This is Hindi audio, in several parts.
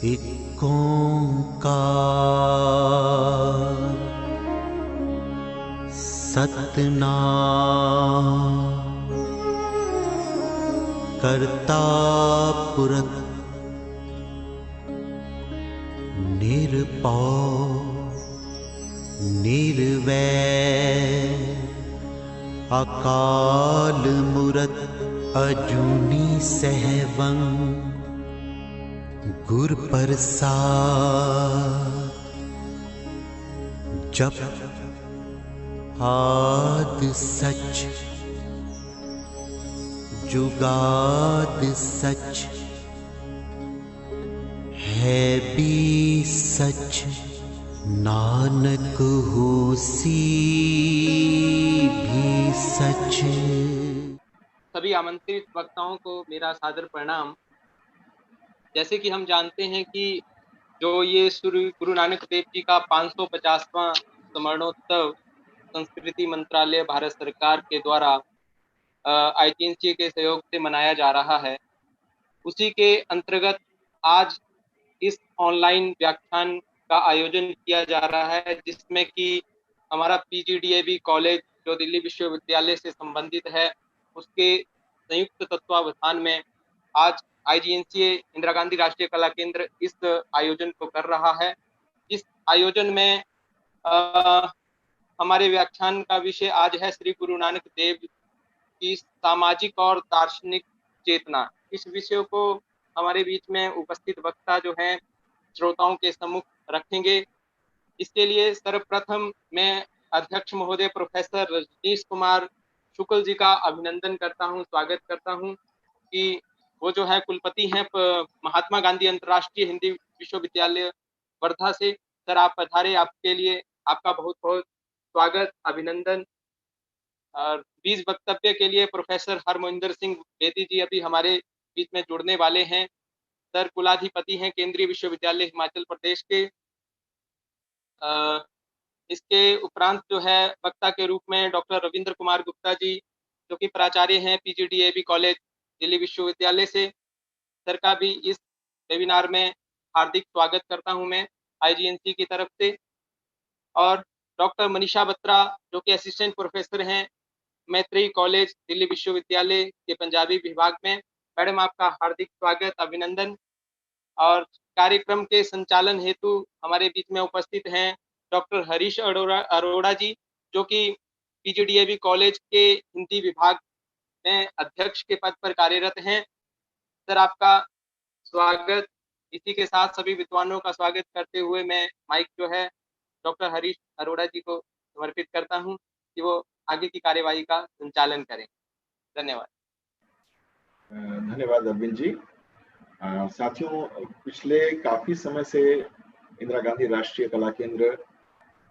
एक ओंकार सतनाम करता पुरख निरपौर निर्वैर अकाल मूरत अजूनी सहवं गुर प्रसाद जप आद सच जुगाद सच है भी सच नानक होसी भी सच। सभी आमंत्रित वक्ताओं को मेरा सादर प्रणाम। जैसे कि हम जानते हैं कि जो ये श्री गुरु नानक देव जी का 550वां स्मरणोत्सव संस्कृति मंत्रालय भारत सरकार के द्वारा IGNC के सहयोग से मनाया जा रहा है, उसी के अंतर्गत आज इस ऑनलाइन व्याख्यान का आयोजन किया जा रहा है, जिसमें कि हमारा PGDAB कॉलेज जो दिल्ली विश्वविद्यालय से संबंधित है, उसके संयुक्त तत्वावधान में आज IGNC इंदिरा गांधी राष्ट्रीय कला केंद्र इस आयोजन को कर रहा है। इस आयोजन में हमारे व्याख्यान का विषय आज है श्री गुरु नानक देव की सामाजिक और दार्शनिक चेतना। इस विषय को हमारे बीच में उपस्थित वक्ता जो हैं श्रोताओं के सम्मुख रखेंगे। इसके लिए सर्वप्रथम मैं अध्यक्ष महोदय प्रोफेसर रजनीश कुमार शुक्ल जी का अभिनंदन करता हूं, स्वागत करता हूं कि वो जो है कुलपति हैं महात्मा गांधी अंतर्राष्ट्रीय हिंदी विश्वविद्यालय वर्धा से। सर आप पधारे, आपके लिए आपका बहुत बहुत स्वागत, अभिनंदन। और बीच वक्तव्य के लिए प्रोफेसर हरमोहिंदर सिंह बेदी जी अभी हमारे बीच में जुड़ने वाले हैं। सर कुलाधिपति हैं केंद्रीय विश्वविद्यालय हिमाचल प्रदेश के। इसके उपरांत जो है वक्ता के रूप में डॉक्टर रविंद्र कुमार गुप्ता जी, जो कि प्राचार्य हैं PGDAB कॉलेज दिल्ली विश्वविद्यालय से। सर का भी इस वेबिनार में हार्दिक स्वागत करता हूं मैं IGNC की तरफ से। और डॉक्टर मनीषा बत्रा, जो कि असिस्टेंट प्रोफेसर हैं मैत्रेयी कॉलेज दिल्ली विश्वविद्यालय के पंजाबी विभाग में। मैडम आपका हार्दिक स्वागत, अभिनंदन। और कार्यक्रम के संचालन हेतु हमारे बीच में उपस्थित हैं डॉक्टर हरीश अरोड़ा जी, जो कि PGDAB कॉलेज के हिंदी विभाग में अध्यक्ष के पद पर कार्यरत हैं। सर आपका स्वागत। इसी के साथ सभी विद्वानों का स्वागत करते हुए मैं माइक जो है डॉक्टर हरीश अरोड़ा जी को समर्पित करता हूं कि वो आगे की कार्यवाही का संचालन करें। धन्यवाद। धन्यवाद अरविंद जी। साथियों, पिछले काफी समय से इंदिरा गांधी राष्ट्रीय कला केंद्र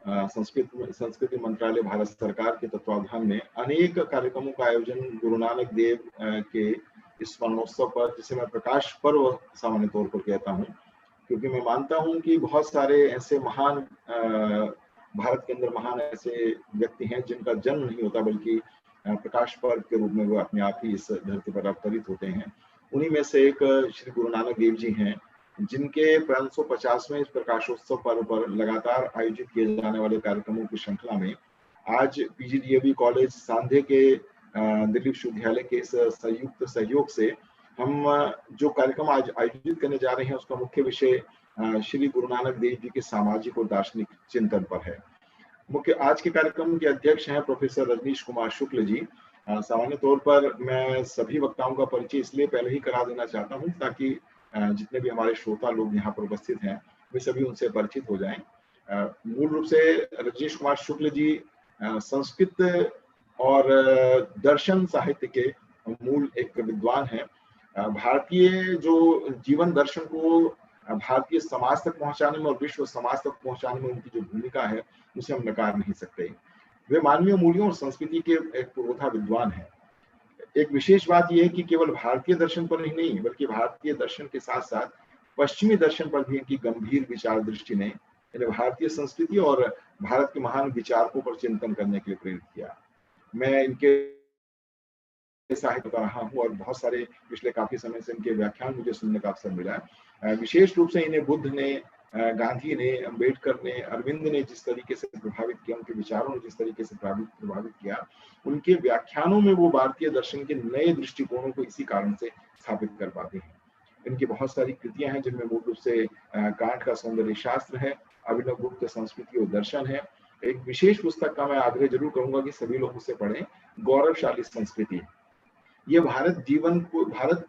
संस्कृति मंत्रालय भारत सरकार के तत्वावधान में अनेक कार्यक्रमों का आयोजन गुरु नानक देव के इस स्मरणोत्सव पर, जिसे मैं प्रकाश पर्व सामान्य तौर पर कहता हूं, क्योंकि मैं मानता हूं कि बहुत सारे ऐसे महान भारत के अंदर महान ऐसे व्यक्ति हैं जिनका जन्म नहीं होता बल्कि प्रकाश पर्व के रूप में वो अपने आप ही इस धरती पर अवतरित होते हैं। उन्हीं में से एक श्री गुरु नानक देव जी हैं, जिनके 550वें प्रकाशोत्सव पर्व पर लगातार आयोजित किए जाने वाले कार्यक्रमों की श्रृंखला में आज PGDAB कॉलेज सांधे के दिल्ली विश्वविद्यालय के इस संयुक्त सहयोग से हम जो कार्यक्रम आज आयोजित करने जा रहे हैं, उसका मुख्य विषय श्री गुरु नानक देव जी के सामाजिक और दार्शनिक चिंतन पर है। मुख्य आज के कार्यक्रम के अध्यक्ष हैं प्रोफेसर रजनीश कुमार शुक्ल जी। सामान्य तौर पर मैं सभी वक्ताओं का परिचय इसलिए पहले ही करा देना चाहता हूं ताकि जितने भी हमारे श्रोता लोग यहाँ पर उपस्थित हैं वे सभी उनसे परिचित हो जाएं। मूल रूप से रजनीश कुमार शुक्ल जी संस्कृत और दर्शन साहित्य के मूल एक विद्वान हैं। भारतीय जो जीवन दर्शन को भारतीय समाज तक पहुंचाने में और विश्व समाज तक पहुंचाने में उनकी जो भूमिका है उसे हम नकार नहीं सकते। वे मानवीय मूल्यों और संस्कृति के एक पुरोधा विद्वान हैं। एक विशेष बात यह है कि केवल भारतीय दर्शन पर ही नहीं बल्कि भारतीय दर्शन के साथ साथ पश्चिमी दर्शन पर भी इनकी गंभीर विचार दृष्टि ने इन्हें भारतीय संस्कृति और भारत के महान विचारकों पर चिंतन करने के लिए प्रेरित किया। मैं इनके साहित्य पढ़ रहा हूँ और बहुत सारे पिछले काफी समय से इनके व्याख्यान मुझे सुनने का अवसर मिला है। विशेष रूप से इन्हें बुद्ध ने, गांधी ने, अम्बेडकर ने, अरविंद ने जिस तरीके से प्रभावित किया, उनके विचारों ने जिस तरीके से प्रभावित किया, उनके व्याख्यानों में वो भारतीय दर्शन के नए दृष्टिकोणों को इसी कारण से स्थापित कर पाते हैं। इनकी बहुत सारी कृतियां हैं जिनमें मूल रूप से कांट का सौंदर्य शास्त्र है, अभिनव गुप्त संस्कृति और दर्शन है। एक विशेष पुस्तक का मैं आग्रह जरूर करूंगा कि सभी लोग उसे पढ़ें, गौरवशाली संस्कृति। ये भारत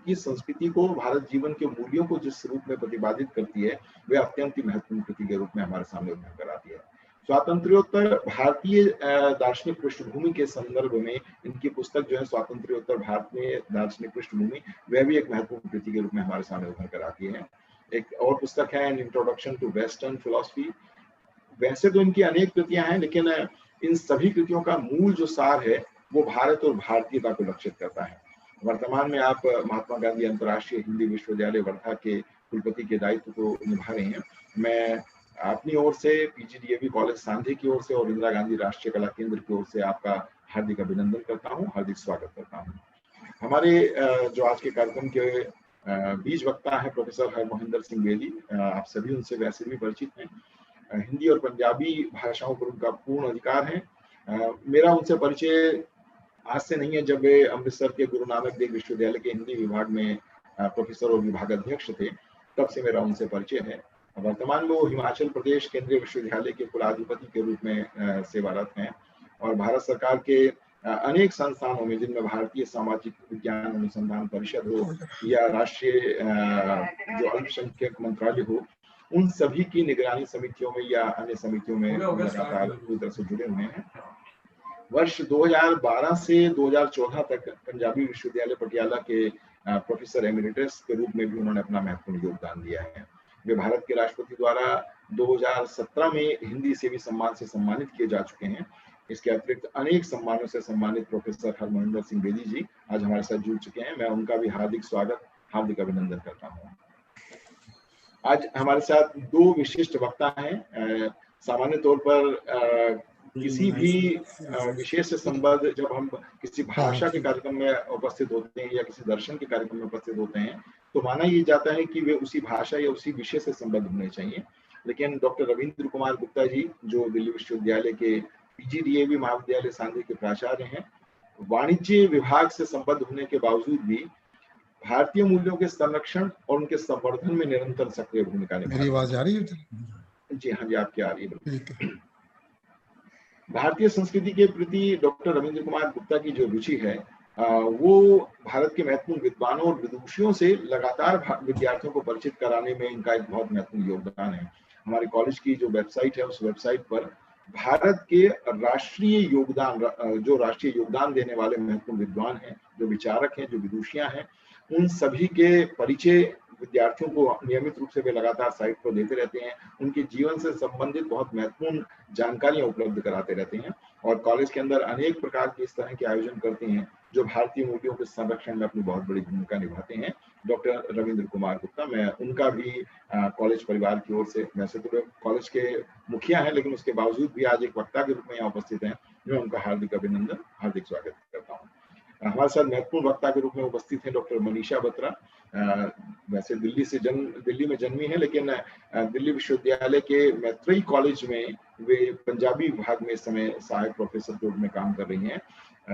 की संस्कृति को, भारत जीवन के मूल्यों को जिस रूप में प्रतिपादित करती है, वे अत्यंत ही महत्वपूर्ण कृति के रूप में हमारे सामने उभर कर आती है। स्वातंत्र्योत्तर भारतीय दार्शनिक पृष्ठभूमि के संदर्भ में इनकी पुस्तक जो है स्वातंत्र्योत्तर भारत में दार्शनिक पृष्ठभूमि, वह भी एक महत्वपूर्ण कृति के रूप में हमारे सामने उभर कर आती है। एक और पुस्तक है an introduction to western philosophy. वैसे तो इनकी अनेक कृतियां हैं, लेकिन इन सभी कृतियों का मूल जो सार है वो भारत और भारतीयता को लक्षित करता है। वर्तमान में आप महात्मा गांधी अंतर्राष्ट्रीय हिंदी विश्वविद्यालय वर्धा के कुलपति के दायित्व को निभा रहे हैं। मैं अपनी ओर से, पीजीडीएवी कॉलेज सांधे की ओर से और इंदिरा गांधी राष्ट्रीय कला केंद्र की ओर से आपका हार्दिक अभिनंदन करता हूं, हार्दिक स्वागत करता हूं। हमारे जो आज के कार्यक्रम के बीज वक्ता है प्रोफेसर हरमोहिंदर सिंह बेदी। आप सभी उनसे वैसे भी परिचित हैं। हिंदी और पंजाबी भाषाओं पर उनका पूर्ण अधिकार है। मेरा उनसे परिचय आज से नहीं है। जब वे अमृतसर के गुरु नानक देव विश्वविद्यालय के हिंदी विभाग में प्रोफेसर और विभागाध्यक्ष थे, तब से मेरा उनसे परिचय है। वर्तमान में वो हिमाचल प्रदेश केंद्रीय विश्वविद्यालय के कुलाधिपति के रूप में सेवारत हैं और भारत सरकार के अनेक संस्थानों में, जिनमें भारतीय सामाजिक विज्ञान अनुसंधान परिषद हो या राष्ट्रीय जो अल्पसंख्यक मंत्रालय हो, उन सभी की निगरानी समितियों में या अन्य समितियों में लगातार पूरी तरह से जुड़े हुए हैं। वर्ष 2012 से 2014 तक पंजाबी विश्वविद्यालय पटियाला के प्रोफेसर एमिरेटस के रूप में भी उन्होंने अपना महत्वपूर्ण योगदान दिया है। वे भारत के राष्ट्रपति द्वारा 2017 में हिंदी से भी सम्मान से सम्मानित किए जा चुके हैं। इसके अतिरिक्त अनेक सम्मानों से सम्मानित प्रोफेसर हरमोहिंदर सिंह बेदी जी आज हमारे साथ जुड़ चुके हैं। मैं उनका भी हार्दिक स्वागत, हार्दिक अभिनंदन करता हूँ। आज हमारे साथ दो विशिष्ट वक्ता हैं। सामान्य तौर पर किसी भी विषय से संबद्ध जब हम किसी भाषा के कार्यक्रम में उपस्थित होते हैं या किसी दर्शन के कार्यक्रम में उपस्थित होते हैं, तो माना ये जाता है कि वे उसी भाषा या उसी विषय से संबद्ध होने चाहिए। लेकिन डॉक्टर रविंद्र कुमार गुप्ता जी, जो दिल्ली विश्वविद्यालय के पीजीडीएवी महाविद्यालय सांधे के प्राचार्य हैं, वाणिज्य विभाग से संबद्ध होने के बावजूद भी भारतीय मूल्यों के संरक्षण और उनके संवर्धन में निरंतर सक्रिय भूमिका निभा रहे हैं। मेरी आवाज आ रही है? जी हाँ जी, आपकी आ रही है। भारतीय संस्कृति के प्रति डॉक्टर रविंद्र कुमार गुप्ता की जो रुचि है, वो भारत के महत्वपूर्ण विद्वानों और विदुषियों से लगातार विद्यार्थियों को परिचित कराने में इनका एक बहुत महत्वपूर्ण योगदान है। हमारे कॉलेज की जो वेबसाइट है, उस वेबसाइट पर भारत के राष्ट्रीय योगदान देने वाले महत्वपूर्ण विद्वान हैं, जो विचारक हैं, जो विदुषियां हैं, उन सभी के परिचय विद्यार्थियों को नियमित रूप से वे लगातार साइट पर देते रहते हैं। उनके जीवन से संबंधित बहुत महत्वपूर्ण जानकारियां उपलब्ध कराते रहते हैं और कॉलेज के अंदर अनेक प्रकार के इस तरह के आयोजन करते हैं जो भारतीय मूल्यों के संरक्षण में अपनी बहुत बड़ी भूमिका निभाते हैं। डॉक्टर रविंद्र कुमार गुप्ता, मैं उनका भी कॉलेज परिवार की ओर से, वैसे तो कॉलेज के मुखिया हैं, लेकिन उसके बावजूद भी आज एक वक्ता के रूप में यहाँ उपस्थित हैं, मैं उनका हार्दिक अभिनंदन, हार्दिक स्वागत करता हूँ। हमारे साथ महत्वपूर्ण वक्ता के रूप में उपस्थित हैं डॉक्टर मनीषा बत्रा। वैसे दिल्ली में जन्मी है, लेकिन दिल्ली विश्वविद्यालय के मैत्रेयी कॉलेज में वे पंजाबी विभाग में इस समय सहायक प्रोफेसर के रूप में काम कर रही हैं।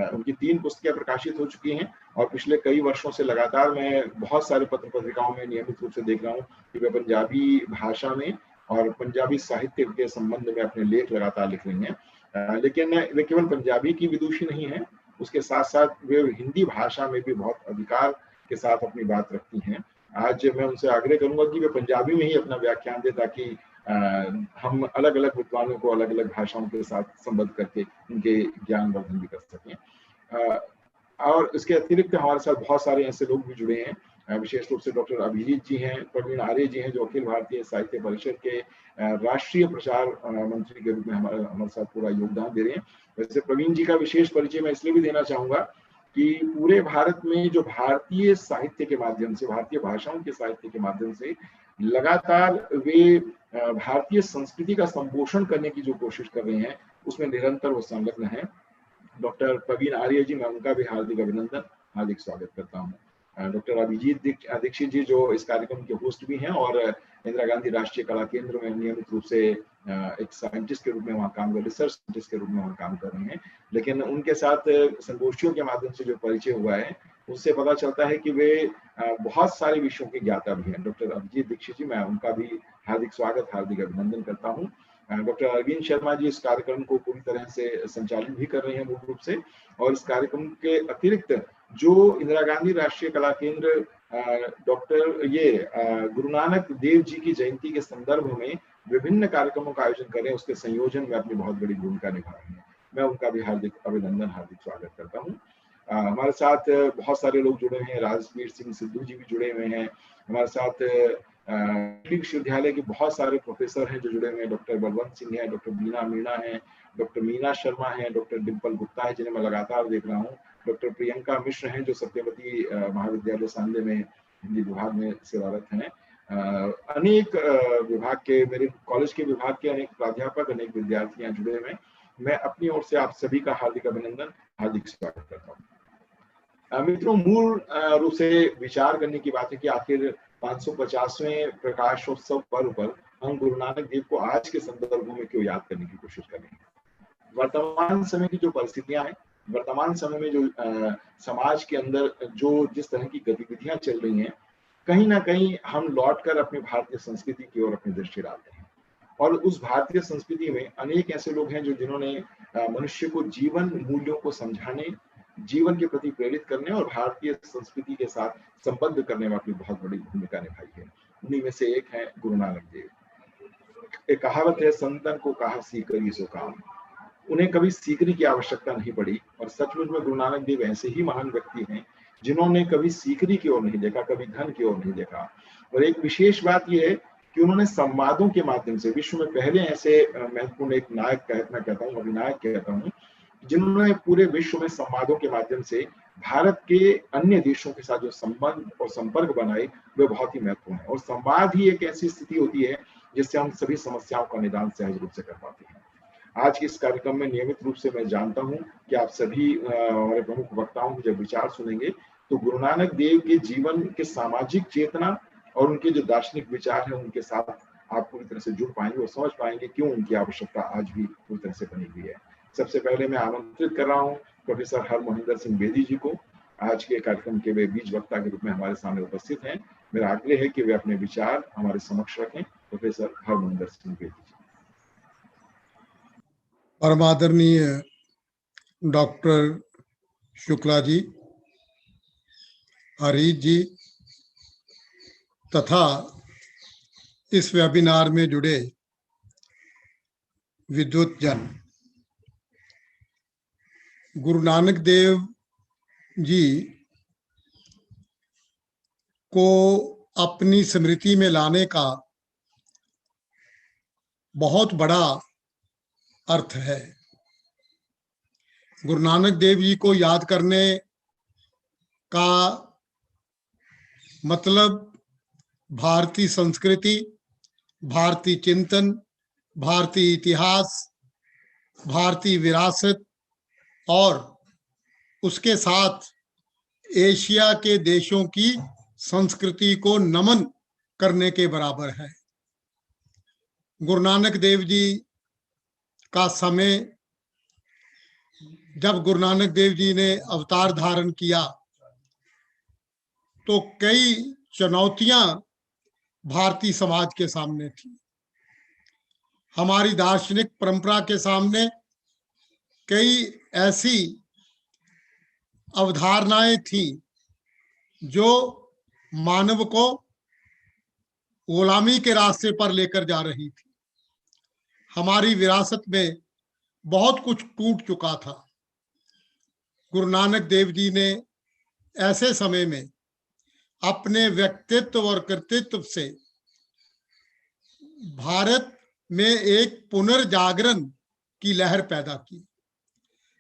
उनकी 3 पुस्तकें प्रकाशित हो चुकी हैं और पिछले कई वर्षों से लगातार मैं बहुत सारे पत्र पत्रिकाओं में नियमित रूप से देख रहा हूँ कि वे पंजाबी भाषा में और पंजाबी साहित्य के संबंध में अपने लेख लगातार लिख रही हैं। लेकिन वे केवल पंजाबी की विदुषी नहीं है, उसके साथ साथ वे हिंदी भाषा में भी बहुत अधिकार के साथ अपनी बात रखती हैं। आज मैं उनसे आग्रह करूंगा कि वे पंजाबी में ही अपना व्याख्यान दें, ताकि हम अलग अलग विद्वानों को अलग अलग भाषाओं के साथ संबद्ध करके उनके ज्ञान वर्धन भी कर सकें। और इसके अतिरिक्त हमारे साथ बहुत सारे ऐसे लोग भी जुड़े हैं। विशेष रूप से डॉक्टर अभिजीत जी हैं, प्रवीण आर्य जी हैं, जो अखिल भारतीय साहित्य परिषद के राष्ट्रीय प्रचार मंत्री के रूप में हमारे साथ पूरा योगदान दे रहे हैं। वैसे प्रवीण जी का विशेष परिचय मैं इसलिए भी देना चाहूंगा कि पूरे भारत में जो भारतीय साहित्य के माध्यम से, भारतीय भाषाओं के साहित्य के माध्यम से लगातार वे भारतीय संस्कृति का संपोषण करने की जो कोशिश कर रहे हैं, उसमें निरंतर वो संलग्न है। डॉक्टर प्रवीण आर्य जी, मैं उनका भी हार्दिक अभिनंदन, हार्दिक स्वागत करता हूँ। डॉक्टर अभिजीत दीक्षित जी जो इस कार्यक्रम के होस्ट भी हैं और इंदिरा गांधी राष्ट्रीय कला केंद्र में नियमित रूप से एक साइंटिस्ट के रूप में वहाँ काम कर रिसर्च साइंटिस्ट के रूप में वहाँ काम कर रहे हैं। लेकिन उनके साथ संगोष्ठियों के माध्यम से जो परिचय हुआ है उससे पता चलता है कि वे बहुत सारे विषयों के ज्ञाता भी हैं। डॉक्टर अभिजीत दीक्षित जी, मैं उनका भी हार्दिक स्वागत, हार्दिक अभिनंदन करता हूँ। डॉक्टर अरविंद शर्मा जी इस कार्यक्रम को पूरी तरह से संचालित भी कर रहे हैं मूल रूप से, और इस कार्यक्रम के अतिरिक्त जो इंदिरा गांधी राष्ट्रीय कला केंद्र डॉक्टर गुरु नानक देव जी की जयंती के संदर्भ में विभिन्न कार्यक्रमों का आयोजन कर रहे हैं, उसके संयोजन में अपनी बहुत बड़ी भूमिका निभा रहे हैं। मैं उनका भी हार्दिक अभिनंदन, हार्दिक स्वागत करता हूँ। हमारे साथ बहुत सारे लोग जुड़े हैं, राजवीर सिंह सिद्धू जी भी जुड़े हुए हैं। हमारे साथ विश्वविद्यालय के बहुत सारे प्रोफेसर हैं जो जुड़े हुए हैं। डॉक्टर बलवंत सिंह है, डॉक्टर बीना मीणा है, डॉक्टर मीना शर्मा है, डॉक्टर डिम्पल गुप्ता है जिन्हें मैं लगातार देख रहा हूँ, डॉक्टर प्रियंका मिश्र हैं जो सत्यवती महाविद्यालय सांदे में हिंदी विभाग में सेवारत हैं। अनेक विभाग के, मेरे कॉलेज के विभाग के अनेक प्राध्यापक, अनेक विद्यार्थी यहाँ जुड़े हुए हैं। मैं अपनी ओर से आप सभी का हार्दिक अभिनंदन, हार्दिक स्वागत करता हूँ। मित्रों, मूल रूप से विचार करने की बात है कि आखिर 550वें प्रकाशोत्सव पर्व पर हम गुरु नानक देव को आज के संदर्भों में क्यों याद करने की कोशिश कर रहे हैं। वर्तमान समय की जो परिस्थितियां हैं, वर्तमान समय में जो समाज के अंदर जो जिस तरह की गतिविधियां चल रही हैं, कहीं ना कहीं हम लौटकर अपनी भारतीय संस्कृति की ओर अपनी दृष्टि डालते हैं। और उस भारतीय संस्कृति में अनेक ऐसे लोग हैं जो जिन्होंने मनुष्य को जीवन मूल्यों को समझाने, जीवन के प्रति प्रेरित करने और भारतीय संस्कृति के साथ संबद्ध करने में अपनी बहुत बड़ी भूमिका निभाई है। उन्हीं में से एक है गुरु नानक देव। एक कहावत है, संतन को कहा सीकरी सो काम। उन्हें कभी सीकरी की आवश्यकता नहीं पड़ी, और सचमुच में गुरु नानक देव ऐसे ही महान व्यक्ति हैं जिन्होंने कभी सीकरी की ओर नहीं देखा, कभी धन की ओर नहीं देखा। और एक विशेष बात यह है कि उन्होंने संवादों के माध्यम से विश्व में पहले ऐसे महत्वपूर्ण एक नायक मैं कहता हूँ, अभिनायक कहता हूँ, जिन्होंने पूरे विश्व में संवादों के माध्यम से भारत के अन्य देशों के साथ जो संबंध और संपर्क बनाए वे बहुत ही महत्वपूर्ण है। और संवाद ही एक ऐसी स्थिति होती है जिससे हम सभी समस्याओं का निदान सहज रूप से कर पाते हैं। आज के इस कार्यक्रम में नियमित रूप से मैं जानता हूं कि आप सभी हमारे प्रमुख वक्ताओं के जब विचार सुनेंगे तो गुरु नानक देव के जीवन के सामाजिक चेतना और उनके जो दार्शनिक विचार हैं उनके साथ आप पूरी तरह से जुड़ पाएंगे और समझ पाएंगे क्यों उनकी आवश्यकता आज भी पूरी तरह से बनी हुई है। सबसे पहले मैं आमंत्रित कर रहा हूं प्रोफेसर हरमोहिंदर सिंह बेदी जी को। आज के कार्यक्रम के वे बीज वक्ता के रूप में हमारे सामने उपस्थित हैं। मेरा आग्रह है कि वे अपने विचार हमारे समक्ष रखें। प्रोफेसर हरमोहिंदर सिंह बेदी जी। परमादरणीय डॉक्टर शुक्ला जी, हरीश जी तथा इस वेबिनार में जुड़े विद्वत जन, गुरु नानक देव जी को अपनी स्मृति में लाने का बहुत बड़ा अर्थ है। गुरु नानक देव जी को याद करने का मतलब भारतीय संस्कृति, भारतीय चिंतन, भारतीय इतिहास, भारतीय विरासत और उसके साथ एशिया के देशों की संस्कृति को नमन करने के बराबर है। गुरु नानक देव जी का समय, जब गुरु नानक देव जी ने अवतार धारण किया तो कई चुनौतियां भारतीय समाज के सामने थी। हमारी दार्शनिक परंपरा के सामने कई ऐसी अवधारणाएं थी जो मानव को गुलामी के रास्ते पर लेकर जा रही थी। हमारी विरासत में बहुत कुछ टूट चुका था। गुरु नानक देव जी ने ऐसे समय में अपने व्यक्तित्व और कृतित्व से भारत में एक पुनर्जागरण की लहर पैदा की।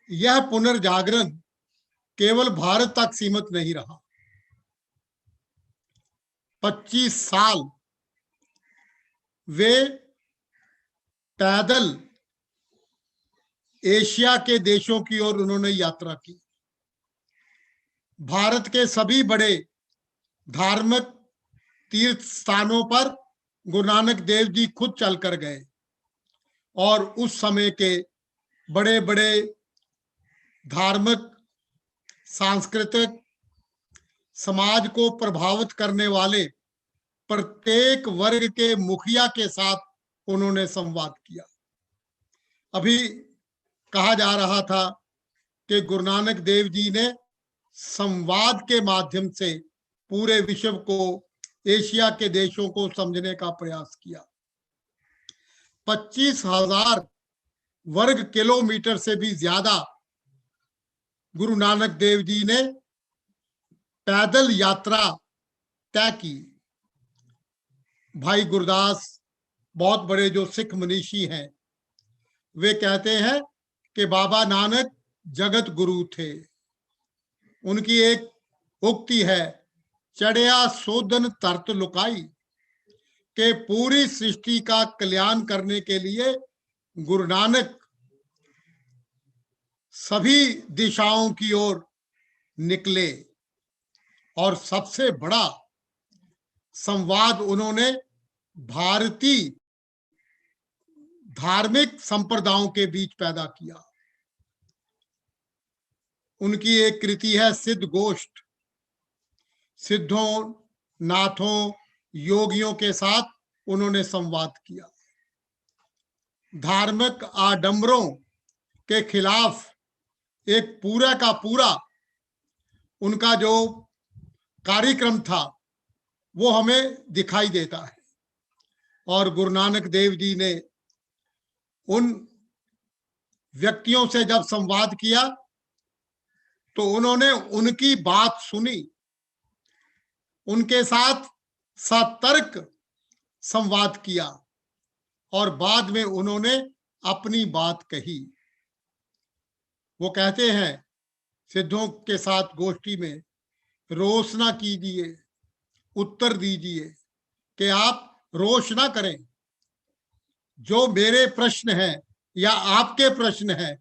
यह पुनर्जागरण केवल भारत तक सीमित नहीं रहा। 25 साल वे पैदल एशिया के देशों की ओर उन्होंने यात्रा की। भारत के सभी बड़े धार्मिक तीर्थ स्थानों पर गुरु नानक देव जी खुद चल कर गए और उस समय के बड़े बड़े धार्मिक, सांस्कृतिक, समाज को प्रभावित करने वाले प्रत्येक वर्ग के मुखिया के साथ उन्होंने संवाद किया। अभी कहा जा रहा था कि गुरु नानक देव जी ने संवाद के माध्यम से पूरे विश्व को, एशिया के देशों को समझने का प्रयास किया। 25,000 वर्ग किलोमीटर से भी ज्यादा गुरु नानक देव जी ने पैदल यात्रा तय की। भाई गुरदास, बहुत बड़े जो सिख मनीषी हैं, वे कहते हैं कि बाबा नानक जगत गुरु थे। उनकी एक उक्ति है, चढ़िया सोदन तरत लुकाई, के पूरी सृष्टि का कल्याण करने के लिए गुरु नानक सभी दिशाओं की ओर निकले और सबसे बड़ा संवाद उन्होंने भारतीय धार्मिक संप्रदायों के बीच पैदा किया। उनकी एक कृति है सिद्ध गोष्ठ। सिद्धों, नाथों, योगियों के साथ उन्होंने संवाद किया। धार्मिक आडंबरों के खिलाफ एक पूरा का पूरा उनका जो कार्यक्रम था वो हमें दिखाई देता है। और गुरु नानक देव जी ने उन व्यक्तियों से जब संवाद किया तो उन्होंने उनकी बात सुनी, उनके साथ सतर्क संवाद किया और बाद में उन्होंने अपनी बात कही। वो कहते हैं सिद्धों के साथ गोष्ठी में, रोष ना कीजिए, उत्तर दीजिए, कि आप रोष ना करें। जो मेरे प्रश्न हैं या आपके प्रश्न हैं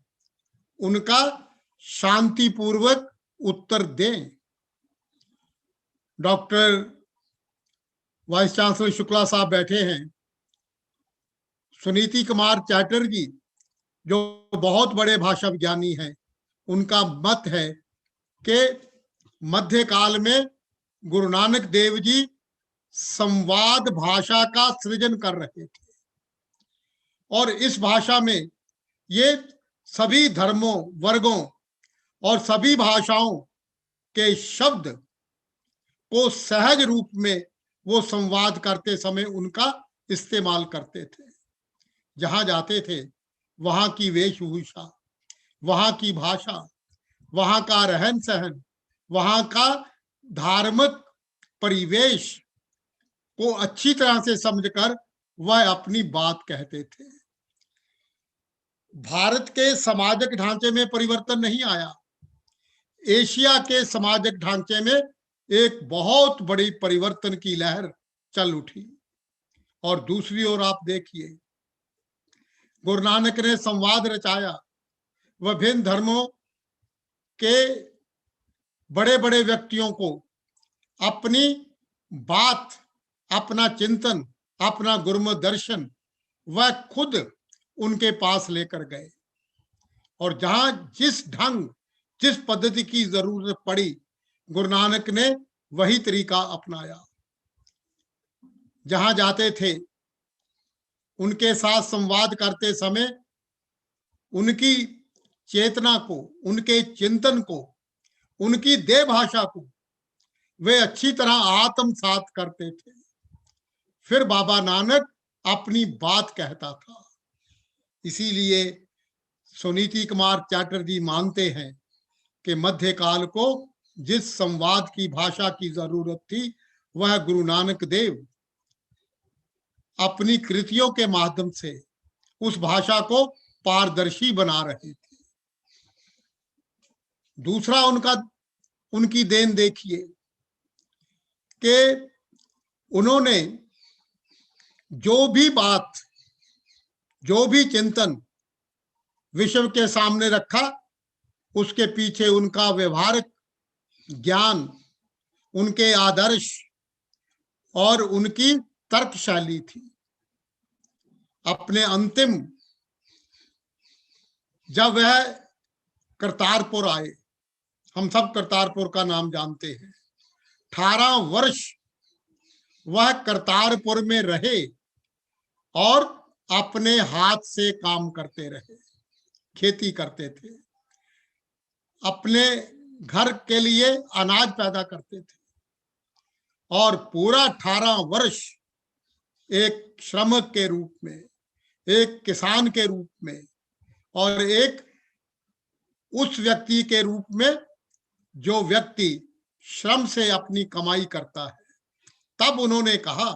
उनका शांतिपूर्वक उत्तर दें। डॉक्टर वाइस चांसलर शुक्ला साहब बैठे हैं। सुनीति कुमार चैटर्जी जो बहुत बड़े भाषा विज्ञानी हैं, उनका मत है कि मध्यकाल में गुरु नानक देव जी संवाद भाषा का सृजन कर रहे थे और इस भाषा में ये सभी धर्मों, वर्गों और सभी भाषाओं के शब्द को सहज रूप में वो संवाद करते समय उनका इस्तेमाल करते थे। जहां जाते थे वहां की वेशभूषा, वहां की भाषा, वहां का रहन सहन, वहां का धार्मिक परिवेश को अच्छी तरह से समझकर वह अपनी बात कहते थे। भारत के सामाजिक ढांचे में परिवर्तन नहीं आया, एशिया के सामाजिक ढांचे में एक बहुत बड़ी परिवर्तन की लहर चल उठी। और दूसरी ओर आप देखिए, गुरु नानक ने संवाद रचाया, विभिन्न धर्मों के बड़े बड़े व्यक्तियों को अपनी बात, अपना चिंतन, अपना गुरुमत दर्शन वह खुद उनके पास लेकर गए और जहां जिस ढंग, जिस पद्धति की जरूरत पड़ी, गुरु नानक ने वही तरीका अपनाया। जहां जाते थे उनके साथ संवाद करते समय उनकी चेतना को, उनके चिंतन को, उनकी देह भाषा को वे अच्छी तरह आत्मसात करते थे। फिर बाबा नानक अपनी बात कहता था। इसीलिए सुनीति कुमार चैटर्जी मानते हैं कि मध्यकाल को जिस संवाद की भाषा की जरूरत थी वह गुरु नानक देव अपनी कृतियों के माध्यम से उस भाषा को पारदर्शी बना रहे थे। दूसरा उनकी देन देखिए कि उन्होंने जो भी बात, जो भी चिंतन विश्व के सामने रखा, उसके पीछे उनका व्यवहारिक ज्ञान, उनके आदर्श और उनकी तर्क शैली थी। अपने अंतिम, जब वह करतारपुर आए, हम सब करतारपुर का नाम जानते हैं, 18 वर्ष वह करतारपुर में रहे और अपने हाथ से काम करते रहे, खेती करते थे, अपने घर के लिए अनाज पैदा करते थे और पूरा 18 वर्ष एक श्रमिक के रूप में, एक किसान के रूप में और एक उस व्यक्ति के रूप में जो व्यक्ति श्रम से अपनी कमाई करता है, तब उन्होंने कहा,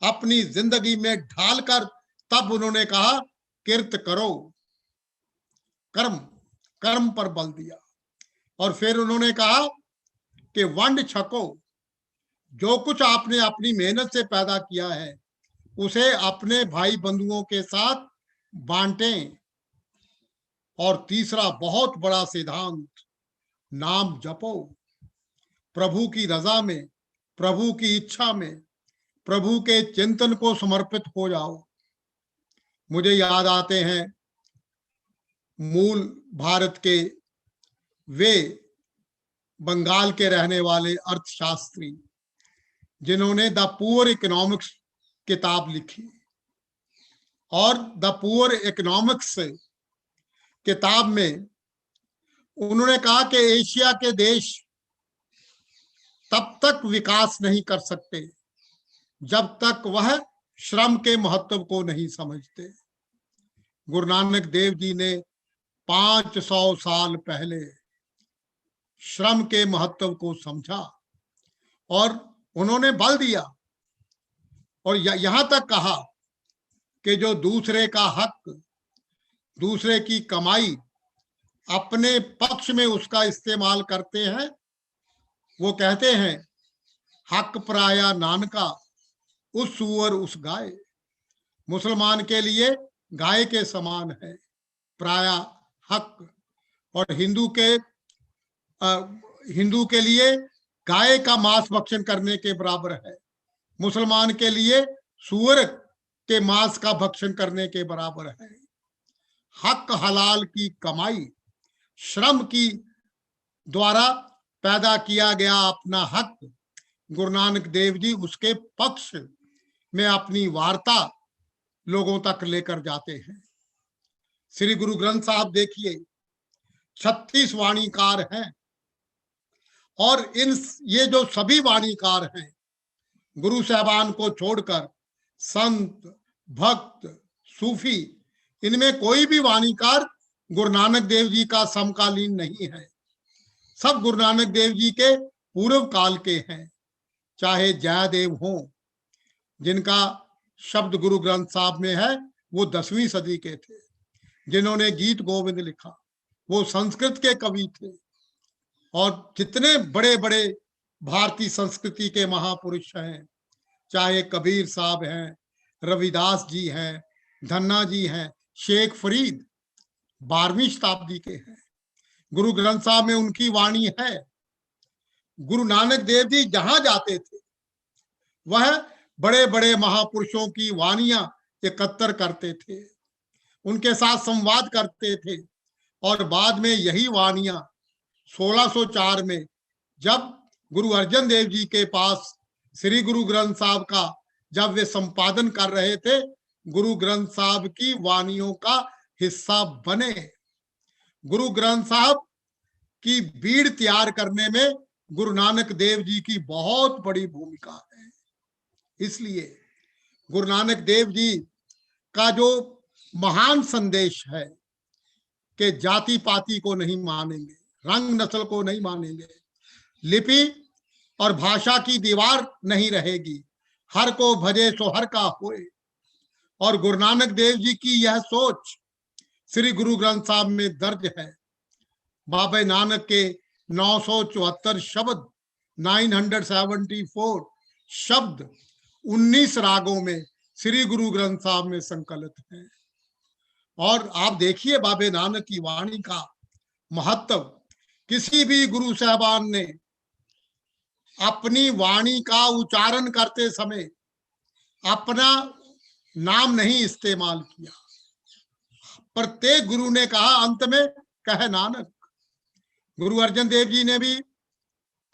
अपनी जिंदगी में ढालकर तब उन्होंने कहा, किर्त करो, कर्म, कर्म पर बल दिया। और फिर उन्होंने कहा कि वंड छको, जो कुछ आपने अपनी मेहनत से पैदा किया है उसे अपने भाई बंधुओं के साथ बांटें। और तीसरा बहुत बड़ा सिद्धांत, नाम जपो, प्रभु की रजा में, प्रभु की इच्छा में, प्रभु के चिंतन को समर्पित हो जाओ। मुझे याद आते हैं मूल भारत के वे बंगाल के रहने वाले अर्थशास्त्री जिन्होंने द पुअर इकोनॉमिक्स किताब लिखी, और द पुअर इकोनॉमिक्स किताब में उन्होंने कहा कि एशिया के देश तब तक विकास नहीं कर सकते जब तक वह श्रम के महत्व को नहीं समझते। गुरु नानक देव जी ने 500 साल पहले श्रम के महत्व को समझा और उन्होंने बल दिया और यहां तक कहा कि जो दूसरे का हक, दूसरे की कमाई अपने पक्ष में उसका इस्तेमाल करते हैं, वो कहते हैं, हक पराया नानका, उस सूअर उस गाय। मुसलमान के लिए गाय के समान है पराया हक, और हिंदू के लिए गाय का मांस भक्षण करने के बराबर है, मुसलमान के लिए सूअर के मांस का भक्षण करने के बराबर है। हक हलाल की कमाई, श्रम की द्वारा पैदा किया गया अपना हक, गुरु नानक देव जी उसके पक्ष में अपनी वार्ता लोगों तक लेकर जाते हैं। श्री गुरु ग्रंथ साहब देखिए 36 वाणीकार हैं और ये जो सभी वाणीकार हैं, गुरु साहबान को छोड़कर संत, भक्त, सूफी, इनमें कोई भी वाणीकार गुरु नानक देव जी का समकालीन नहीं है। सब गुरु नानक देव जी के पूर्व काल के हैं। चाहे जयदेव हो, जिनका शब्द गुरु ग्रंथ साहब में है, वो 10वीं सदी के थे। जिन्होंने गीत गोविंद लिखा, वो संस्कृत के कवि थे। और जितने बड़े बड़े भारतीय संस्कृति के महापुरुष हैं, चाहे कबीर साहब हैं, रविदास जी हैं, धन्ना जी हैं, शेख फरीद 12वीं शताब्दी के हैं। गुरु ग्रंथ साहब में उनकी वाणी है। गुरु नानक देव जी जहां जाते थे वह बड़े बड़े महापुरुषों की वाणियां एकत्र करते थे, उनके साथ संवाद करते थे और बाद में यही वाणियां 1604 में जब गुरु अर्जन देव जी के पास श्री गुरु ग्रंथ साहब का जब वे संपादन कर रहे थे, गुरु ग्रंथ साहब की वाणियों का हिस्सा बने। गुरु ग्रंथ साहब की बीड़ तैयार करने में गुरु नानक देव जी की बहुत बड़ी भूमिका है। इसलिए गुरु नानक देव जी का जो महान संदेश है कि जाति पाति को नहीं मानेंगे, रंग नस्ल को नहीं मानेंगे, लिपि और भाषा की दीवार नहीं रहेगी, हर को भजे सो हर का होए। और गुरु नानक देव जी की यह सोच श्री गुरु ग्रंथ साहब में दर्ज है। बाबा नानक के 974 शब्द, 974 शब्द 19 रागों में श्री गुरु ग्रंथ साहब में संकलित है। और आप देखिए बाबा नानक की वाणी का महत्व किसी भी गुरु साहबान ने अपनी वाणी का उच्चारण करते समय अपना नाम नहीं इस्तेमाल किया। प्रत्येक गुरु ने कहा अंत में कह नानक। गुरु अर्जन देव जी ने भी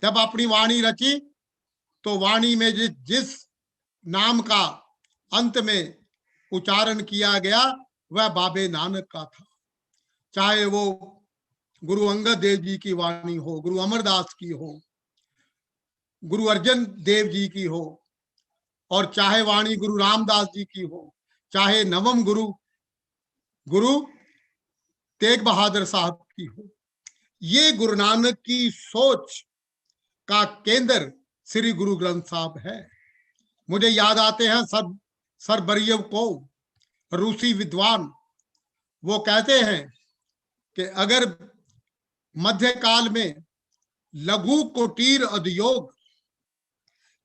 जब अपनी वाणी रची तो वाणी में जिस नाम का अंत में उच्चारण किया गया वह बाबे नानक का था। चाहे वो गुरु अंगद देव जी की वाणी हो, गुरु अमरदास की हो, गुरु अर्जन देव जी की हो, और चाहे वाणी गुरु रामदास जी की हो, चाहे नवम गुरु तेग बहादुर साहब की हो। ये गुरु नानक की सोच का केंद्र श्री गुरु ग्रंथ साहब है। मुझे याद आते हैं सर बरियव को, रूसी विद्वान, वो कहते हैं कि अगर मध्यकाल में लघु कुटीर उद्योग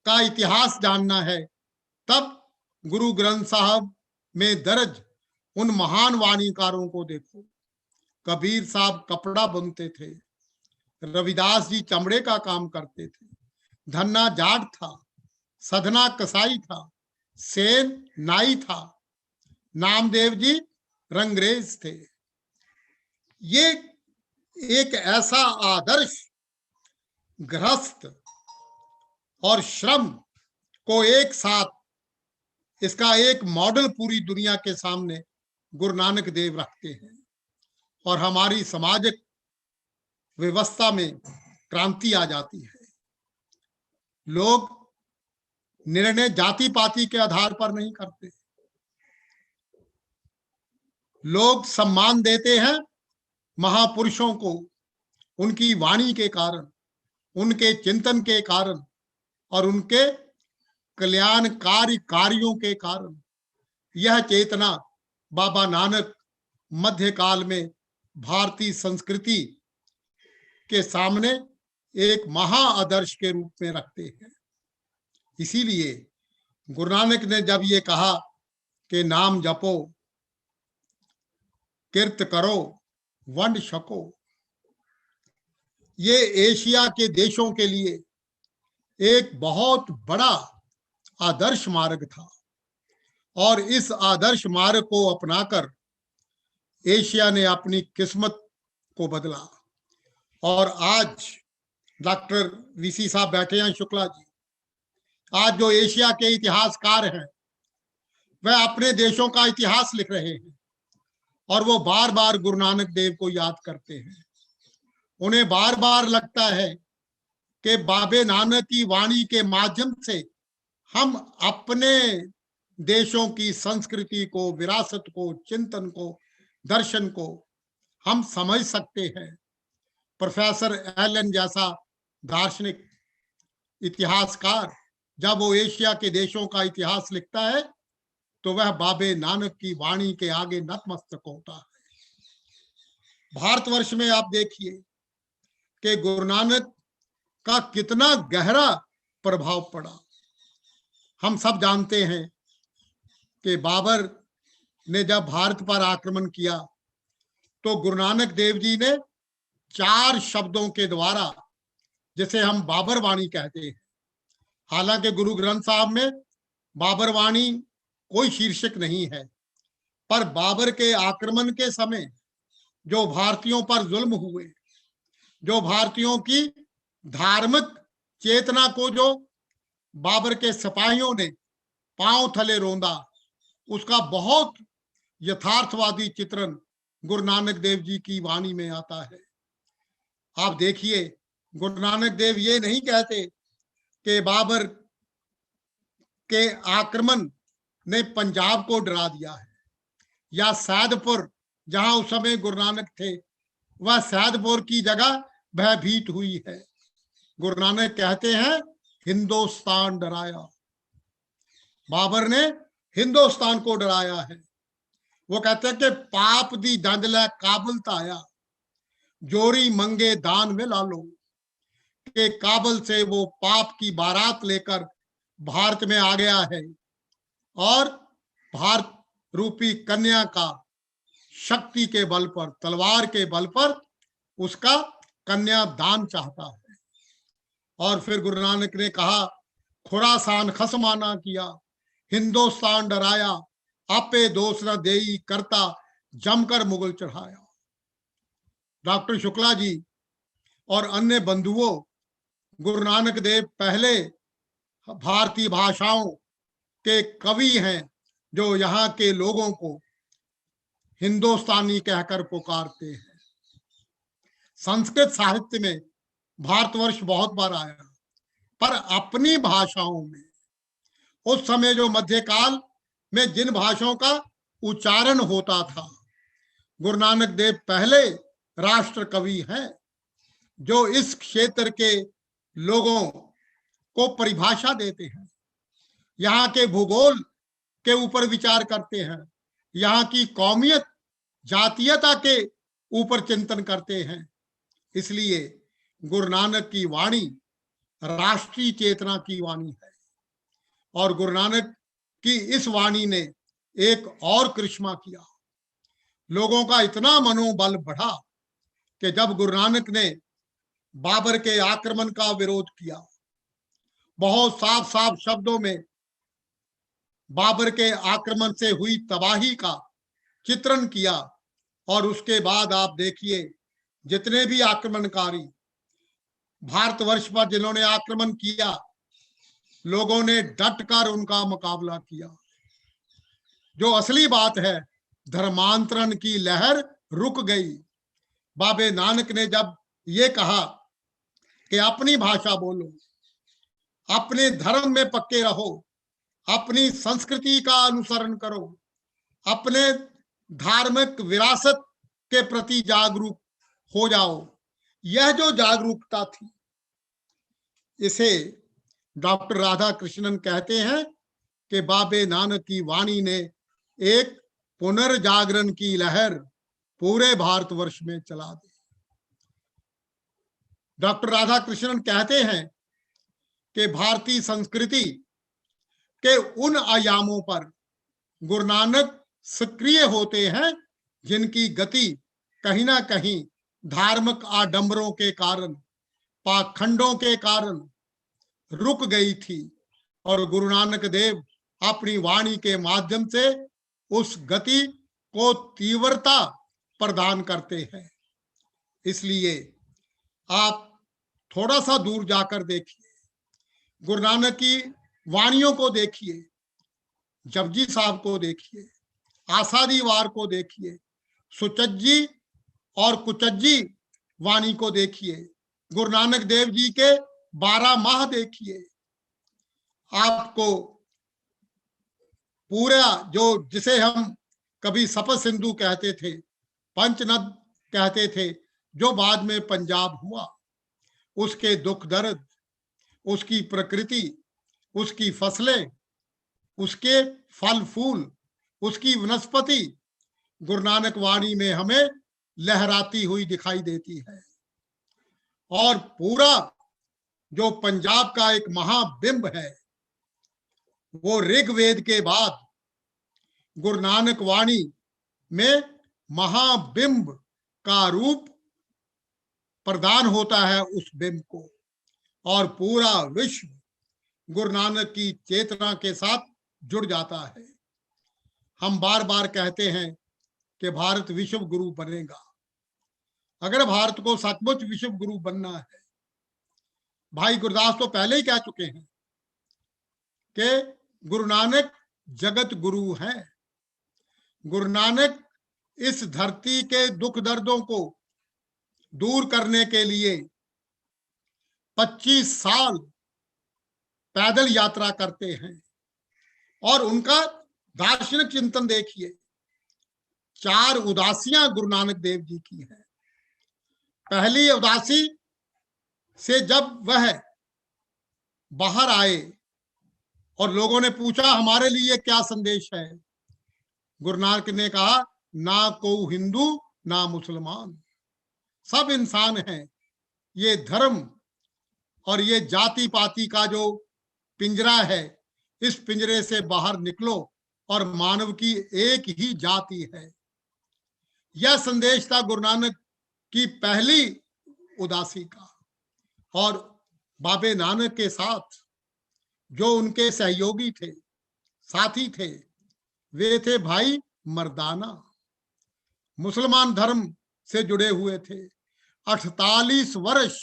का इतिहास जानना है तब गुरु ग्रंथ साहब में दर्ज उन महान वाणीकारों को देखो। कबीर साहब कपड़ा बुनते थे, रविदास जी चमड़े का काम करते थे, धन्ना जाट था, सधना कसाई था, सेन नाई था, नामदेव जी रंगरेज थे। ये एक ऐसा आदर्श गृहस्थ और श्रम को एक साथ, इसका एक मॉडल पूरी दुनिया के सामने गुरु नानक देव रखते हैं और हमारी सामाजिक व्यवस्था में क्रांति आ जाती है। लोग निर्णय जाति पाति के आधार पर नहीं करते, लोग सम्मान देते हैं महापुरुषों को उनकी वाणी के कारण, उनके चिंतन के कारण और उनके कल्याणकारी कार्यों के कारण। यह चेतना बाबा नानक मध्यकाल में भारतीय संस्कृति के सामने एक महा आदर्श के रूप में रखते हैं। इसीलिए गुरु नानक ने जब ये कहा कि नाम जपो, कीर्त करो, वंड छको, ये एशिया के देशों के लिए एक बहुत बड़ा आदर्श मार्ग था और इस आदर्श मार्ग को अपनाकर एशिया ने अपनी किस्मत को बदला। और आज डॉक्टर वीसी साहब बैठे हैं, शुक्ला जी, आज जो एशिया के इतिहासकार हैं वह अपने देशों का इतिहास लिख रहे हैं और वो बार बार गुरु नानक देव को याद करते हैं। उन्हें बार बार लगता है कि बाबे नानक की वाणी के माध्यम से हम अपने देशों की संस्कृति को, विरासत को, चिंतन को, दर्शन को हम समझ सकते हैं। प्रोफेसर एलन जैसा दार्शनिक इतिहासकार जब वो एशिया के देशों का इतिहास लिखता है तो वह बाबे नानक की वाणी के आगे नतमस्तक होता है। भारतवर्ष में आप देखिए कि गुरु नानक का कितना गहरा प्रभाव पड़ा। हम सब जानते हैं कि बाबर ने जब भारत पर आक्रमण किया तो गुरु नानक देव जी ने 4 शब्दों के द्वारा, जिसे हम बाबर वाणी कहते हैं, हालांकि गुरु ग्रंथ साहब में बाबर वाणी कोई शीर्षक नहीं है, पर बाबर के आक्रमण के समय जो भारतीयों पर जुल्म हुए, जो भारतीयों की धार्मिक चेतना को जो बाबर के सिपाहियों ने पांव थले रौंदा, उसका बहुत यथार्थवादी चित्रण गुरु नानक देव जी की वाणी में आता है। आप देखिए, गुरु नानक देव ये नहीं कहते कि बाबर के आक्रमण ने पंजाब को डरा दिया है या सैदपुर, जहां उस समय गुरु नानक थे, वह सैदपुर की जगह भयभीत हुई है। गुरु नानक कहते हैं हिंदुस्तान डराया। बाबर ने हिंदुस्तान को डराया है। वो कहते हैं कि पाप दी जंज लै काबुल ताया, जोरी मंगे दान में लालो, के काबुल से वो पाप की बारात लेकर भारत में आ गया है और भारत रूपी कन्या का शक्ति के बल पर, तलवार के बल पर उसका कन्या दान चाहता है। और फिर गुरु नानक ने कहा, खुरासान खसमाना किया, हिंदुस्तान डराया, आपे दोष न देई करता, जमकर मुगल चढ़ाया। डॉक्टर शुक्ला जी और अन्य बंधुओं, गुरु नानक देव पहले भारतीय भाषाओं के कवि हैं जो यहाँ के लोगों को हिंदुस्तानी कहकर पुकारते हैं। संस्कृत साहित्य में भारतवर्ष बहुत बार आया, पर अपनी भाषाओं में। उस समय जो मध्यकाल में जिन भाषाओं का उच्चारण होता था, गुरु नानक देव पहले राष्ट्र कवि हैं जो इस क्षेत्र के लोगों को परिभाषा देते हैं, यहाँ के भूगोल के ऊपर विचार करते हैं, यहाँ की कौमियत जातीयता के ऊपर चिंतन करते हैं। इसलिए गुरु नानक की वाणी राष्ट्रीय चेतना की वाणी है। और गुरु नानक की इस वाणी ने एक और करिश्मा किया। लोगों का इतना मनोबल बढ़ा कि जब गुरु नानक ने बाबर के आक्रमण का विरोध किया, बहुत साफ साफ शब्दों में बाबर के आक्रमण से हुई तबाही का चित्रण किया, और उसके बाद आप देखिए जितने भी आक्रमणकारी भारतवर्ष पर जिन्होंने आक्रमण किया, लोगों ने डटकर उनका मुकाबला किया। जो असली बात है, धर्मांतरण की लहर रुक गई। बाबे नानक ने जब ये कहा कि अपनी भाषा बोलो, अपने धर्म में पक्के रहो, अपनी संस्कृति का अनुसरण करो, अपने धार्मिक विरासत के प्रति जागरूक हो जाओ, यह जो जागरूकता थी, इसे डॉक्टर राधा कृष्णन कहते हैं कि बाबे नानक की वाणी ने एक पुनर्जागरण की लहर पूरे भारतवर्ष में चला दी। डॉक्टर राधा कृष्णन कहते हैं कि भारतीय संस्कृति के उन आयामों पर गुरु नानक सक्रिय होते हैं जिनकी गति कहीं ना कहीं धार्मिक आडंबरों के कारण, पाखंडों के कारण रुक गई थी, और गुरु नानक देव अपनी वाणी के माध्यम से उस गति को तीव्रता प्रदान करते हैं। इसलिए आप थोड़ा सा दूर जाकर देखिए, गुरु नानक की वाणियों को देखिए, जपजी साहब को देखिए, आसादी वार को देखिए, सुचज्जी और कुचज्जी वाणी को देखिए, गुरु नानक देव जी के 12 माह देखिए। आपको पूरा जो जिसे हम कभी सपत सिंधु कहते थे, पंचनद कहते थे, जो बाद में पंजाब हुआ, उसके दुख दर्द, उसकी प्रकृति, उसकी फसलें, उसके फल फूल, उसकी वनस्पति गुरु नानक वाणी में हमें लहराती हुई दिखाई देती है। और पूरा जो पंजाब का एक महाबिंब है, वो ऋग्वेद के बाद गुरु नानक वाणी में महाबिंब का रूप प्रदान होता है उस बिंब को, और पूरा विश्व गुरु नानक की चेतना के साथ जुड़ जाता है। हम बार बार कहते हैं कि भारत विश्व गुरु बनेगा। अगर भारत को सचमुच विश्व गुरु बनना है, भाई गुरदास तो पहले ही कह चुके हैं कि गुरु नानक जगत गुरु हैं। गुरु नानक इस धरती के दुख दर्दों को दूर करने के लिए 25 साल पैदल यात्रा करते हैं, और उनका दार्शनिक चिंतन देखिए। 4 उदासियां गुरु नानक देव जी की हैं। पहली उदासी से जब वह बाहर आए और लोगों ने पूछा हमारे लिए क्या संदेश है, गुरु नानक ने कहा, ना को हिंदू ना मुसलमान, सब इंसान हैं। ये धर्म और ये जाति पाति का जो पिंजरा है, इस पिंजरे से बाहर निकलो और मानव की एक ही जाति है। यह संदेश था गुरु नानक की पहली उदासी का। और बाबे नानक के साथ जो उनके सहयोगी थे, साथी थे, वे थे भाई मर्दाना, मुसलमान धर्म से जुड़े हुए थे। 48 वर्ष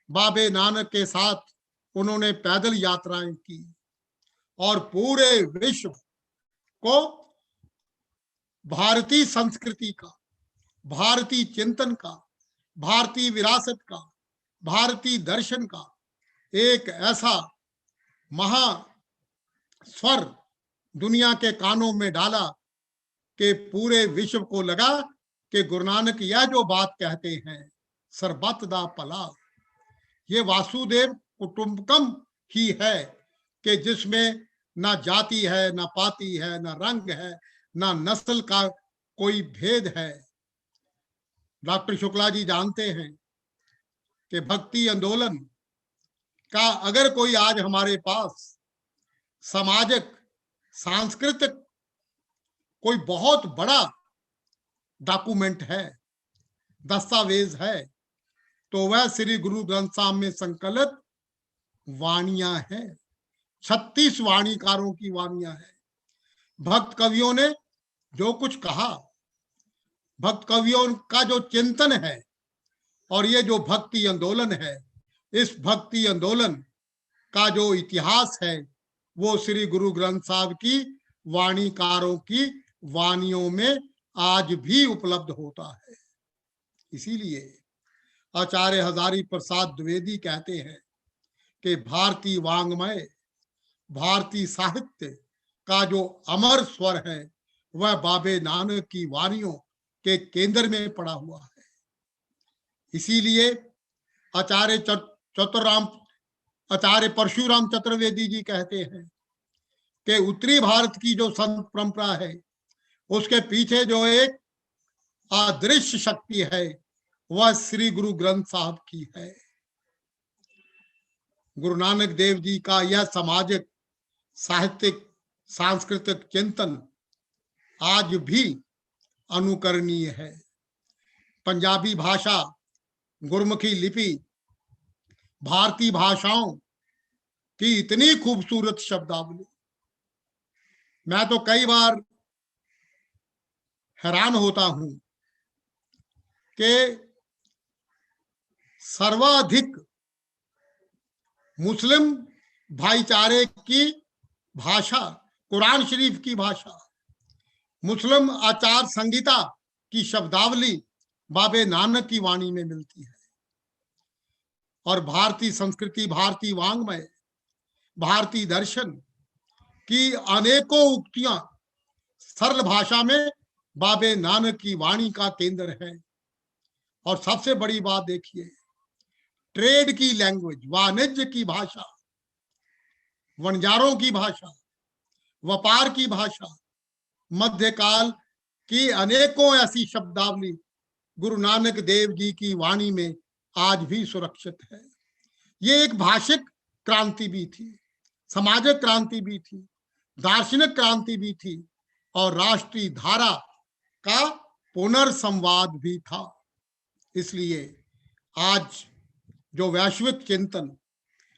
बाबे नानक के साथ उन्होंने पैदल यात्राएं की और पूरे विश्व को भारतीय संस्कृति का, भारतीय चिंतन का, भारतीय विरासत का, भारतीय दर्शन का एक ऐसा महा स्वर दुनिया के कानों में डाला कि पूरे विश्व को लगा कि गुरु नानक यह जो बात कहते हैं सरबत दा भला, ये वासुदेव कुटुंबकम ही है कि जिसमें ना जाति है, ना पाति है, ना रंग है, ना नस्ल का कोई भेद है। डॉक्टर शुक्ला जी जानते हैं कि भक्ति आंदोलन का अगर कोई आज हमारे पास सामाजिक सांस्कृतिक कोई बहुत बड़ा डॉक्यूमेंट है, दस्तावेज है, तो वह श्री गुरु ग्रंथ साहब में संकलित वाणियां हैं। 36 वाणीकारों की वाणियां हैं। भक्त कवियों ने जो कुछ कहा, भक्त कवियों का जो चिंतन है, और ये जो भक्ति आंदोलन है, इस भक्ति आंदोलन का जो इतिहास है वो श्री गुरु ग्रंथ साहब की वाणीकारों की वाणियों में आज भी उपलब्ध होता है। इसीलिए आचार्य हजारी प्रसाद द्विवेदी कहते हैं कि भारतीय वांग्मय, भारतीय साहित्य का जो अमर स्वर है वह बाबे नानक की वाणियों के केंद्र में पड़ा हुआ है। इसीलिए आचार्य परशुराम चतुर्वेदी जी कहते हैं कि उत्तरी भारत की जो संत परंपरा है उसके पीछे जो एक अदृश्य शक्ति है वह श्री गुरु ग्रंथ साहब की है। गुरु नानक देव जी का यह सामाजिक, साहित्यिक, सांस्कृतिक चिंतन आज भी अनुकरणीय है। पंजाबी भाषा, गुरमुखी लिपि, भारतीय भाषाओं की इतनी खूबसूरत शब्दावली, मैं तो कई बार हैरान होता हूं कि सर्वाधिक मुस्लिम भाईचारे की भाषा कुरान शरीफ की भाषा, मुस्लिम आचार संहिता की शब्दावली बाबे नानक की वाणी में मिलती है। और भारतीय संस्कृति, भारतीय वांग्मय, भारतीय दर्शन की अनेकों उक्तियां सरल भाषा में बाबे नानक की वाणी का केंद्र है। और सबसे बड़ी बात देखिए, ट्रेड की लैंग्वेज, वाणिज्य की भाषा, वणजारों की भाषा, व्यापार की भाषा, मध्यकाल की अनेकों ऐसी शब्दावली गुरु नानक देव जी की वाणी में आज भी सुरक्षित है। ये एक भाषिक क्रांति भी थी, सामाजिक क्रांति भी थी, दार्शनिक क्रांति भी थी और राष्ट्रीय धारा का पुनर्संवाद भी था। इसलिए आज जो वैश्विक चिंतन,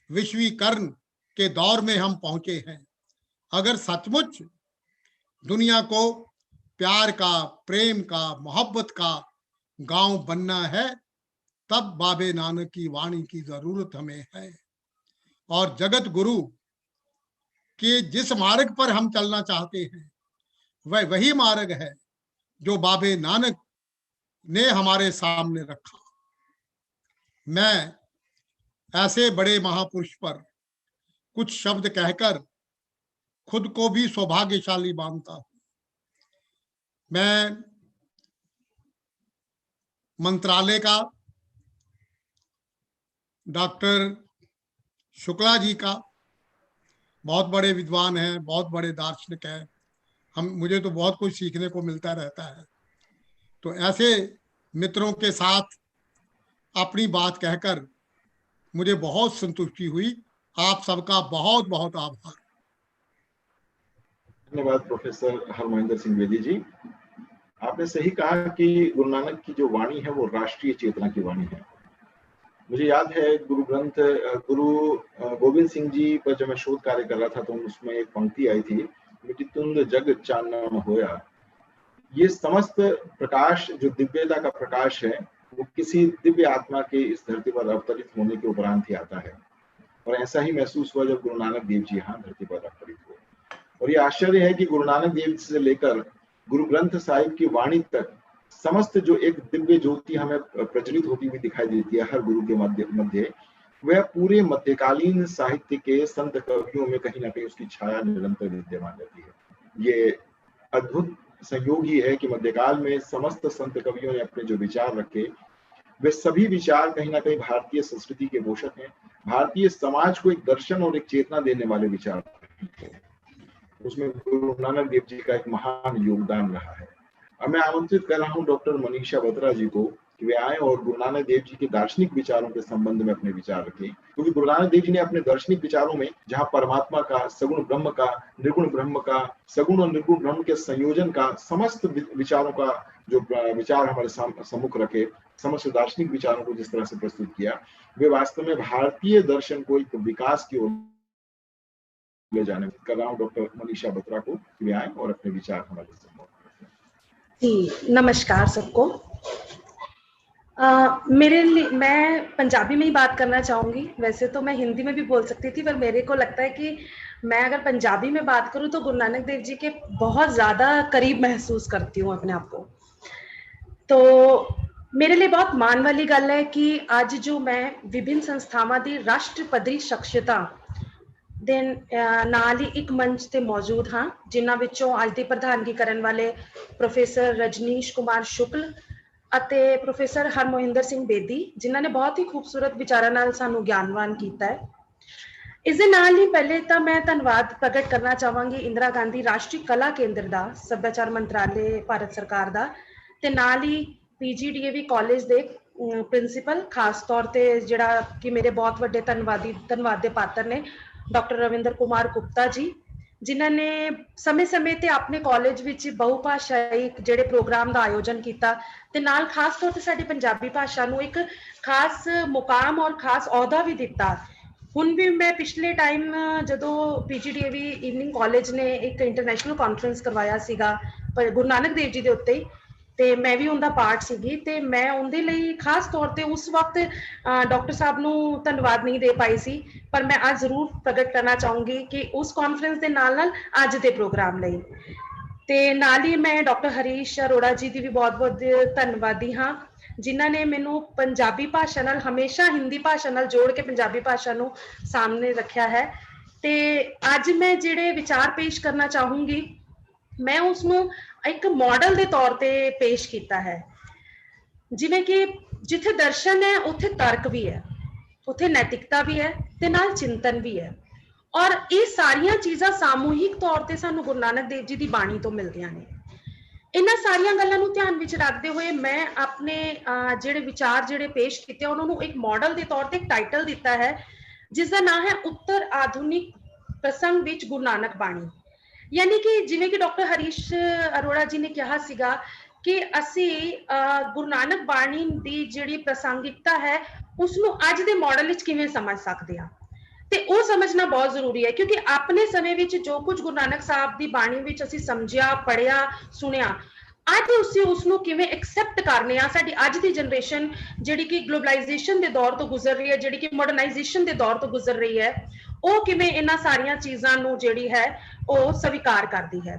विश्वीकरण के दौर में हम पहुंचे हैं, अगर सचमुच दुनिया को प्यार का, प्रेम का, मोहब्बत का गांव बनना है, तब बाबे नानक की वाणी की जरूरत हमें है। और जगत गुरु के जिस मार्ग पर हम चलना चाहते हैं वह वही मार्ग है जो बाबे नानक ने हमारे सामने रखा। मैं ऐसे बड़े महापुरुष पर कुछ शब्द कहकर खुद को भी सौभाग्यशाली मानता हूं। मैं मंत्रालय का, डॉक्टर शुक्ला जी का, बहुत बड़े विद्वान हैं, बहुत बड़े दार्शनिक हैं, मुझे तो बहुत कुछ सीखने को मिलता रहता है। तो ऐसे मित्रों के साथ अपनी बात कहकर मुझे बहुत संतुष्टि हुई। आप सबका बहुत बहुत आभार। धन्यवाद प्रोफेसर हरमोहिंदर सिंह बेदी जी। आपने सही कहा कि गुरु नानक की जो वाणी है वो राष्ट्रीय चेतना की वाणी है। मुझे याद है गुरु गोविंद सिंह जी पर जब मैं शोध कार्य कर रहा था तो उसमें एक पंक्ति आई थी, मिटी तुंद जग चानन होया। ये समस्त प्रकाश जो दिव्यता का प्रकाश है वो किसी दिव्य आत्मा के इस धरती पर अवतरित होने के उपरांत ही आता है, और ऐसा ही महसूस हुआ जब गुरु नानक देव जी यहाँ धरती पर अवतरित हुए। और ये आश्चर्य है कि गुरु नानक देव से लेकर गुरु ग्रंथ साहिब की वाणी तक समस्त जो एक दिव्य ज्योति हमें प्रज्वलित होती हुई दिखाई देती है हर गुरु के मध्य, वह पूरे मध्यकालीन साहित्य के संत कवियों में कहीं ना कहीं उसकी छाया निरंतर विद्यमान रहती है। ये अद्भुत संयोग ही है कि मध्यकाल में समस्त संत कवियों ने अपने जो विचार रखे, वे सभी विचार कहीं ना कहीं भारतीय संस्कृति के पोषक हैं, भारतीय समाज को एक दर्शन और एक चेतना देने वाले विचार। उसमें गुरु नानक देव जी का एक महान योगदान रहा है। अब मैं आमंत्रित कर रहा हूं डॉक्टर मनीषा बत्रा जी को कि वे आए और गुरु नानक देव जी के दार्शनिक विचारों के संबंध में अपने विचार रखें, क्योंकि गुरु नानक देव जी ने अपने दार्शनिक विचारों में जहां परमात्मा का, सगुण ब्रह्म का, निर्गुण ब्रह्म का, सगुण और निर्गुण ब्रह्म के संयोजन का समस्त विचारों का जो विचार हमारे सम्मुख रखे, समस्त दार्शनिक विचारों को जिस तरह से प्रस्तुत किया, वे वास्तव में भारतीय दर्शन को एक विकास की ओर ले जाने में कर रहा हूँ डॉक्टर मनीषा बत्रा को वे आए और अपने विचार हमारे सम्मुख रखें। जी नमस्कार सबको। मेरे लिए मैं पंजाबी में ही बात करना चाहूंगी। वैसे तो मैं हिंदी में भी बोल सकती थी, पर मेरे को लगता है कि मैं अगर पंजाबी में बात करूं तो गुरु नानक देव जी के बहुत ज्यादा करीब महसूस करती हूँ अपने आप को। तो मेरे लिए बहुत माण वाली गल है कि आज जो मैं विभिन्न संस्थावां दी राष्ट्र पद्धरी शख्सियतां ਦੇ ਨਾਲ ਹੀ ਇੱਕ ਮੰਚ ਤੇ ਮੌਜੂਦ ਹਾਂ, ਜਿਨ੍ਹਾਂ ਵਿੱਚੋਂ ਅੱਜ ਦੀ ਪ੍ਰਧਾਨਗੀ ਕਰਨ ਵਾਲੇ ਪ੍ਰੋਫੈਸਰ ਰਜਨੀਸ਼ ਕੁਮਾਰ ਸ਼ੁਕਲ ਅਤੇ ਪ੍ਰੋਫੈਸਰ ਹਰਮੋਹਿੰਦਰ ਸਿੰਘ ਬੇਦੀ, ਜਿਨ੍ਹਾਂ ਨੇ ਬਹੁਤ ਹੀ ਖੂਬਸੂਰਤ ਵਿਚਾਰਾਂ ਨਾਲ ਸਾਨੂੰ ਗਿਆਨਵਾਨ ਕੀਤਾ ਹੈ। ਇਸ ਦੇ ਨਾਲ ਹੀ ਪਹਿਲੇ ਤਾਂ ਮੈਂ ਧੰਨਵਾਦ ਪ੍ਰਗਟ ਕਰਨਾ ਚਾਹਾਂਗੀ ਇੰਦਰਾ ਗਾਂਧੀ ਰਾਸ਼ਟਰੀ ਕਲਾ ਕੇਂਦਰ ਦਾ, ਸੱਭਿਆਚਾਰ ਮੰਤਰਾਲੇ ਭਾਰਤ ਸਰਕਾਰ ਦਾ, ਤੇ ਨਾਲ ਹੀ PGDAV ਕਾਲਜ ਦੇ ਪ੍ਰਿੰਸੀਪਲ, ਖਾਸ ਤੌਰ ਤੇ ਜਿਹੜਾ ਕਿ ਮੇਰੇ ਬਹੁਤ ਵੱਡੇ ਧੰਨਵਾਦ ਦੇ ਪਾਤਰ ਨੇ डॉक्टर रविंद्र कुमार गुप्ता जी, जिन्होंने समय समय ते अपने कॉलेज विच बहुभाषाई जिहड़े प्रोग्राम का आयोजन किया, ते नाल खास तौर ते साडी पंजाबी भाषा नूं एक खास मुकाम और खास अहुदा भी दिता। हुण भी मैं पिछले टाइम जदों PGDAV इवनिंग कॉलेज ने एक इंटरनेशनल कॉन्फ्रेंस करवाया सीगा गुरु नानक देव जी दे उत्ते, ਤੇ ਮੈਂ ਵੀ ਉਹਦਾ ਪਾਰਟ ਸੀਗੀ, ਤੇ ਮੈਂ ਉਹਦੇ ਲਈ ਖਾਸ ਤੌਰ ਤੇ ਉਸ ਵਕਤ ਡਾਕਟਰ ਸਾਹਿਬ ਨੂੰ ਧੰਨਵਾਦ ਨਹੀਂ ਦੇ ਪਾਈ ਸੀ, ਪਰ ਮੈਂ ਅੱਜ ਜ਼ਰੂਰ ਪ੍ਰਗਟ ਕਰਨਾ ਚਾਹੂੰਗੀ ਕਿ ਉਸ ਕਾਨਫਰੰਸ ਦੇ ਨਾਲ ਨਾਲ ਅੱਜ ਦੇ ਪ੍ਰੋਗਰਾਮ ਲਈ। ਤੇ ਨਾਲ ਹੀ ਮੈਂ ਡਾਕਟਰ ਹਰੀਸ਼ ਅਰੋੜਾ ਜੀ ਦੀ ਵੀ ਬਹੁਤ-ਬਹੁਤ ਧੰਨਵਾਦੀ ਹਾਂ, ਜਿਨ੍ਹਾਂ ਨੇ ਮੈਨੂੰ ਪੰਜਾਬੀ ਭਾਸ਼ਾ ਨਾਲ ਹਮੇਸ਼ਾ ਹਿੰਦੀ ਭਾਸ਼ਾ ਨਾਲ ਜੋੜ ਕੇ ਪੰਜਾਬੀ ਭਾਸ਼ਾ ਨੂੰ ਸਾਹਮਣੇ ਰੱਖਿਆ ਹੈ। ਤੇ ਅੱਜ ਮੈਂ ਜਿਹੜੇ ਵਿਚਾਰ ਪੇਸ਼ ਕਰਨਾ ਚਾਹੂੰਗੀ, ਮੈਂ ਉਸਨੂੰ ਇੱਕ ਮॉडल ਦੇ ਤੌਰ ਤੇ ਪੇਸ਼ ਕੀਤਾ ਹੈ। ਜਿਵੇਂ ਕਿ ਜਿੱਥੇ ਦਰਸ਼ਨ ਹੈ ਉੱਥੇ ਤਰਕ ਵੀ ਹੈ, ਉੱਥੇ ਨੈਤਿਕਤਾ ਵੀ ਹੈ ਤੇ ਨਾਲ ਚਿੰਤਨ ਵੀ ਹੈ, ਔਰ ਇਹ ਸਾਰੀਆਂ ਚੀਜ਼ਾਂ ਸਾਮੂਹਿਕ ਤੌਰ ਤੇ ਸਾਨੂੰ ਗੁਰੂ ਨਾਨਕ ਦੇਵ ਜੀ ਦੀ ਬਾਣੀ ਤੋਂ ਮਿਲਦੀਆਂ ਨੇ। ਇਹਨਾਂ ਸਾਰੀਆਂ ਗੱਲਾਂ ਨੂੰ ਧਿਆਨ ਵਿੱਚ ਰੱਖਦੇ ਹੋਏ ਮੈਂ ਆਪਣੇ ਜਿਹੜੇ ਵਿਚਾਰ ਜਿਹੜੇ ਪੇਸ਼ ਕੀਤੇ ਉਹਨਾਂ ਨੂੰ ਇੱਕ ਮॉडल ਦੇ ਤੌਰ ਤੇ ਇੱਕ ਟਾਈਟਲ ਦਿੱਤਾ ਹੈ, ਜਿਸ ਦਾ ਨਾਮ ਹੈ ਉੱਤਰ ਆਧੁਨਿਕ ਪ੍ਰਸੰਗ ਵਿੱਚ ਗੁਰੂ ਨਾਨਕ ਬਾਣੀ। यानी कि जिवें कि डॉक्टर हरीश अरोड़ा जी ने कहा सीगा कि असी गुरु नानक बाणी दी जिहड़ी प्रासंगिकता है उसनूं अज दे मॉडल विच किवें समझ सकदे हां, ते ओह समझना बहुत जरूरी है, क्योंकि अपने समय विच जो कुछ गुरु नानक साहब दी बाणी विच असी समझिया, पढ़िया, सुनिया, अज उसनूं किवें एक्सेप्ट करने आ। साडी अज दी जनरेशन जिहड़ी कि ग्लोबलाइजेशन दे दौर तो गुजर रही है, जिहड़ी कि मॉडर्नाइजेशन दे दौर तो गुजर रही है, ਉਹ ਕਿਵੇਂ ਇਹਨਾਂ ਸਾਰੀਆਂ ਚੀਜ਼ਾਂ ਨੂੰ ਜਿਹੜੀ ਹੈ ਉਹ ਸਵੀਕਾਰ ਕਰਦੀ ਹੈ।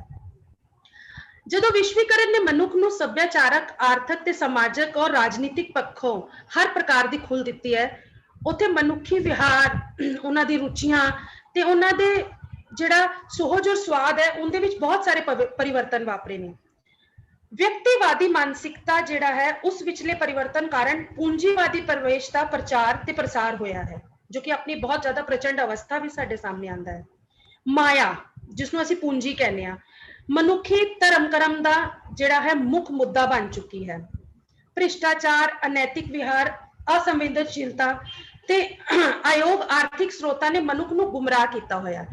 ਜਦੋਂ ਵਿਸ਼ਵੀਕਰਨ ਨੇ ਮਨੁੱਖ ਨੂੰ ਸੱਭਿਆਚਾਰਕ, ਆਰਥਿਕ ਤੇ ਸਮਾਜਿਕ ਔਰ ਰਾਜਨੀਤਿਕ ਪੱਖੋਂ ਹਰ ਪ੍ਰਕਾਰ ਦੀ ਖੁੱਲ੍ਹ ਦਿੱਤੀ ਹੈ, ਉੱਥੇ ਮਨੁੱਖੀ ਵਿਹਾਰ, ਉਹਨਾਂ ਦੀ ਰੁਚੀਆਂ ਤੇ ਉਹਨਾਂ ਦੇ ਜਿਹੜਾ ਸੁਹਜ ਔਰ ਸਵਾਦ ਹੈ ਉਹਦੇ ਵਿੱਚ ਬਹੁਤ ਸਾਰੇ ਪਰਿਵਰਤਨ ਵਾਪਰੇ ਨੇ। ਵਿਅਕਤੀਵਾਦੀ ਮਾਨਸਿਕਤਾ ਜਿਹੜਾ ਹੈ ਉਸ ਵਿਚਲੇ ਪਰਿਵਰਤਨ ਕਾਰਨ ਪੂੰਜੀਵਾਦੀ ਪ੍ਰਵੇਸ਼ ਦਾ ਪ੍ਰਚਾਰ ਤੇ ਪ੍ਰਸਾਰ ਹੋਇਆ ਹੈ, जो कि अपनी बहुत ज्यादा प्रचंड अवस्था भी साडे सामने आंदा है। माया जिसनूं असीं पूंजी कहने आ, मनुखी धर्म करम दा जिहड़ा है मुख मुद्दा बन चुकी है। भ्रिष्टाचार, अनैतिक विहार, असंवेदनशीलता ते आयोग आर्थिक स्रोतां ने मनुख नूं गुमराह कीता होया।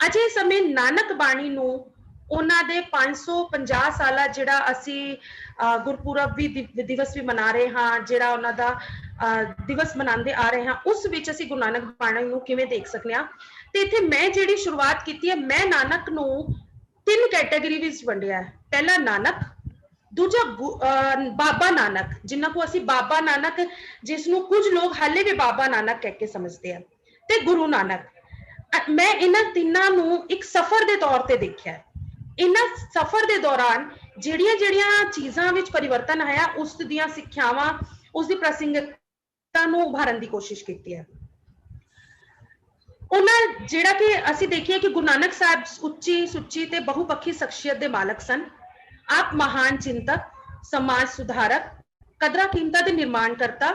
अजे समय नानक बाणी नूं ਉਹਨਾਂ ਦੇ 550 ਸਾਲਾ ਜਿਹੜਾ ਅਸੀਂ ਗੁਰਪੁਰਬ ਵੀ ਦਿਵਸ ਵੀ ਮਨਾ ਰਹੇ ਹਾਂ, ਜਿਹੜਾ ਉਹਨਾਂ ਦਾ ਦਿਵਸ ਮਨਾਉਂਦੇ ਆ ਰਹੇ ਹਾਂ, ਉਸ ਵਿੱਚ ਅਸੀਂ ਗੁਰੂ ਨਾਨਕ ਬਾਣੀ ਨੂੰ ਕਿਵੇਂ ਦੇਖ ਸਕਦੇ ਹਾਂ। ਤੇ ਇੱਥੇ ਮੈਂ ਜਿਹੜੀ ਸ਼ੁਰੂਆਤ ਕੀਤੀ ਹੈ, ਮੈਂ ਨਾਨਕ ਨੂੰ 3 ਕੈਟਾਗਰੀ ਵਿੱਚ ਵੰਡਿਆ ਹੈ। ਪਹਿਲਾ ਨਾਨਕ, ਦੂਜਾ ਬਾਬਾ ਨਾਨਕ, ਜਿਨ੍ਹਾਂ को ਅਸੀਂ ਬਾਬਾ ਨਾਨਕ, ਜਿਸ ਨੂੰ ਕੁਝ ਲੋਕ ਹਾਲੇ ਵੀ ਬਾਬਾ ਨਾਨਕ ਕਹਿ ਕੇ ਸਮਝਦੇ ਆ, ਤੇ ਗੁਰੂ ਨਾਨਕ। ਮੈਂ ਇਹਨਾਂ ਤਿੰਨਾਂ ਨੂੰ ਇੱਕ ਸਫ਼ਰ ਦੇ ਤੌਰ ਤੇ ਦੇਖਿਆ। ਇਹਨਾਂ ਸਫ਼ਰ ਦੇ ਦੌਰਾਨ ਜਿਹੜੀਆਂ ਚੀਜ਼ਾਂ ਵਿੱਚ ਪਰਿਵਰਤਨ ਆਇਆ, ਉਸ ਦੀਆਂ ਸਿੱਖਿਆਵਾਂ, ਉਸ ਦੀ ਪ੍ਰਾਸੰਗਿਕਤਾ ਨੂੰ ਉਭਾਰਨ ਦੀ ਕੋਸ਼ਿਸ਼ ਕੀਤੀ ਹੈ। ਉਹਨਾਂ ਜਿਹੜਾ ਕਿ ਅਸੀਂ ਦੇਖੀਏ ਕਿ ਗੁਰੂ ਨਾਨਕ ਸਾਹਿਬ ਉੱਚੀ ਸੁੱਚੀ ਤੇ ਬਹੁਪੱਖੀ ਸ਼ਖਸੀਅਤ ਦੇ ਮਾਲਕ ਸਨ। ਆਪ ਮਹਾਨ ਚਿੰਤਕ, ਸਮਾਜ ਸੁਧਾਰਕ, ਕਦਰਾਂ ਕੀਮਤਾਂ ਦੇ ਨਿਰਮਾਣ ਕਰਤਾ,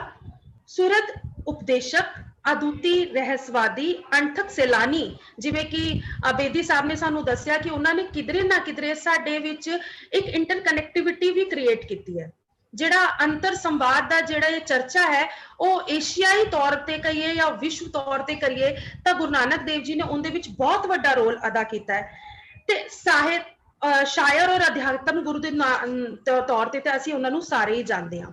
ਸੁਰਤ ਉਪਦੇਸ਼ਕ, ਅਦੁੱਤੀ ਰਹੱਸਵਾਦੀ, ਅਣਥਕ ਸੈਲਾਨੀ। ਜਿਵੇਂ ਕਿ ਬੇਦੀ ਸਾਹਿਬ ਨੇ ਸਾਨੂੰ ਦੱਸਿਆ ਕਿ ਉਹਨਾਂ ਨੇ ਕਿਧਰੇ ਨਾ ਕਿਧਰੇ ਸਾਡੇ ਵਿੱਚ ਇੱਕ ਇੰਟਰਕਨੈਕਟੀਵਿਟੀ ਵੀ ਕ੍ਰੀਏਟ ਕੀਤੀ ਹੈ। ਜਿਹੜਾ ਅੰਤਰ ਸੰਵਾਦ ਦਾ ਜਿਹੜਾ ਇਹ ਚਰਚਾ ਹੈ, ਉਹ ਏਸ਼ੀਆਈ ਤੌਰ ਤੇ ਕਹੀਏ ਜਾਂ ਵਿਸ਼ਵ ਤੌਰ ਤੇ ਕਰੀਏ ਤਾਂ ਗੁਰੂ ਨਾਨਕ ਦੇਵ ਜੀ ਨੇ ਉਹਦੇ ਵਿੱਚ ਬਹੁਤ ਵੱਡਾ ਰੋਲ ਅਦਾ ਕੀਤਾ ਹੈ। ਤੇ ਸਾਹਿਤ, ਸ਼ਾਇਰ ਔਰ ਅਧਿਆਤਮ ਗੁਰੂ ਦੇ ਤੌਰ ਤੇ ਅਸੀਂ ਉਹਨਾਂ ਨੂੰ ਸਾਰੇ ਹੀ ਜਾਣਦੇ ਹਾਂ।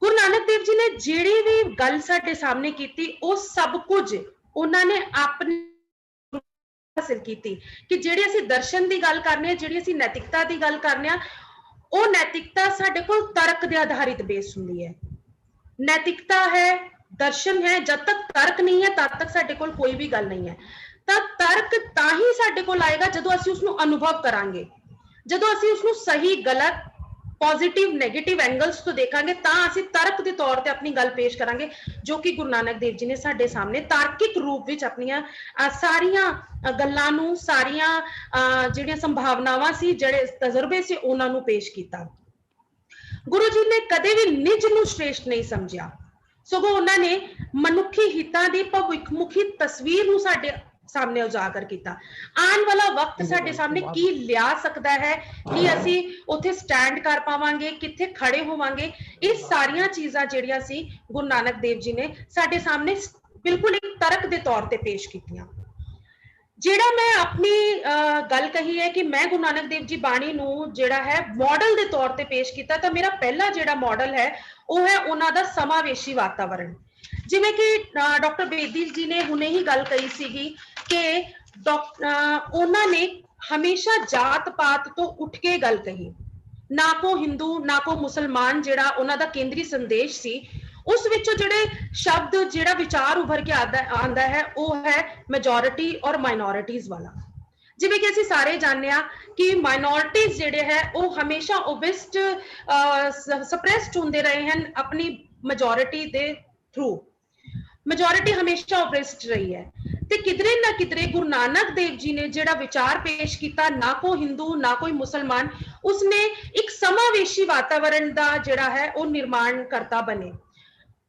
ਗੁਰੂ ਨਾਨਕ ਦੇਵ ਜੀ ਨੇ ਜਿਹੜੀ ਵੀ ਗੱਲ ਸਾਡੇ ਸਾਹਮਣੇ ਕੀਤੀ, ਉਹ ਸਭ ਕੁਝ ਉਹਨਾਂ ਨੇ ਆਪਣੇ ਹਾਸਿਲ ਕੀਤੀ। ਕਿ ਜਿਹੜੀ ਅਸੀਂ ਦਰਸ਼ਨ ਦੀ ਗੱਲ ਕਰਨੇ ਆ, ਜਿਹੜੀ ਅਸੀਂ ਨੈਤਿਕਤਾ ਦੀ ਗੱਲ ਕਰਨੇ ਆ, ਉਹ ਨੈਤਿਕਤਾ ਸਾਡੇ ਕੋਲ ਤਰਕ ਦੇ ਆਧਾਰਿਤ ਬੇਸ ਹੁੰਦੀ ਹੈ। ਨੈਤਿਕਤਾ ਹੈ, ਦਰਸ਼ਨ ਹੈ, ਜਦ ਤੱਕ ਤਰਕ ਨਹੀਂ ਹੈ ਤਦ ਤੱਕ ਸਾਡੇ ਕੋਲ ਕੋਈ ਵੀ ਗੱਲ ਨਹੀਂ ਹੈ। ਤਾਂ ਤਰਕ ਤਾਂ ਹੀ ਸਾਡੇ ਕੋਲ ਆਏਗਾ ਜਦੋਂ ਅਸੀਂ ਉਸਨੂੰ ਅਨੁਭਵ ਕਰਾਂਗੇ, ਜਦੋਂ ਅਸੀਂ ਉਸਨੂੰ ਸਹੀ ਗਲਤ, ਪੋਜ਼ਿਟਿਵ ਨੈਗੇਟਿਵ ਐਂਗਲਸ ਤੋਂ ਦੇਖਾਂਗੇ, ਤਾਂ ਅਸੀਂ ਤਰਕ ਦੇ ਤੌਰ ਤੇ ਆਪਣੀ ਗੱਲ ਪੇਸ਼ ਕਰਾਂਗੇ, ਜੋ ਕਿ ਗੁਰੂ ਨਾਨਕ ਦੇਵ ਜੀ ਨੇ ਸਾਡੇ ਸਾਹਮਣੇ ਤਾਰਕਿਕ ਰੂਪ ਵਿੱਚ ਆਪਣੀਆਂ ਸਾਰੀਆਂ ਗੱਲਾਂ ਨੂੰ, ਸਾਰੀਆਂ ਜਿਹੜੀਆਂ ਸੰਭਾਵਨਾਵਾਂ ਸੀ, ਜਿਹੜੇ ਤਜਰਬੇ ਸੀ, ਉਹਨਾਂ ਨੂੰ ਪੇਸ਼ ਕੀਤਾ। ਗੁਰੂ ਜੀ ਨੇ ਕਦੇ ਵੀ ਨਿਜ ਨੂੰ ਸ਼੍ਰੇਸ਼ਟ ਨਹੀਂ ਸਮਝਿਆ, ਸਗੋਂ ਉਹਨਾਂ ਨੇ ਮਨੁੱਖੀ ਹਿੱਤਾਂ ਦੀ ਭਵਿੱਖਮੁਖੀ ਤਸਵੀਰ ਨੂੰ ਸਾਡੇ ਸਾਹਮਣੇ ਉਜਾਗਰ ਕੀਤਾ। ਆਉਣ ਵਾਲਾ ਵਕਤ ਸਾਡੇ ਸਾਹਮਣੇ ਕੀ ਲਿਆ ਸਕਦਾ ਹੈ, ਕਿ ਅਸੀਂ ਉੱਥੇ ਸਟੈਂਡ ਕਰ ਪਾਵਾਂਗੇ, ਕਿੱਥੇ ਖੜੇ ਹੋਵਾਂਗੇ, ਇਹ ਸਾਰੀਆਂ ਚੀਜ਼ਾਂ ਜਿਹੜੀਆਂ ਸੀ ਗੁਰੂ ਨਾਨਕ ਦੇਵ ਜੀ ਨੇ ਸਾਡੇ ਸਾਹਮਣੇ ਬਿਲਕੁਲ ਇੱਕ ਤਰਕ ਦੇ ਤੌਰ ਤੇ ਪੇਸ਼ ਕੀਤੀਆਂ। ਜਿਹੜਾ ਮੈਂ ਆਪਣੀ ਗੱਲ ਕਹੀ ਹੈ ਕਿ ਮੈਂ ਗੁਰੂ ਨਾਨਕ ਦੇਵ ਜੀ ਬਾਣੀ ਨੂੰ ਜਿਹੜਾ ਹੈ ਮਾਡਲ ਦੇ ਤੌਰ ਤੇ ਪੇਸ਼ ਕੀਤਾ, ਤਾਂ ਮੇਰਾ ਪਹਿਲਾ ਜਿਹੜਾ ਮਾਡਲ ਹੈ ਉਹ ਹੈ ਉਹਨਾਂ ਦਾ ਸਮਾਵੇਸ਼ੀ ਵਾਤਾਵਰਣ। ਜਿਵੇਂ ਕਿ ਡਾਕਟਰ ਬੇਦੀ ਜੀ ਨੇ ਹੁਣੇ ਹੀ ਗੱਲ ਕਹੀ ਸੀਗੀ ਕਿ ਉਹਨਾਂ ਨੇ ਹਮੇਸ਼ਾ ਜਾਤ ਪਾਤ ਤੋਂ ਉੱਠ ਕੇ ਗੱਲ ਕਹੀ, ਨਾ ਕੋ ਹਿੰਦੂ ਨਾ ਕੋ ਮੁਸਲਮਾਨ, ਜਿਹੜਾ ਉਹਨਾਂ ਦਾ ਕੇਂਦਰੀ ਸੰਦੇਸ਼ ਸੀ। ਉਸ ਵਿੱਚੋਂ ਜਿਹੜੇ ਸ਼ਬਦ, ਜਿਹੜਾ ਵਿਚਾਰ ਉਭਰ ਕੇ ਆਉਂਦਾ ਹੈ, ਉਹ ਹੈ ਮੈਜੋਰਿਟੀ ਔਰ ਮਾਈਨੋਰਿਟੀਜ਼ ਵਾਲਾ। ਜਿਵੇਂ ਕਿ ਅਸੀਂ ਸਾਰੇ ਜਾਣਦੇ ਹਾਂ ਕਿ ਮਾਈਨੋਰਿਟੀਜ਼ ਜਿਹੜੇ ਹੈ ਉਹ ਹਮੇਸ਼ਾ ਓਬਿਸਟ ਸਪਰੈਸਡ ਹੁੰਦੇ ਰਹੇ ਹਨ ਆਪਣੀ ਮੈਜੋਰਿਟੀ ਦੇ ਥਰੂ। ਮੈਜੋਰਿਟੀ ਹਮੇਸ਼ਾ ਓਬਿਸਟ ਰਹੀ ਹੈ। ਤੇ ਕਿਧਰੇ ਨਾ ਕਿਧਰੇ ਗੁਰੂ ਨਾਨਕ ਦੇਵ ਜੀ ਨੇ ਜਿਹੜਾ ਵਿਚਾਰ ਪੇਸ਼ ਕੀਤਾ, ਨਾ ਕੋਈ ਹਿੰਦੂ ਨਾ ਕੋਈ ਮੁਸਲਮਾਨ, ਉਸਨੇ ਇੱਕ ਸਮਾਵੇਸ਼ੀ ਵਾਤਾਵਰਣ ਦਾ ਜਿਹੜਾ ਹੈ ਉਹ ਨਿਰਮਾਣ ਕਰਤਾ ਬਣੇ।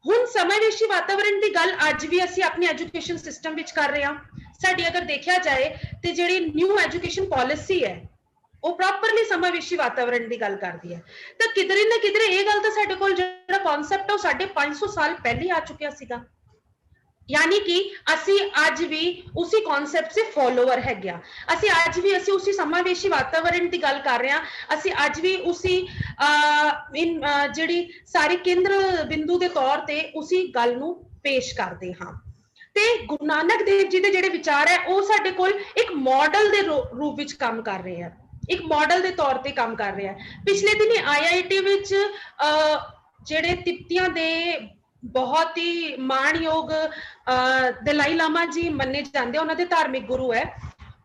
ਹੁਣ ਸਮਾਵੇਸ਼ੀ ਵਾਤਾਵਰਣ ਦੀ ਗੱਲ ਅੱਜ ਵੀ ਅਸੀਂ ਆਪਣੇ ਐਜੂਕੇਸ਼ਨ ਸਿਸਟਮ ਵਿੱਚ ਕਰ ਰਹੇ ਹਾਂ। ਸਾਡੀ ਅਗਰ ਦੇਖਿਆ ਜਾਏ ਤੇ ਜਿਹੜੀ ਨਿਊ ਐਜੂਕੇਸ਼ਨ ਪਾਲਿਸੀ ਹੈ ਉਹ ਪ੍ਰੋਪਰਲੀ ਸਮਾਵੇਸ਼ੀ ਵਾਤਾਵਰਣ ਦੀ ਗੱਲ ਕਰਦੀ ਹੈ। ਤਾਂ ਕਿਧਰੇ ਨਾ ਕਿਧਰੇ ਇਹ ਗੱਲ ਤਾਂ ਸਾਡੇ ਕੋਲ ਜਿਹੜਾ ਕਨਸੈਪਟ ਹੈ ਉਹ 550 ਸਾਲ ਪਹਿਲੇ ਆ ਚੁੱਕਿਆ ਸੀਗਾ। यानी कि ਅਸੀਂ ਅੱਜ ਵੀ ਉਸੇ ਕਨਸੈਪਟ ਸੇ ਫੋਲੋਅਰ ਹੈਗੇ ਆ। ਅਸੀਂ ਅੱਜ ਵੀ ਉਸੇ ਸਮਾਵੇਸ਼ੀ ਵਾਤਾਵਰਣ ਦੀ ਗੱਲ ਕਰ ਰਹੇ ਹਾਂ। ਅਸੀਂ ਅੱਜ ਵੀ ਉਸੇ ਜਿਹੜੀ ਸਾਰੀ ਕੇਂਦਰ ਬਿੰਦੂ ਦੇ ਤੌਰ ਤੇ ਉਸੇ ਗੱਲ ਨੂੰ ਪੇਸ਼ ਕਰਦੇ ਹਾਂ। ਤੇ ਗੁਰੂ ਨਾਨਕ ਦੇਵ ਜੀ ਦੇ ਜਿਹੜੇ ਵਿਚਾਰ ਹੈ ਉਹ ਸਾਡੇ ਕੋਲ ਇੱਕ ਮਾਡਲ ਦੇ ਰੂਪ ਵਿੱਚ ਕੰਮ ਕਰ ਰਹੇ ਆ, ਇੱਕ ਮਾਡਲ ਦੇ ਤੌਰ ਤੇ ਕੰਮ ਕਰ ਰਹੇ ਆ। ਪਿਛਲੇ ਦਿਨੀ IIT ਵਿੱਚ ਜਿਹੜੇ ਤਿੱਬਤੀਆਂ ਦੇ ਬਹੁਤ ਹੀ ਮਾਣਯੋਗ ਦਲਾਈ ਲਾਮਾ ਜੀ ਮੰਨੇ ਜਾਂਦੇ, ਉਹਨਾਂ ਦੇ ਧਾਰਮਿਕ ਗੁਰੂ ਹੈ,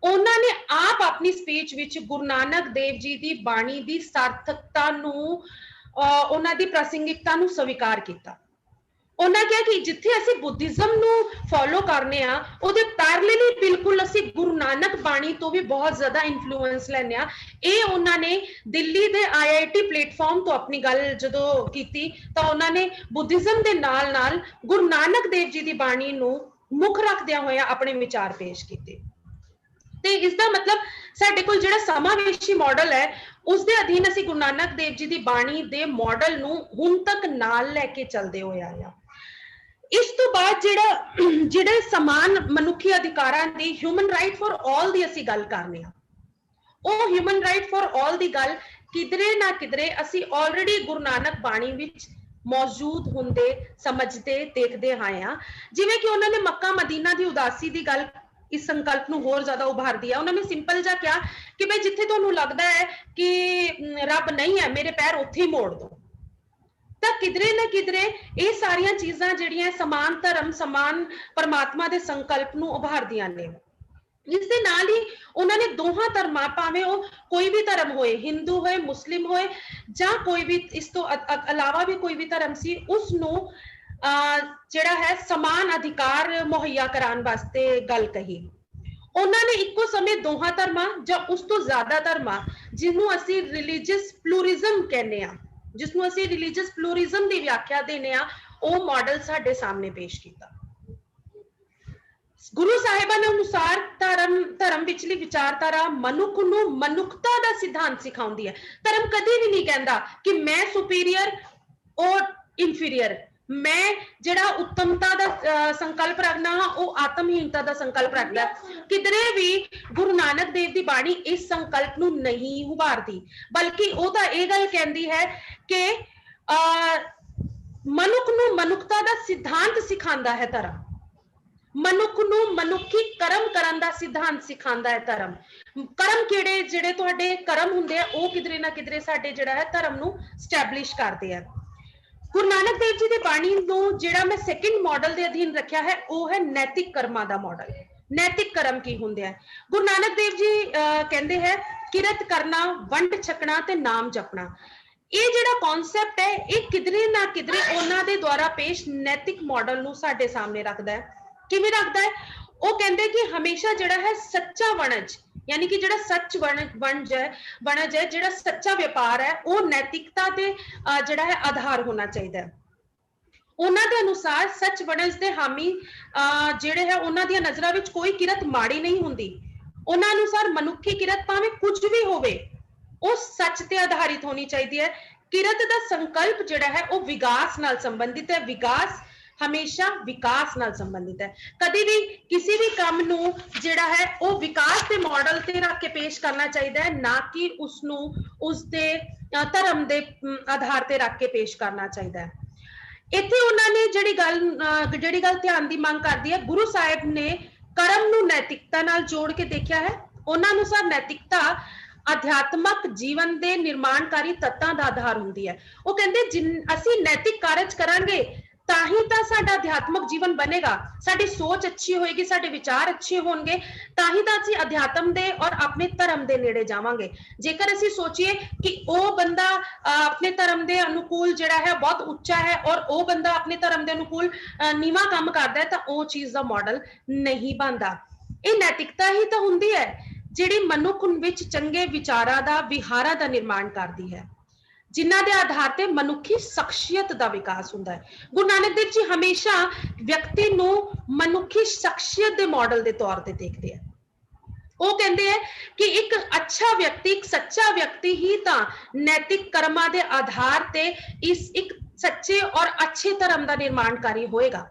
ਉਹਨਾਂ ਨੇ ਆਪ ਆਪਣੀ ਸਪੀਚ ਵਿੱਚ ਗੁਰੂ ਨਾਨਕ ਦੇਵ ਜੀ ਦੀ ਬਾਣੀ ਦੀ ਸਾਰਥਕਤਾ ਨੂੰ, ਉਹਨਾਂ ਦੀ ਪ੍ਰਾਸੰਗਿਕਤਾ ਨੂੰ ਸਵੀਕਾਰ ਕੀਤਾ। ਉਹਨਾਂ ਕਿਹਾ ਕਿ ਜਿੱਥੇ ਅਸੀਂ ਬੁੱਧਿਜ਼ਮ ਨੂੰ ਫੋਲੋ ਕਰਨੇ ਆ, ਉਹਦੇ ਪੈਰਲਲੀ ਬਿਲਕੁਲ ਅਸੀਂ ਗੁਰੂ ਨਾਨਕ ਬਾਣੀ ਤੋਂ ਵੀ ਬਹੁਤ ਜ਼ਿਆਦਾ ਇਨਫਲੂਐਂਸ ਲੈਂਦੇ ਆ। ਇਹ ਉਹਨਾਂ ਨੇ ਦਿੱਲੀ ਦੇ IIT ਪਲੇਟਫਾਰਮ ਤੋਂ ਆਪਣੀ ਗੱਲ ਜਦੋਂ ਕੀਤੀ ਤਾਂ ਉਹਨਾਂ ਨੇ ਬੁੱਧਿਜ਼ਮ ਦੇ ਨਾਲ ਨਾਲ ਗੁਰੂ ਨਾਨਕ ਦੇਵ ਜੀ ਦੀ ਬਾਣੀ ਨੂੰ ਮੁੱਖ ਰੱਖਦਿਆਂ ਹੋਇਆ ਆਪਣੇ ਵਿਚਾਰ ਪੇਸ਼ ਕੀਤੇ। ਤੇ ਇਸ ਦਾ ਮਤਲਬ ਸਾਡੇ ਕੋਲ ਜਿਹੜਾ ਸਮਾਵੇਸ਼ੀ ਮਾਡਲ ਹੈ ਉਸ ਦੇ ਅਧੀਨ ਅਸੀਂ ਗੁਰੂ ਨਾਨਕ ਦੇਵ ਜੀ ਦੀ ਬਾਣੀ ਦੇ ਮਾਡਲ ਨੂੰ ਹੁਣ ਤੱਕ ਨਾਲ ਲੈ ਕੇ ਚੱਲਦੇ ਹੋਏ ਆਏ ਆ। ਇਸ ਤੋਂ ਬਾਅਦ ਜਿਹੜੇ ਸਮਾਨ ਮਨੁੱਖੀ ਅਧਿਕਾਰਾਂ ਦੀ, ਹਿਊਮਨ ਰਾਈਟ ਫॉर ਆਲ ਦੀ ਅਸੀਂ ਗੱਲ ਕਰਨੇ ਆ, ਉਹ ਹਿਊਮਨ ਰਾਈਟ ਫॉर ਆਲ ਦੀ ਗੱਲ ਕਿਧਰੇ ਨਾ ਕਿਧਰੇ ਅਸੀਂ ਆਲਰੇਡੀ ਗੁਰੂ ਨਾਨਕ ਬਾਣੀ ਵਿੱਚ ਮੌਜੂਦ ਹੁੰਦੇ ਸਮਝਦੇ ਦੇਖਦੇ ਆਏ ਆ। ਜਿਵੇਂ ਕਿ ਉਹਨਾਂ ਨੇ ਮੱਕਾ ਮਦੀਨਾ ਦੀ ਉਦਾਸੀ ਦੀ ਗੱਲ ਇਸ ਸੰਕਲਪ ਨੂੰ ਹੋਰ ਜ਼ਿਆਦਾ ਉਭਾਰਦੀ ਹੈ। ਉਹਨਾਂ ਨੇ ਸਿੰਪਲ ਜਿਹਾ ਕਿਹਾ ਕਿ ਬਈ ਜਿੱਥੇ ਤੁਹਾਨੂੰ ਲੱਗਦਾ ਹੈ ਕਿ ਰੱਬ ਨਹੀਂ ਹੈ, ਮੇਰੇ ਪੈਰ ਉੱਥੇ ਹੀ ਮੋੜ ਦੋ। ਤਾਂ ਕਿਧਰੇ ਨਾ ਕਿਧਰੇ ਇਹ ਸਾਰੀਆਂ ਚੀਜ਼ਾਂ ਜਿਹੜੀਆਂ ਸਮਾਨ ਧਰਮ ਸਮਾਨ ਪਰਮਾਤਮਾ ਦੇ ਸੰਕਲਪ ਨੂੰ ਉਭਾਰਦੀਆਂ ਨੇ। ਇਸ ਦੇ ਨਾਲ ਹੀ ਉਹਨਾਂ ਨੇ ਦੋਹਾਂ ਧਰਮਾਂ, ਭਾਵੇਂ ਉਹ ਕੋਈ ਵੀ ਧਰਮ ਹੋਏ, ਹਿੰਦੂ ਹੋਏ, ਮੁਸਲਿਮ ਹੋਏ ਜਾਂ ਕੋਈ ਵੀ ਇਸ ਤੋਂ ਇਲਾਵਾ ਵੀ ਕੋਈ ਵੀ ਧਰਮ ਸੀ, ਉਸ ਨੂੰ ਜਿਹੜਾ ਹੈ ਸਮਾਨ ਅਧਿਕਾਰ ਮੁਹੱਈਆ ਕਰਾਉਣ ਵਾਸਤੇ ਗੱਲ ਕਹੀ। ਉਹਨਾਂ ਨੇ ਇੱਕੋ ਸਮੇਂ ਦੋਹਾਂ ਧਰਮਾਂ ਜਾਂ ਉਸ ਤੋਂ ਜ਼ਿਆਦਾ ਧਰਮਾਂ, ਜਿਹਨੂੰ ਅਸੀਂ ਰਿਲੀਜੀਅਸ ਪਲੂਰਿਜ਼ਮ ਕਹਿੰਦੇ ਆ, ਜਿਸਨੂੰ ਅਸੀਂ ਰਿਲੀਜੀਅਸ ਪਲੂਰਿਜ਼ਮ ਦੀ ਵਿਆਖਿਆ ਦੇਨੇ ਆ, ਉਹ ਮਾਡਲ ਸਾਡੇ ਸਾਹਮਣੇ ਪੇਸ਼ ਕੀਤਾ। ਗੁਰੂ ਸਾਹਿਬਾਂ ਦੇ ਅਨੁਸਾਰ ਧਰਮ ਵਿਚਲੀ ਵਿਚਾਰਧਾਰਾ ਮਨੁੱਖ ਨੂੰ ਮਨੁੱਖਤਾ ਦਾ ਸਿਧਾਂਤ ਸਿਖਾਉਂਦੀ ਹੈ। ਧਰਮ ਕਦੇ ਵੀ ਨਹੀਂ ਕਹਿੰਦਾ ਕਿ ਮੈਂ ਸੁਪੀਰੀਅਰ ਔਰ ਇਨਫੀਰੀਅਰ, ਮੈਂ ਜਿਹੜਾ ਉੱਤਮਤਾ ਦਾ ਸੰਕਲਪ ਰੱਖਣਾ ਹਾਂ ਉਹ ਆਤਮਹੀਨਤਾ ਦਾ ਸੰਕਲਪ ਰੱਖਦਾ। ਕਿਧਰੇ ਵੀ ਗੁਰੂ ਨਾਨਕ ਦੇਵ ਦੀ ਬਾਣੀ ਇਸ ਸੰਕਲਪ ਨੂੰ ਨਹੀਂ ਉਭਾਰਦੀ, ਬਲਕਿ ਉਹ ਤਾਂ ਇਹ ਗੱਲ ਕਹਿੰਦੀ ਹੈ ਕਿ ਮਨੁੱਖ ਨੂੰ ਮਨੁੱਖਤਾ ਦਾ ਸਿਧਾਂਤ ਸਿਖਾਉਂਦਾ ਹੈ ਧਰਮ, ਮਨੁੱਖ ਨੂੰ ਮਨੁੱਖੀ ਕਰਮ ਕਰਨ ਦਾ ਸਿਧਾਂਤ ਸਿਖਾਉਂਦਾ ਹੈ ਧਰਮ। ਕਰਮ ਕਿਹੜੇ, ਜਿਹੜੇ ਤੁਹਾਡੇ ਕਰਮ ਹੁੰਦੇ ਆ ਉਹ ਕਿਧਰੇ ਨਾ ਕਿਧਰੇ ਸਾਡੇ ਜਿਹੜਾ ਹੈ ਧਰਮ ਨੂੰ ਸਟੈਬਲਿਸ਼ ਕਰਦੇ ਆ। ਗੁਰੂ ਨਾਨਕ ਦੇਵ ਜੀ ਦੀ ਬਾਣੀ ਨੂੰ ਜਿਹੜਾ ਮੈਂ ਸੈਕਿੰਡ ਮਾਡਲ ਦੇ ਅਧੀਨ ਰੱਖਿਆ ਹੈ ਉਹ ਹੈ ਨੈਤਿਕ ਕਰਮਾਂ ਦਾ ਮਾਡਲ। ਨੈਤਿਕ ਕਰਮ ਕੀ ਹੁੰਦੇ ਆ? ਗੁਰੂ ਨਾਨਕ ਦੇਵ ਜੀ ਕਹਿੰਦੇ ਹੈ ਕਿਰਤ ਕਰਨਾ, ਵੰਡ ਛਕਣਾ ਤੇ ਨਾਮ ਜਪਣਾ। ਇਹ ਜਿਹੜਾ ਕਨਸੈਪਟ ਹੈ ਇਹ ਕਿਧਰੇ ਨਾ ਕਿਧਰੇ ਉਹਨਾਂ ਦੇ ਦੁਆਰਾ ਪੇਸ਼ ਨੈਤਿਕ ਮਾਡਲ ਨੂੰ ਸਾਡੇ ਸਾਹਮਣੇ ਰੱਖਦਾ ਹੈ। ਕਿਵੇਂ ਰੱਖਦਾ ਹੈ? ਉਹ ਕਹਿੰਦੇ ਕਿ ਹਮੇਸ਼ਾ ਜਿਹੜਾ ਹੈ ਸੱਚਾ ਵਣਜ, ਯਾਨੀ ਕਿ ਜਿਹੜਾ ਸੱਚ ਵਣਜ ਹੈ, ਜਿਹੜਾ ਸੱਚਾ ਵਪਾਰ ਹੈ, ਉਹ ਨੈਤਿਕਤਾ ਤੇ ਜਿਹੜਾ ਹੈ ਆਧਾਰ ਹੋਣਾ ਚਾਹੀਦਾ ਹੈ। ਉਹਨਾਂ ਦੇ ਅਨੁਸਾਰ ਸੱਚ ਵਣਜ ਦੇ ਹਾਮੀ ਜਿਹੜੇ ਹੈ ਉਹਨਾਂ ਦੀਆਂ ਨਜ਼ਰਾਂ ਵਿੱਚ ਕੋਈ ਕਿਰਤ ਮਾੜੀ ਨਹੀਂ ਹੁੰਦੀ। ਉਹਨਾਂ ਅਨੁਸਾਰ ਮਨੁੱਖੀ ਕਿਰਤ ਭਾਵੇਂ ਕੁਝ ਵੀ ਹੋਵੇ ਉਹ ਸੱਚ ਤੇ ਆਧਾਰਿਤ ਹੋਣੀ ਚਾਹੀਦੀ ਹੈ। ਕਿਰਤ ਦਾ ਸੰਕਲਪ ਜਿਹੜਾ ਹੈ ਉਹ ਵਿਕਾਸ ਨਾਲ ਸੰਬੰਧਿਤ ਹੈ। ਵਿਕਾਸ ਹਮੇਸ਼ਾ ਵਿਕਾਸ ਨਾਲ ਸੰਬੰਧਿਤ ਹੈ। ਕਦੇ ਵੀ ਕਿਸੇ ਵੀ ਕੰਮ ਨੂੰ ਜਿਹੜਾ ਹੈ ਉਹ ਵਿਕਾਸ ਦੇ ਮਾਡਲ ਤੇ ਰੱਖ ਕੇ ਪੇਸ਼ ਕਰਨਾ ਚਾਹੀਦਾ ਹੈ, ਨਾ ਕਿ ਉਸਨੂੰ ਉਸਦੇ ਧਰਮ ਦੇ ਆਧਾਰ ਤੇ ਰੱਖ ਕੇ ਪੇਸ਼ ਕਰਨਾ ਚਾਹੀਦਾ ਹੈ। ਇੱਥੇ ਉਹਨਾਂ ਨੇ ਜਿਹੜੀ ਗੱਲ ਧਿਆਨ ਦੀ ਮੰਗ ਕਰਦੀ ਹੈ, ਗੁਰੂ ਸਾਹਿਬ ਨੇ ਕਰਮ ਨੂੰ ਨੈਤਿਕਤਾ ਨਾਲ ਜੋੜ ਕੇ ਦੇਖਿਆ ਹੈ। ਉਹਨਾਂ ਅਨੁਸਾਰ ਨੈਤਿਕਤਾ ਅਧਿਆਤਮਕ ਜੀਵਨ ਦੇ ਨਿਰਮਾਣਕਾਰੀ ਤੱਤਾਂ ਦਾ ਆਧਾਰ ਹੁੰਦੀ ਹੈ। ਉਹ ਕਹਿੰਦੇ ਅਸੀਂ ਨੈਤਿਕ ਕਾਰਜ ਕਰਾਂਗੇ ਤਾਂ ਹੀ ਤਾਂ ਸਾਡਾ ਅਧਿਆਤਮਕ ਜੀਵਨ ਬਣੇਗਾ, ਸਾਡੀ ਸੋਚ ਅੱਛੀ ਹੋਏਗੀ, ਸਾਡੇ ਵਿਚਾਰ ਅੱਛੇ ਹੋਣਗੇ, ਤਾਂ ਹੀ ਤਾਂ ਅਸੀਂ ਅਧਿਆਤਮ ਦੇ ਔਰ ਆਪਣੇ ਧਰਮ ਦੇ ਨੇੜੇ ਜਾਵਾਂਗੇ। ਜੇਕਰ ਅਸੀਂ ਸੋਚੀਏ ਕਿ ਉਹ ਬੰਦਾ ਆਪਣੇ ਧਰਮ ਦੇ ਅਨੁਕੂਲ ਜਿਹੜਾ ਹੈ ਬਹੁਤ ਉੱਚਾ ਹੈ ਔਰ ਉਹ ਬੰਦਾ ਆਪਣੇ ਧਰਮ ਦੇ ਅਨੁਕੂਲ ਨੀਵਾਂ ਕੰਮ ਕਰਦਾ ਹੈ, ਤਾਂ ਉਹ ਚੀਜ਼ ਦਾ ਮਾਡਲ ਨਹੀਂ ਬਣਦਾ। ਇਹ ਨੈਤਿਕਤਾ ਹੀ ਤਾਂ ਹੁੰਦੀ ਹੈ ਜਿਹੜੀ ਮਨੁੱਖ ਵਿੱਚ ਚੰਗੇ ਵਿਚਾਰਾਂ ਦਾ, ਵਿਹਾਰਾਂ ਦਾ ਨਿਰਮਾਣ ਕਰਦੀ ਹੈ, ਜਿਨ੍ਹਾਂ ਦੇ ਆਧਾਰ ਤੇ ਮਨੁੱਖੀ ਸ਼ਖਸੀਅਤ ਦਾ ਵਿਕਾਸ ਹੁੰਦਾ ਹੈ। ਗੁਰੂ ਨਾਨਕ ਦੇਵ ਜੀ ਹਮੇਸ਼ਾ ਵਿਅਕਤੀ ਨੂੰ ਮਨੁੱਖੀ ਸ਼ਖਸੀਅਤ ਦੇ ਮਾਡਲ ਦੇ ਤੌਰ ਤੇ ਦੇਖਦੇ ਆ। ਉਹ ਕਹਿੰਦੇ ਹੈ ਕਿ ਇੱਕ ਅੱਛਾ ਵਿਅਕਤੀ, ਇੱਕ ਸੱਚਾ ਵਿਅਕਤੀ ਹੀ ਤਾਂ ਨੈਤਿਕ ਕਰਮਾਂ ਦੇ ਆਧਾਰ ਤੇ ਇੱਕ ਸੱਚੇ ਔਰ ਅੱਛੇ ਧਰਮ ਦਾ ਨਿਰਮਾਣਕਾਰੀ ਹੋਏਗਾ।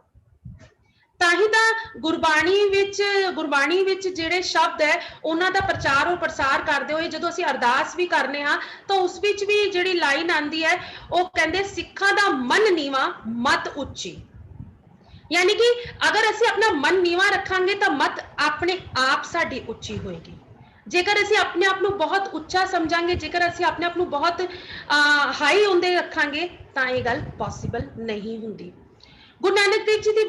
ਤਾਂ ਹੀ ਤਾਂ ਗੁਰਬਾਣੀ ਵਿੱਚ ਜਿਹੜੇ ਸ਼ਬਦ ਹੈ ਉਹਨਾਂ ਦਾ ਪ੍ਰਚਾਰ ਔਰ ਪ੍ਰਸਾਰ ਕਰਦੇ ਹੋਏ ਜਦੋਂ ਅਸੀਂ ਅਰਦਾਸ ਵੀ ਕਰਨੇ ਹਾਂ ਤਾਂ ਉਸ ਵਿੱਚ ਵੀ ਜਿਹੜੀ ਲਾਈਨ ਆਂਦੀ ਹੈ ਉਹ ਕਹਿੰਦੇ ਸਿੱਖਾਂ ਦਾ ਮਨ ਨੀਵਾਂ ਮਤ ਉੱਚੀ। ਯਾਨੀ ਕਿ ਅਗਰ ਅਸੀਂ ਆਪਣਾ ਮਨ ਨੀਵਾਂ ਰੱਖਾਂਗੇ ਤਾਂ ਮਤ ਆਪਣੇ ਆਪ ਸਾਡੀ ਉੱਚੀ ਹੋਏਗੀ। ਜੇਕਰ ਅਸੀਂ ਆਪਣੇ ਆਪ ਨੂੰ ਬਹੁਤ ਉੱਚਾ ਸਮਝਾਂਗੇ, ਜੇਕਰ ਅਸੀਂ ਆਪਣੇ ਆਪ ਨੂੰ ਬਹੁਤ ਹਾਈ ਹੁੰਦੇ ਰੱਖਾਂਗੇ ਤਾਂ ਇਹ ਗੱਲ ਪੋਸੀਬਲ ਨਹੀਂ ਹੁੰਦੀ। ਗੁਰੂ ਨਾਨਕ ਦੇਵ ਜੀ ਦੀ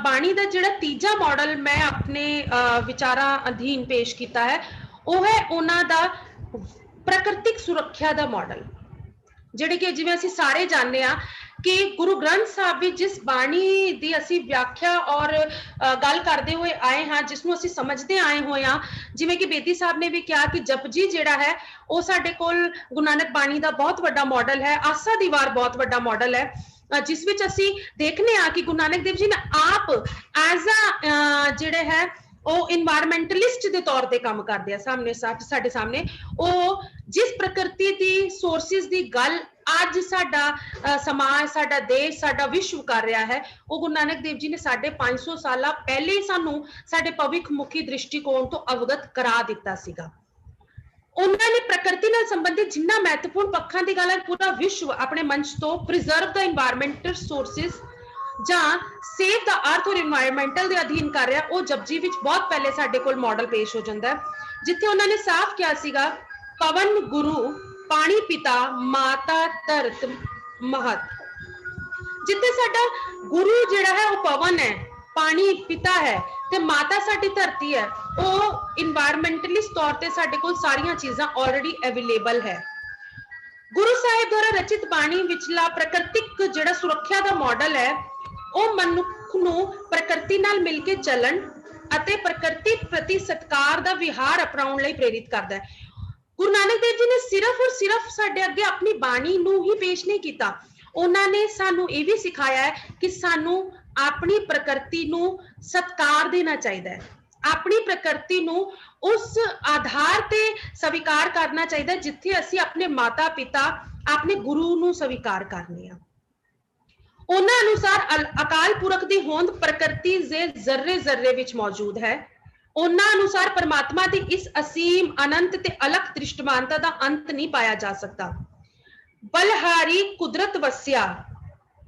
ਬਾਣੀ ਦਾ ਜਿਹੜਾ ਤੀਜਾ ਮਾਡਲ ਮੈਂ ਆਪਣੇ ਵਿਚਾਰਾਂ ਅਧੀਨ ਪੇਸ਼ ਕੀਤਾ ਹੈ ਉਹ ਹੈ ਉਹਨਾਂ ਦਾ ਪ੍ਰਕਿਰਤਿਕ ਸੁਰੱਖਿਆ ਦਾ ਮਾਡਲ। ਜਿਹੜੇ ਕਿ ਜਿਵੇਂ ਅਸੀਂ ਸਾਰੇ ਜਾਣਦੇ ਹਾਂ ਕਿ ਗੁਰੂ ਗ੍ਰੰਥ ਸਾਹਿਬ ਵਿੱਚ ਜਿਸ ਬਾਣੀ ਦੀ ਅਸੀਂ ਵਿਆਖਿਆ ਔਰ ਗੱਲ ਕਰਦੇ ਹੋਏ ਆਏ ਹਾਂ, ਜਿਸ ਨੂੰ ਅਸੀਂ ਸਮਝਦੇ ਆਏ ਹੋਏ ਹਾਂ, ਜਿਵੇਂ ਕਿ ਬੇਦੀ ਸਾਹਿਬ ਨੇ ਵੀ ਕਿਹਾ ਕਿ ਜਪਜੀ ਜਿਹੜਾ ਹੈ ਉਹ ਸਾਡੇ ਕੋਲ ਗੁਰੂ ਨਾਨਕ ਬਾਣੀ ਦਾ ਬਹੁਤ ਵੱਡਾ ਮਾਡਲ ਹੈ। ਆਸਾ ਦੀ ਵਾਰ ਬਹੁਤ ਵੱਡਾ ਮਾਡਲ ਹੈ, ਜਿਸ ਵਿੱਚ ਅਸੀਂ ਦੇਖਨੇ ਆ ਕਿ ਗੁਰੂ ਨਾਨਕ ਦੇਵ ਜੀ ਨੇ ਆਪ ਐਜ਼ ਅ ਜਿਹੜੇ ਹੈ ਉਹ ਇਨਵਾਇਰਮੈਂਟਲਿਸਟ ਦੇ ਤੌਰ ਤੇ ਕੰਮ ਕਰਦੇ ਆ ਸਾਡੇ ਸਾਹਮਣੇ। ਉਹ ਜਿਸ ਪ੍ਰਕਿਰਤੀ ਦੀ ਸੋਰਸਿਸ ਦੀ ਗੱਲ ਅੱਜ ਸਾਡਾ ਸਮਾਜ, ਸਾਡਾ ਦੇਸ਼, ਸਾਡਾ ਵਿਸ਼ਵ ਕਰ ਰਿਹਾ ਹੈ, ਉਹ ਗੁਰੂ ਨਾਨਕ ਦੇਵ ਜੀ ਨੇ 550 ਸਾਲਾਂ ਪਹਿਲੇ ਹੀ ਸਾਨੂੰ ਸਾਡੇ ਭਵਿੱਖ ਮੁਖੀ ਦ੍ਰਿਸ਼ਟੀਕੋਣ ਤੋਂ ਅਵਗਤ ਕਰਾ ਦਿੱਤਾ ਸੀਗਾ। ਉਹਨਾਂ ਨੇ ਪ੍ਰਕਿਰਤੀ ਨਾਲ ਸੰਬੰਧਿਤ ਜਿੰਨਾ ਮਹੱਤਵਪੂਰਨ ਪੱਖਾਂ ਦੀ ਗੱਲ ਹੈ ਪੂਰਾ ਵਿਸ਼ਵ ਆਪਣੇ ਮੰਚ ਤੋਂ ਪ੍ਰੀਜ਼ਰਵ ਦਾ এনवायरमेंटल ਸੋਰਸਿਸ ਜਾਂ ਸੇਵ ਦਾ ਅਰਥ ਔਰ এনवायरमेंटल ਦੇ ਅਧੀਨ ਕਰ ਰਿਹਾ, ਉਹ ਜਪਜੀ ਵਿੱਚ ਬਹੁਤ ਪਹਿਲੇ ਸਾਡੇ ਕੋਲ ਮਾਡਲ ਪੇਸ਼ ਹੋ ਜਾਂਦਾ ਹੈ, ਜਿੱਥੇ ਉਹਨਾਂ ਨੇ ਸਾਫ਼ ਕਿਹਾ ਸੀਗਾ ਪਵਨ ਗੁਰੂ, ਪਾਣੀ ਪਿਤਾ, ਮਾਤਾ ਧਰਤ ਮਹਤ। ਜਿੱਥੇ ਸਾਡਾ ਗੁਰੂ ਜਿਹੜਾ ਹੈ ਉਹ ਪਵਨ ਹੈ, ਪਾਣੀ ਪਿਤਾ ਹੈ ਤੇ ਮਾਤਾ ਸਾਡੀ ਧਰਤੀ ਹੈ, ਉਹ এনवायरमेंटलिस्ट ਤੌਰ ਤੇ ਸਾਡੇ ਕੋਲ ਸਾਰੀਆਂ ਚੀਜ਼ਾਂ ਆਲਰੇਡੀ ਅਵੇਲੇਬਲ ਹੈ। ਗੁਰੂ ਸਾਹਿਬ ਦੁਆਰਾ ਰਚਿਤ ਬਾਣੀ ਵਿਚਲਾ ਪ੍ਰਕਿਰਤਿਕ ਜਿਹੜਾ ਸੁਰੱਖਿਆ ਦਾ ਮਾਡਲ ਹੈ, ਉਹ ਮਨੁੱਖ ਨੂੰ ਪ੍ਰਕਿਰਤੀ ਨਾਲ ਮਿਲ ਕੇ ਚੱਲਣ ਅਤੇ ਪ੍ਰਕਿਰਤੀ ਪ੍ਰਤੀ ਸਤਿਕਾਰ ਦਾ ਵਿਹਾਰ ਅਪਣਾਉਣ ਲਈ ਪ੍ਰੇਰਿਤ ਕਰਦਾ ਹੈ। ਗੁਰੂ ਨਾਨਕ ਦੇਵ ਜੀ ਨੇ ਸਿਰਫ ਔਰ ਸਿਰਫ ਸਾਡੇ ਅੱਗੇ ਆਪਣੀ ਬਾਣੀ ਨੂੰ ਹੀ ਪੇਸ਼ ਨਹੀਂ ਕੀਤਾ, ਉਹਨਾਂ ਨੇ ਸਾਨੂੰ ਇਹ ਵੀ ਸਿਖਾਇਆ ਹੈ ਕਿ ਸਾਨੂੰ ਆਪਣੀ ਪ੍ਰਕਿਰਤੀ ਨੂੰ ਸਤਿਕਾਰ ਦੇਣਾ ਚਾਹੀਦਾ ਹੈ, ਆਪਣੀ ਪ੍ਰਕਿਰਤੀ ਨੂੰ ਉਸ ਆਧਾਰ ਤੇ ਸਵੀਕਾਰ ਕਰਨਾ ਚਾਹੀਦਾ ਜਿੱਥੇ ਅਸੀਂ ਆਪਣੇ ਮਾਤਾ ਪਿਤਾ, ਆਪਣੇ ਗੁਰੂ ਨੂੰ ਸਵੀਕਾਰ ਕਰਨੇ ਆ। ਉਹਨਾਂ ਅਨੁਸਾਰ ਅਕਾਲ ਪੁਰਖ ਦੀ ਹੋਂਦ ਪ੍ਰਕਿਰਤੀ ਦੇ ਜ਼ਰਰੇ ਜ਼ਰਰੇ ਵਿੱਚ ਮੌਜੂਦ ਹੈ। ਉਹਨਾਂ ਅਨੁਸਾਰ ਪਰਮਾਤਮਾ ਦੀ ਇਸ ਅਸੀਮ ਅਨੰਤ ਤੇ ਅਲਖ ਦ੍ਰਿਸ਼ਟਮਾਨਤਾ ਦਾ ਅੰਤ ਨਹੀਂ ਪਾਇਆ ਜਾ ਸਕਦਾ। ਬਲਹਾਰੀ ਕੁਦਰਤ ਵਸਿਆ,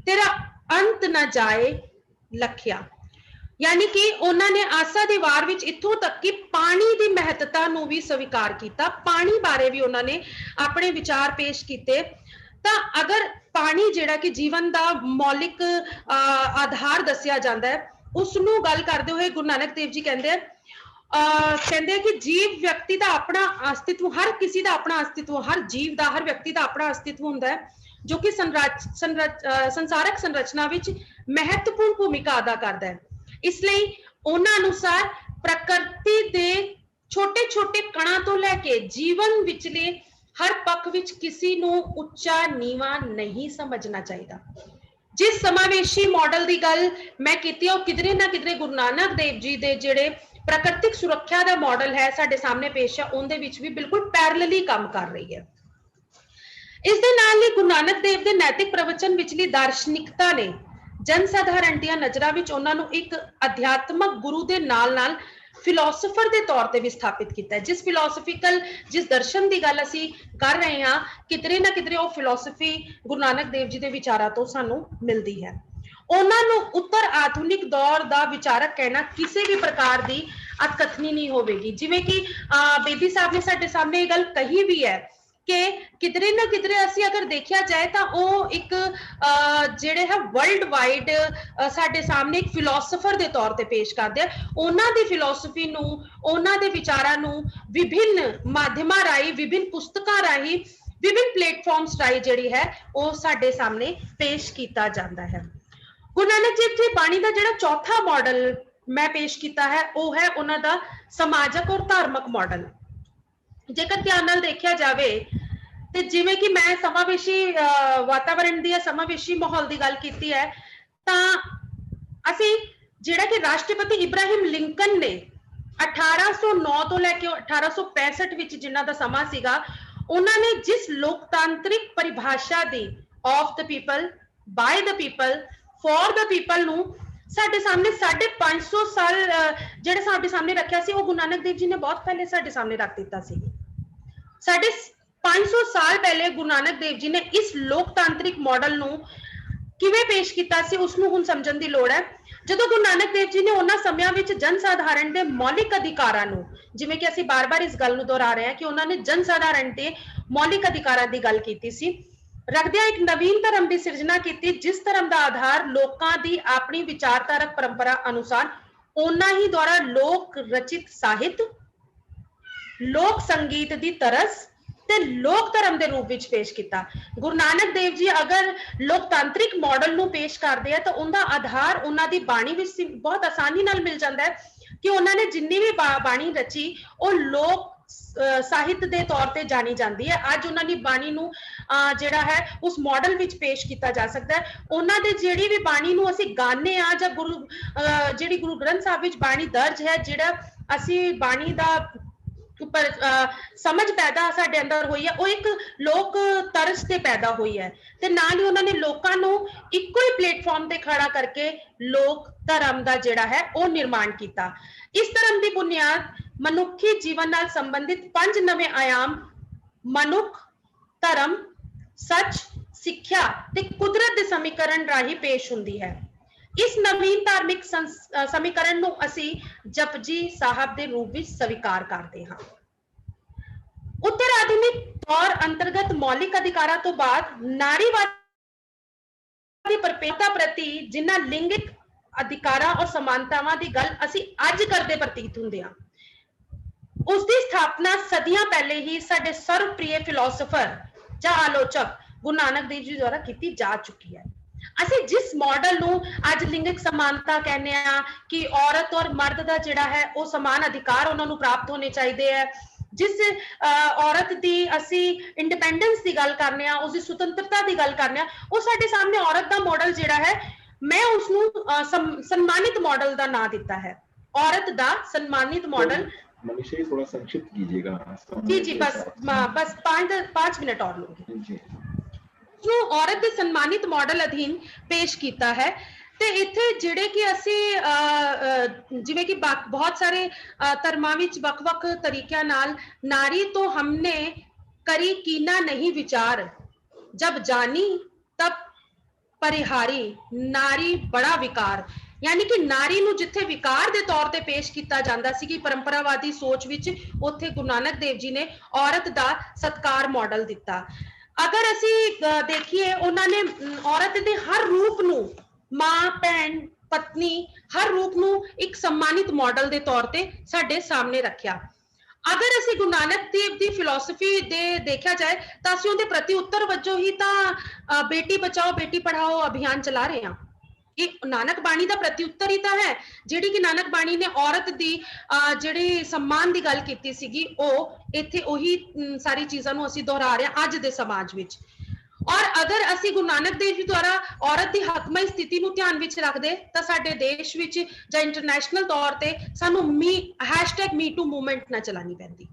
ਤੇਰਾ ਅੰਤ ਨਾ ਜਾਏ ਲਖਿਆ। ਯਾਨੀ ਕਿ ਉਹਨਾਂ ਨੇ ਆਸਾ ਦੀ ਵਾਰ ਵਿੱਚ ਇੱਥੋਂ ਤੱਕ ਕਿ ਪਾਣੀ ਦੀ ਮਹੱਤਤਾ ਨੂੰ ਵੀ ਸਵੀਕਾਰ ਕੀਤਾ, ਪਾਣੀ ਬਾਰੇ ਵੀ ਉਹਨਾਂ ਨੇ ਆਪਣੇ ਵਿਚਾਰ ਪੇਸ਼ ਕੀਤੇ। ਤਾਂ ਅਗਰ ਪਾਣੀ ਜਿਹੜਾ ਕਿ ਜੀਵਨ ਦਾ ਮੌਲਿਕ ਆਧਾਰ ਦੱਸਿਆ ਜਾਂਦਾ ਹੈ, ਉਸ ਨੂੰ ਗੱਲ ਕਰਦੇ ਹੋਏ ਗੁਰੂ ਨਾਨਕ ਦੇਵ ਜੀ ਕਹਿੰਦੇ ਕਿ ਜੀਵ ਵਿਅਕਤੀ ਦਾ ਆਪਣਾ ਅਸਤਿਤਵ, ਹਰ ਕਿਸੇ ਦਾ ਆਪਣਾ ਅਸਤਿਤਵ, ਹਰ ਜੀਵ ਦਾ, ਹਰ ਵਿਅਕਤੀ ਦਾ ਆਪਣਾ ਅਸਤਿਤਵ ਹੁੰਦਾ ਹੈ ਜੋ ਕਿ ਸੰਸਾਰਕ ਸੰਰਚਨਾ ਵਿੱਚ ਮਹੱਤਵਪੂਰਨ ਭੂਮਿਕਾ ਅਦਾ ਕਰਦਾ ਹੈ। ਇਸ ਲਈ ਉਹਨਾਂ ਅਨੁਸਾਰ ਪ੍ਰਕਿਰਤੀ ਦੇ ਛੋਟੇ ਛੋਟੇ ਕਣਾਂ ਤੋਂ ਲੈ ਕੇ ਜੀਵਨ ਵਿਚਲੇ ਹਰ ਪੱਖ ਵਿੱਚ ਕਿਸੇ ਨੂੰ ਉੱਚਾ ਨੀਵਾਂ ਨਹੀਂ ਸਮਝਣਾ ਚਾਹੀਦਾ। ਜਿਸ ਸਮਾਵੇਸ਼ੀ ਮਾਡਲ ਦੀ ਗੱਲ ਮੈਂ ਕੀਤੀ ਉਹ ਕਿਧਰੇ ਨਾ ਕਿਧਰੇ ਗੁਰੂ ਨਾਨਕ ਦੇਵ ਜੀ ਦੇ ਜਿਹੜੇ ਪ੍ਰਕਿਰਤਿਕ ਸੁਰੱਖਿਆ ਦਾ ਮਾਡਲ ਹੈ ਸਾਡੇ ਸਾਹਮਣੇ ਪੇਸ਼ ਹੈ, ਉਹਦੇ ਵਿੱਚ ਵੀ ਬਿਲਕੁਲ ਪੈਰਲਲੀ ਕੰਮ ਕਰ ਰਹੀ ਹੈ। ਇਸ ਦੇ ਨਾਲ ਹੀ ਗੁਰੂ ਨਾਨਕ ਦੇਵ ਦੇ ਨੈਤਿਕ ਪ੍ਰਵਚਨ ਵਿਚਲੀ ਦਾਰਸ਼ਨਿਕਤਾ ਨੇ ਜਨ ਸਾਧਾਰਨ ਦੀਆਂ ਨਜ਼ਰਾਂ ਵਿੱਚ ਉਹਨਾਂ ਨੂੰ ਇੱਕ ਅਧਿਆਤਮਕ ਗੁਰੂ ਦੇ ਨਾਲ-ਨਾਲ ਫਿਲਾਸਫਰ ਦੇ ਤੌਰ ਤੇ ਵੀ ਸਥਾਪਿਤ ਕੀਤਾ ਹੈ। ਜਿਸ ਦਰਸ਼ਨ ਦੀ ਗੱਲ ਅਸੀਂ ਕਰ ਰਹੇ ਹਾਂ, ਕਿਧਰੇ ਨਾ ਕਿਧਰੇ ਉਹ ਫਿਲਾਸਫੀ ਗੁਰੂ ਨਾਨਕ ਦੇਵ ਜੀ ਦੇ ਵਿਚਾਰਾਂ ਤੋਂ ਸਾਨੂੰ ਮਿਲਦੀ ਹੈ। ਉਹਨਾਂ ਨੂੰ ਉੱਤਰ ਆਧੁਨਿਕ ਦੌਰ ਦਾ ਵਿਚਾਰਕ ਕਹਿਣਾ ਕਿਸੇ ਵੀ ਪ੍ਰਕਾਰ ਦੀ ਅਤਕਥਨੀ ਨਹੀਂ ਹੋਵੇਗੀ। ਜਿਵੇਂ ਕਿ ਬੇਦੀ ਸਾਹਿਬ ਨੇ ਸਾਡੇ ਸਾਹਮਣੇ ਇਹ ਗੱਲ ਕਹੀ ਵੀ ਹੈ ਕਿ ਕਿਧਰੇ ਨਾ ਕਿਧਰੇ ਅਸੀਂ ਅਗਰ ਦੇਖਿਆ ਜਾਏ ਤਾਂ ਉਹ ਇੱਕ ਜਿਹੜੇ ਹੈ ਵਰਲਡ ਵਾਈਡ ਸਾਡੇ ਸਾਹਮਣੇ ਇੱਕ ਫਿਲਾਸਫਰ ਦੇ ਤੌਰ ਤੇ ਪੇਸ਼ ਕਰਦੇ ਆ। ਉਹਨਾਂ ਦੀ ਫਿਲਾਸਫੀ ਨੂੰ, ਉਹਨਾਂ ਦੇ ਵਿਚਾਰਾਂ ਨੂੰ ਵਿਭਿੰਨ ਮਾਧਿਅਮਾਂ ਰਾਹੀਂ, ਵਿਭਿੰਨ ਪੁਸਤਕਾਂ ਰਾਹੀਂ, ਵਿਭਿੰਨ ਪਲੇਟਫਾਰਮਸ ਰਾਹੀਂ ਜਿਹੜੀ ਹੈ ਉਹ ਸਾਡੇ ਸਾਹਮਣੇ ਪੇਸ਼ ਕੀਤਾ ਜਾਂਦਾ ਹੈ। ਗੁਰੂ ਨਾਨਕ ਦੇਵ ਜੀ ਬਾਣੀ ਦਾ ਜਿਹੜਾ ਚੌਥਾ ਮਾਡਲ ਮੈਂ ਪੇਸ਼ ਕੀਤਾ ਹੈ ਉਹ ਹੈ ਉਹਨਾਂ ਦਾ ਸਮਾਜਕ ਔਰ ਧਾਰਮਿਕ ਮਾਡਲ। ਜੇਕਰ ਧਿਆਨ ਨਾਲ ਦੇਖਿਆ ਜਾਵੇ ਤੇ ਜਿਵੇਂ ਕਿ ਮੈਂ ਸਮਾਵੇਸ਼ੀ ਵਾਤਾਵਰਣ ਦੀ, ਸਮਾਵੇਸ਼ੀ ਮਾਹੌਲ ਦੀ ਗੱਲ ਕੀਤੀ ਹੈ, ਤਾਂ ਅਸੀਂ ਜਿਹੜਾ ਕਿ ਰਾਸ਼ਟਰਪਤੀ ਇਬਰਾਹਿਮ ਲਿੰਕਨ ਨੇ 1809 ਤੋਂ ਲੈ ਕੇ 1865 ਵਿੱਚ ਜਿਨ੍ਹਾਂ ਦਾ ਸਮਾਂ ਸੀਗਾ, ਉਹਨਾਂ ਨੇ ਜਿਸ ਲੋਕਤਾਂਤਰਿਕ ਪਰਿਭਾਸ਼ਾ ਦੀ of the people, ਬਾय the people, for the people ਨੂੰ ਸਾਡੇ ਸਾਹਮਣੇ 550 ਸਾਲ ਜਿਹੜੇ ਸਾਡੇ ਸਾਹਮਣੇ ਰੱਖਿਆ ਸੀ, ਉਹ ਗੁਰੂ ਨਾਨਕ ਦੇਵ ਜੀ ਨੇ ਬਹੁਤ ਪਹਿਲੇ ਸਾਡੇ ਸਾਹਮਣੇ ਰੱਖ ਦਿੱਤਾ ਸੀ। 550 ਸਾਲ ਪਹਿਲੇ ਗੁਰੂ ਨਾਨਕ ਦੇਵ ਜੀ ਨੇ ਇਸ ਲੋਕਤਾਂਤਰਿਕ ਮਾਡਲ ਨੂੰ ਕਿਵੇਂ ਪੇਸ਼ ਕੀਤਾ ਸੀ, ਉਸ ਨੂੰ ਹੁਣ ਸਮਝਣ ਦੀ ਲੋੜ ਹੈ। ਜਦੋਂ ਗੁਰੂ ਨਾਨਕ ਦੇਵ ਜੀ ਨੇ ਉਹਨਾਂ ਸਮਿਆਂ ਵਿੱਚ ਜਨ ਸਾਧਾਰਨ ਦੇ ਮੌਲਿਕ ਅਧਿਕਾਰਾਂ ਨੂੰ, ਜਿਵੇਂ ਕਿ ਅਸੀਂ ਬਾਰ-ਬਾਰ ਇਸ ਗੱਲ ਨੂੰ ਦੁਹਰਾ ਰਹੇ ਹਾਂ ਕਿ ਉਹਨਾਂ ਨੇ ਜਨ ਸਾਧਾਰਨ ਦੇ ਮੌਲਿਕ ਅਧਿਕਾਰਾਂ ਦੀ ਗੱਲ ਕੀਤੀ ਸੀ, ਰੱਖਦਿਆਂ ਇੱਕ ਨਵੀਨ ਧਰਮ ਦੀ ਸਿਰਜਣਾ ਕੀਤੀ ਜਿਸ ਧਰਮ ਦਾ ਆਧਾਰ ਲੋਕਾਂ ਦੀ ਆਪਣੀ ਵਿਚਾਰਧਾਰਕ ਪਰੰਪਰਾ ਅਨੁਸਾਰ ਉਹਨਾਂ ਹੀ ਦੁਆਰਾ ਲੋਕ ਰਚਿਤ ਸਾਹਿਤ, ਲੋਕ ਸੰਗੀਤ ਦੀ ਤਰਜ਼ ਤੇ ਲੋਕ ਧਰਮ ਦੇ ਰੂਪ ਵਿੱਚ ਪੇਸ਼ ਕੀਤਾ। ਗੁਰੂ ਨਾਨਕ ਦੇਵ ਜੀ ਅਗਰ ਲੋਕਤਾਂਤਰਿਕ ਮਾਡਲ ਨੂੰ ਪੇਸ਼ ਕਰਦੇ ਆ ਤਾਂ ਉਹਦਾ ਆਧਾਰ ਉਹਨਾਂ ਦੀ ਬਾਣੀ ਵਿੱਚ ਬਹੁਤ ਆਸਾਨੀ ਨਾਲ ਮਿਲ ਜਾਂਦਾ ਹੈ ਕਿ ਉਹਨਾਂ ਨੇ ਜਿੰਨੀ ਵੀ ਬਾਣੀ ਰਚੀ ਉਹ ਲੋਕ ਸਾਹਿਤ ਦੇ ਤੌਰ ਤੇ ਜਾਣੀ ਜਾਂਦੀ ਹੈ। ਅੱਜ ਉਹਨਾਂ ਦੀ ਬਾਣੀ ਨੂੰ ਜਿਹੜਾ ਹੈ ਉਸ ਮਾਡਲ ਵਿੱਚ ਪੇਸ਼ ਕੀਤਾ ਜਾ ਸਕਦਾ ਹੈ। ਉਹਨਾਂ ਦੇ ਜਿਹੜੀ ਵੀ ਬਾਣੀ ਨੂੰ ਅਸੀਂ ਗਾਣੇ ਆ ਜਾਂ ਜਿਹੜੀ ਗੁਰੂ ਗ੍ਰੰਥ ਸਾਹਿਬ ਵਿੱਚ ਬਾਣੀ ਦਰਜ ਹੈ, ਜਿਹੜਾ ਅਸੀਂ ਬਾਣੀ ਦਾ ਉੱਪਰ ਸਮਝ ਪੈਦਾ ਸਾਡੇ ਅੰਦਰ ਹੋਈ ਹੈ, ਉਹ ਇੱਕ ਲੋਕ ਤਰਜ਼ ਤੇ ਪੈਦਾ ਹੋਈ ਹੈ ਤੇ ਨਾਲ ਹੀ ਉਹਨਾਂ ਨੇ ਲੋਕਾਂ ਨੂੰ ਇੱਕੋ ਹੀ ਪਲੇਟਫਾਰਮ ਤੇ ਖੜਾ ਕਰਕੇ ਲੋਕ ਧਰਮ ਦਾ ਜਿਹੜਾ ਹੈ ਉਹ ਨਿਰਮਾਣ ਕੀਤਾ। ਇਸ ਧਰਮ ਦੀ ਬੁਨਿਆਦ ਮਨੁੱਖੀ ਜੀਵਨ ਨਾਲ ਸੰਬੰਧਿਤ 5 ਨਵੇਂ ਆयाम ਮਨੁੱਖ, ਧਰਮ, ਸੱਚ, ਸਿੱਖਿਆ ਤੇ ਕੁਦਰਤ ਦੇ ਸਮੀਕਰਨ ਰਾਹੀਂ ਪੇਸ਼ ਹੁੰਦੀ ਹੈ। ਇਸ ਨਵੀਨ ਧਾਰਮਿਕ ਸਮੀਕਰਨ ਨੂੰ ਅਸੀਂ ਜਪਜੀ ਸਾਹਿਬ ਦੇ ਰੂਪ ਵਿੱਚ ਸਵੀਕਾਰ ਕਰਦੇ ਹਾਂ। ਉੱਤਰ ਆਧੁਨਿਕ ਦੌਰ ਅੰਤਰਗਤ ਮੌਲਿਕ ਅਧਿਕਾਰਾਂ ਤੋਂ ਬਾਅਦ ਨਾਰੀਵਾਦ ਦੀ ਪਰਪੇਤਾ ਪ੍ਰਤੀ ਜਿਨ੍ਹਾਂ ਲਿੰਗਿਕ ਅਧਿਕਾਰਾਂ ਔਰ ਸਮਾਨਤਾਵਾਂ ਦੀ ਗੱਲ ਅਸੀਂ ਅੱਜ ਕਰਦੇ ਪ੍ਰਤੀਤ ਹੁੰਦੇ ਹਾਂ, ਉਸ ਦੀ ਸਥਾਪਨਾ ਸਦੀਆਂ ਪਹਿਲੇ ਹੀ ਸਾਡੇ ਸਰਵਪ੍ਰਿਯ ਫਿਲਾਸਫਰ ਜਾਂ ਆਲੋਚਕ ਗੁਰੂ ਨਾਨਕ ਦੇਵ ਜੀ ਦੁਆਰਾ ਕੀਤੀ ਜਾ ਚੁੱਕੀ ਹੈ। ਅਸੀਂ ਜਿਸ ਮਾਡਲ ਨੂੰ ਅੱਜ ਲਿੰਗਿਕ ਸਮਾਨਤਾ ਕਹਿੰਦੇ ਆ ਕਿ ਔਰਤ ਔਰ ਮਰਦ ਦਾ ਜਿਹੜਾ ਹੈ ਉਹ ਸਮਾਨ ਅਧਿਕਾਰ ਉਹਨਾਂ ਨੂੰ ਪ੍ਰਾਪਤ ਹੋਣੇ ਚਾਹੀਦੇ ਹੈ, ਜਿਸ ਔਰਤ ਦੀ ਅਸੀਂ ਇੰਡੀਪੈਂਡੈਂਸ ਦੀ ਗੱਲ ਕਰਨੇ ਆ, ਉਸ ਦੀ ਸੁਤੰਤਰਤਾ ਦੀ ਗੱਲ ਕਰਨੇ ਆ, ਉਹ ਸਾਡੇ ਸਾਹਮਣੇ ਔਰਤ ਦਾ ਮਾਡਲ ਜਿਹੜਾ ਹੈ, ਮੈਂ ਉਸ ਨੂੰ ਸਨਮਾਨਿਤ ਮਾਡਲ ਦਾ ਨਾਂ ਦਿੱਤਾ ਹੈ, ਔਰਤ ਦਾ ਸਨਮਾਨਿਤ ਮਾਡल। मनीषा जी थोड़ा संक्षिप्त कीजिएगा। जी बस 5 मिनट और लूंगी। जो औरत ਦੇ ਸਨਮਾਨਿਤ ਮਾਡਲ ਅਧੀਨ ਪੇਸ਼ ਕੀਤਾ ਹੈ ਤੇ ਇੱਥੇ ਜਿਹੜੇ ਕਿ ਅਸੀਂ ਜਿਵੇਂ ਕਿ ਬਹੁਤ ਸਾਰੇ ਧਰਮਾਂ ਵਿੱਚ ਵੱਖ-ਵੱਖ ਤਰੀਕਿਆਂ ਨਾਲ ਨਾਰੀ ਤੋਂ ਹਮਨੇ ਕਰੀ ਕੀਨਾ ਨਹੀਂ ਵਿਚਾਰ, ਜਬ ਜਾਨੀ ਤਬ परिहारी, नारी बड़ा विकार, यानी कि नारी ਨੂੰ ਜਿੱਥੇ ਵਿਕਾਰ ਦੇ ਤੌਰ ਤੇ ਪੇਸ਼ ਕੀਤਾ ਜਾਂਦਾ ਸੀ ਕਿ ਪਰੰਪਰਾਵਾਦੀ ਸੋਚ ਵਿੱਚ, ਉੱਥੇ ਗੁਰੂ ਨਾਨਕ ਦੇਵ ਜੀ ਨੇ ਔਰਤ ਦਾ ਸਤਕਾਰ ਮਾਡਲ ਦਿੱਤਾ। ਅਗਰ ਅਸੀਂ ਦੇਖੀਏ, ਉਹਨਾਂ ਨੇ ਔਰਤ ਦੇ ਹਰ ਰੂਪ ਨੂੰ, ਮਾਂ, ਭੈਣ, ਪਤਨੀ, ਹਰ ਰੂਪ ਨੂੰ ਇੱਕ ਸਨਮਾਨਿਤ ਮਾਡਲ ਦੇ ਤੌਰ ਤੇ ਸਾਡੇ ਸਾਹਮਣੇ ਰੱਖਿਆ। अगर ਅਸੀਂ ਗੁਰੂ ਨਾਨਕ ਦੇਵ ਦੀ ਫਿਲਾਸਫੀ ਦੇ ਦੇਖਿਆ ਜਾਏ ਤਾਂ ਅਸੀਂ ਉਹਦੇ ਪ੍ਰਤੀ ਉੱਤਰ ਵਜੋਂ ਹੀ ਤਾਂ ਬੇਟੀ ਬਚਾਓ ਬੇਟੀ ਪੜਾਓ ਅਭਿਆਨ ਚਲਾ ਰਹੇ ਹਾਂ। ਇਹ ਨਾਨਕ ਬਾਣੀ ਦਾ ਪ੍ਰਤੀ ਉੱਤਰ ਹੀ ਤਾਂ ਹੈ, ਜਿਹੜੀ ਕਿ ਨਾਨਕ ਬਾਣੀ ਨੇ ਔਰਤ ਦੀ ਜਿਹੜੀ सम्मान ਦੀ ਗੱਲ ਕੀਤੀ ਸੀਗੀ, ਉਹ ਇੱਥੇ ਉਹੀ ਸਾਰੀ ਚੀਜ਼ਾਂ ਨੂੰ ਅਸੀਂ ਦੁਹਰਾ ਰਹੇ ਹਾਂ ਅੱਜ ਦੇ ਸਮਾਜ ਵਿੱਚ। ਔਰ ਅਗਰ ਅਸੀਂ ਗੁਰੂ ਨਾਨਕ ਦੇਵ ਜੀ ਦੁਆਰਾ ਔਰਤ ਦੀ ਹਕਮਈ ਸਥਿਤੀ ਨੂੰ ਧਿਆਨ ਵਿੱਚ ਰੱਖਦੇ ਤਾਂ ਸਾਡੇ ਦੇਸ਼ ਵਿੱਚ ਜਾਂ ਇੰਟਰਨੈਸ਼ਨਲ ਤੌਰ ਤੇ ਸਾਨੂੰ #MeToo ਮੂਵਮੈਂਟ ਨਾ ਚਲਾਣੀ ਪੈਂਦੀ।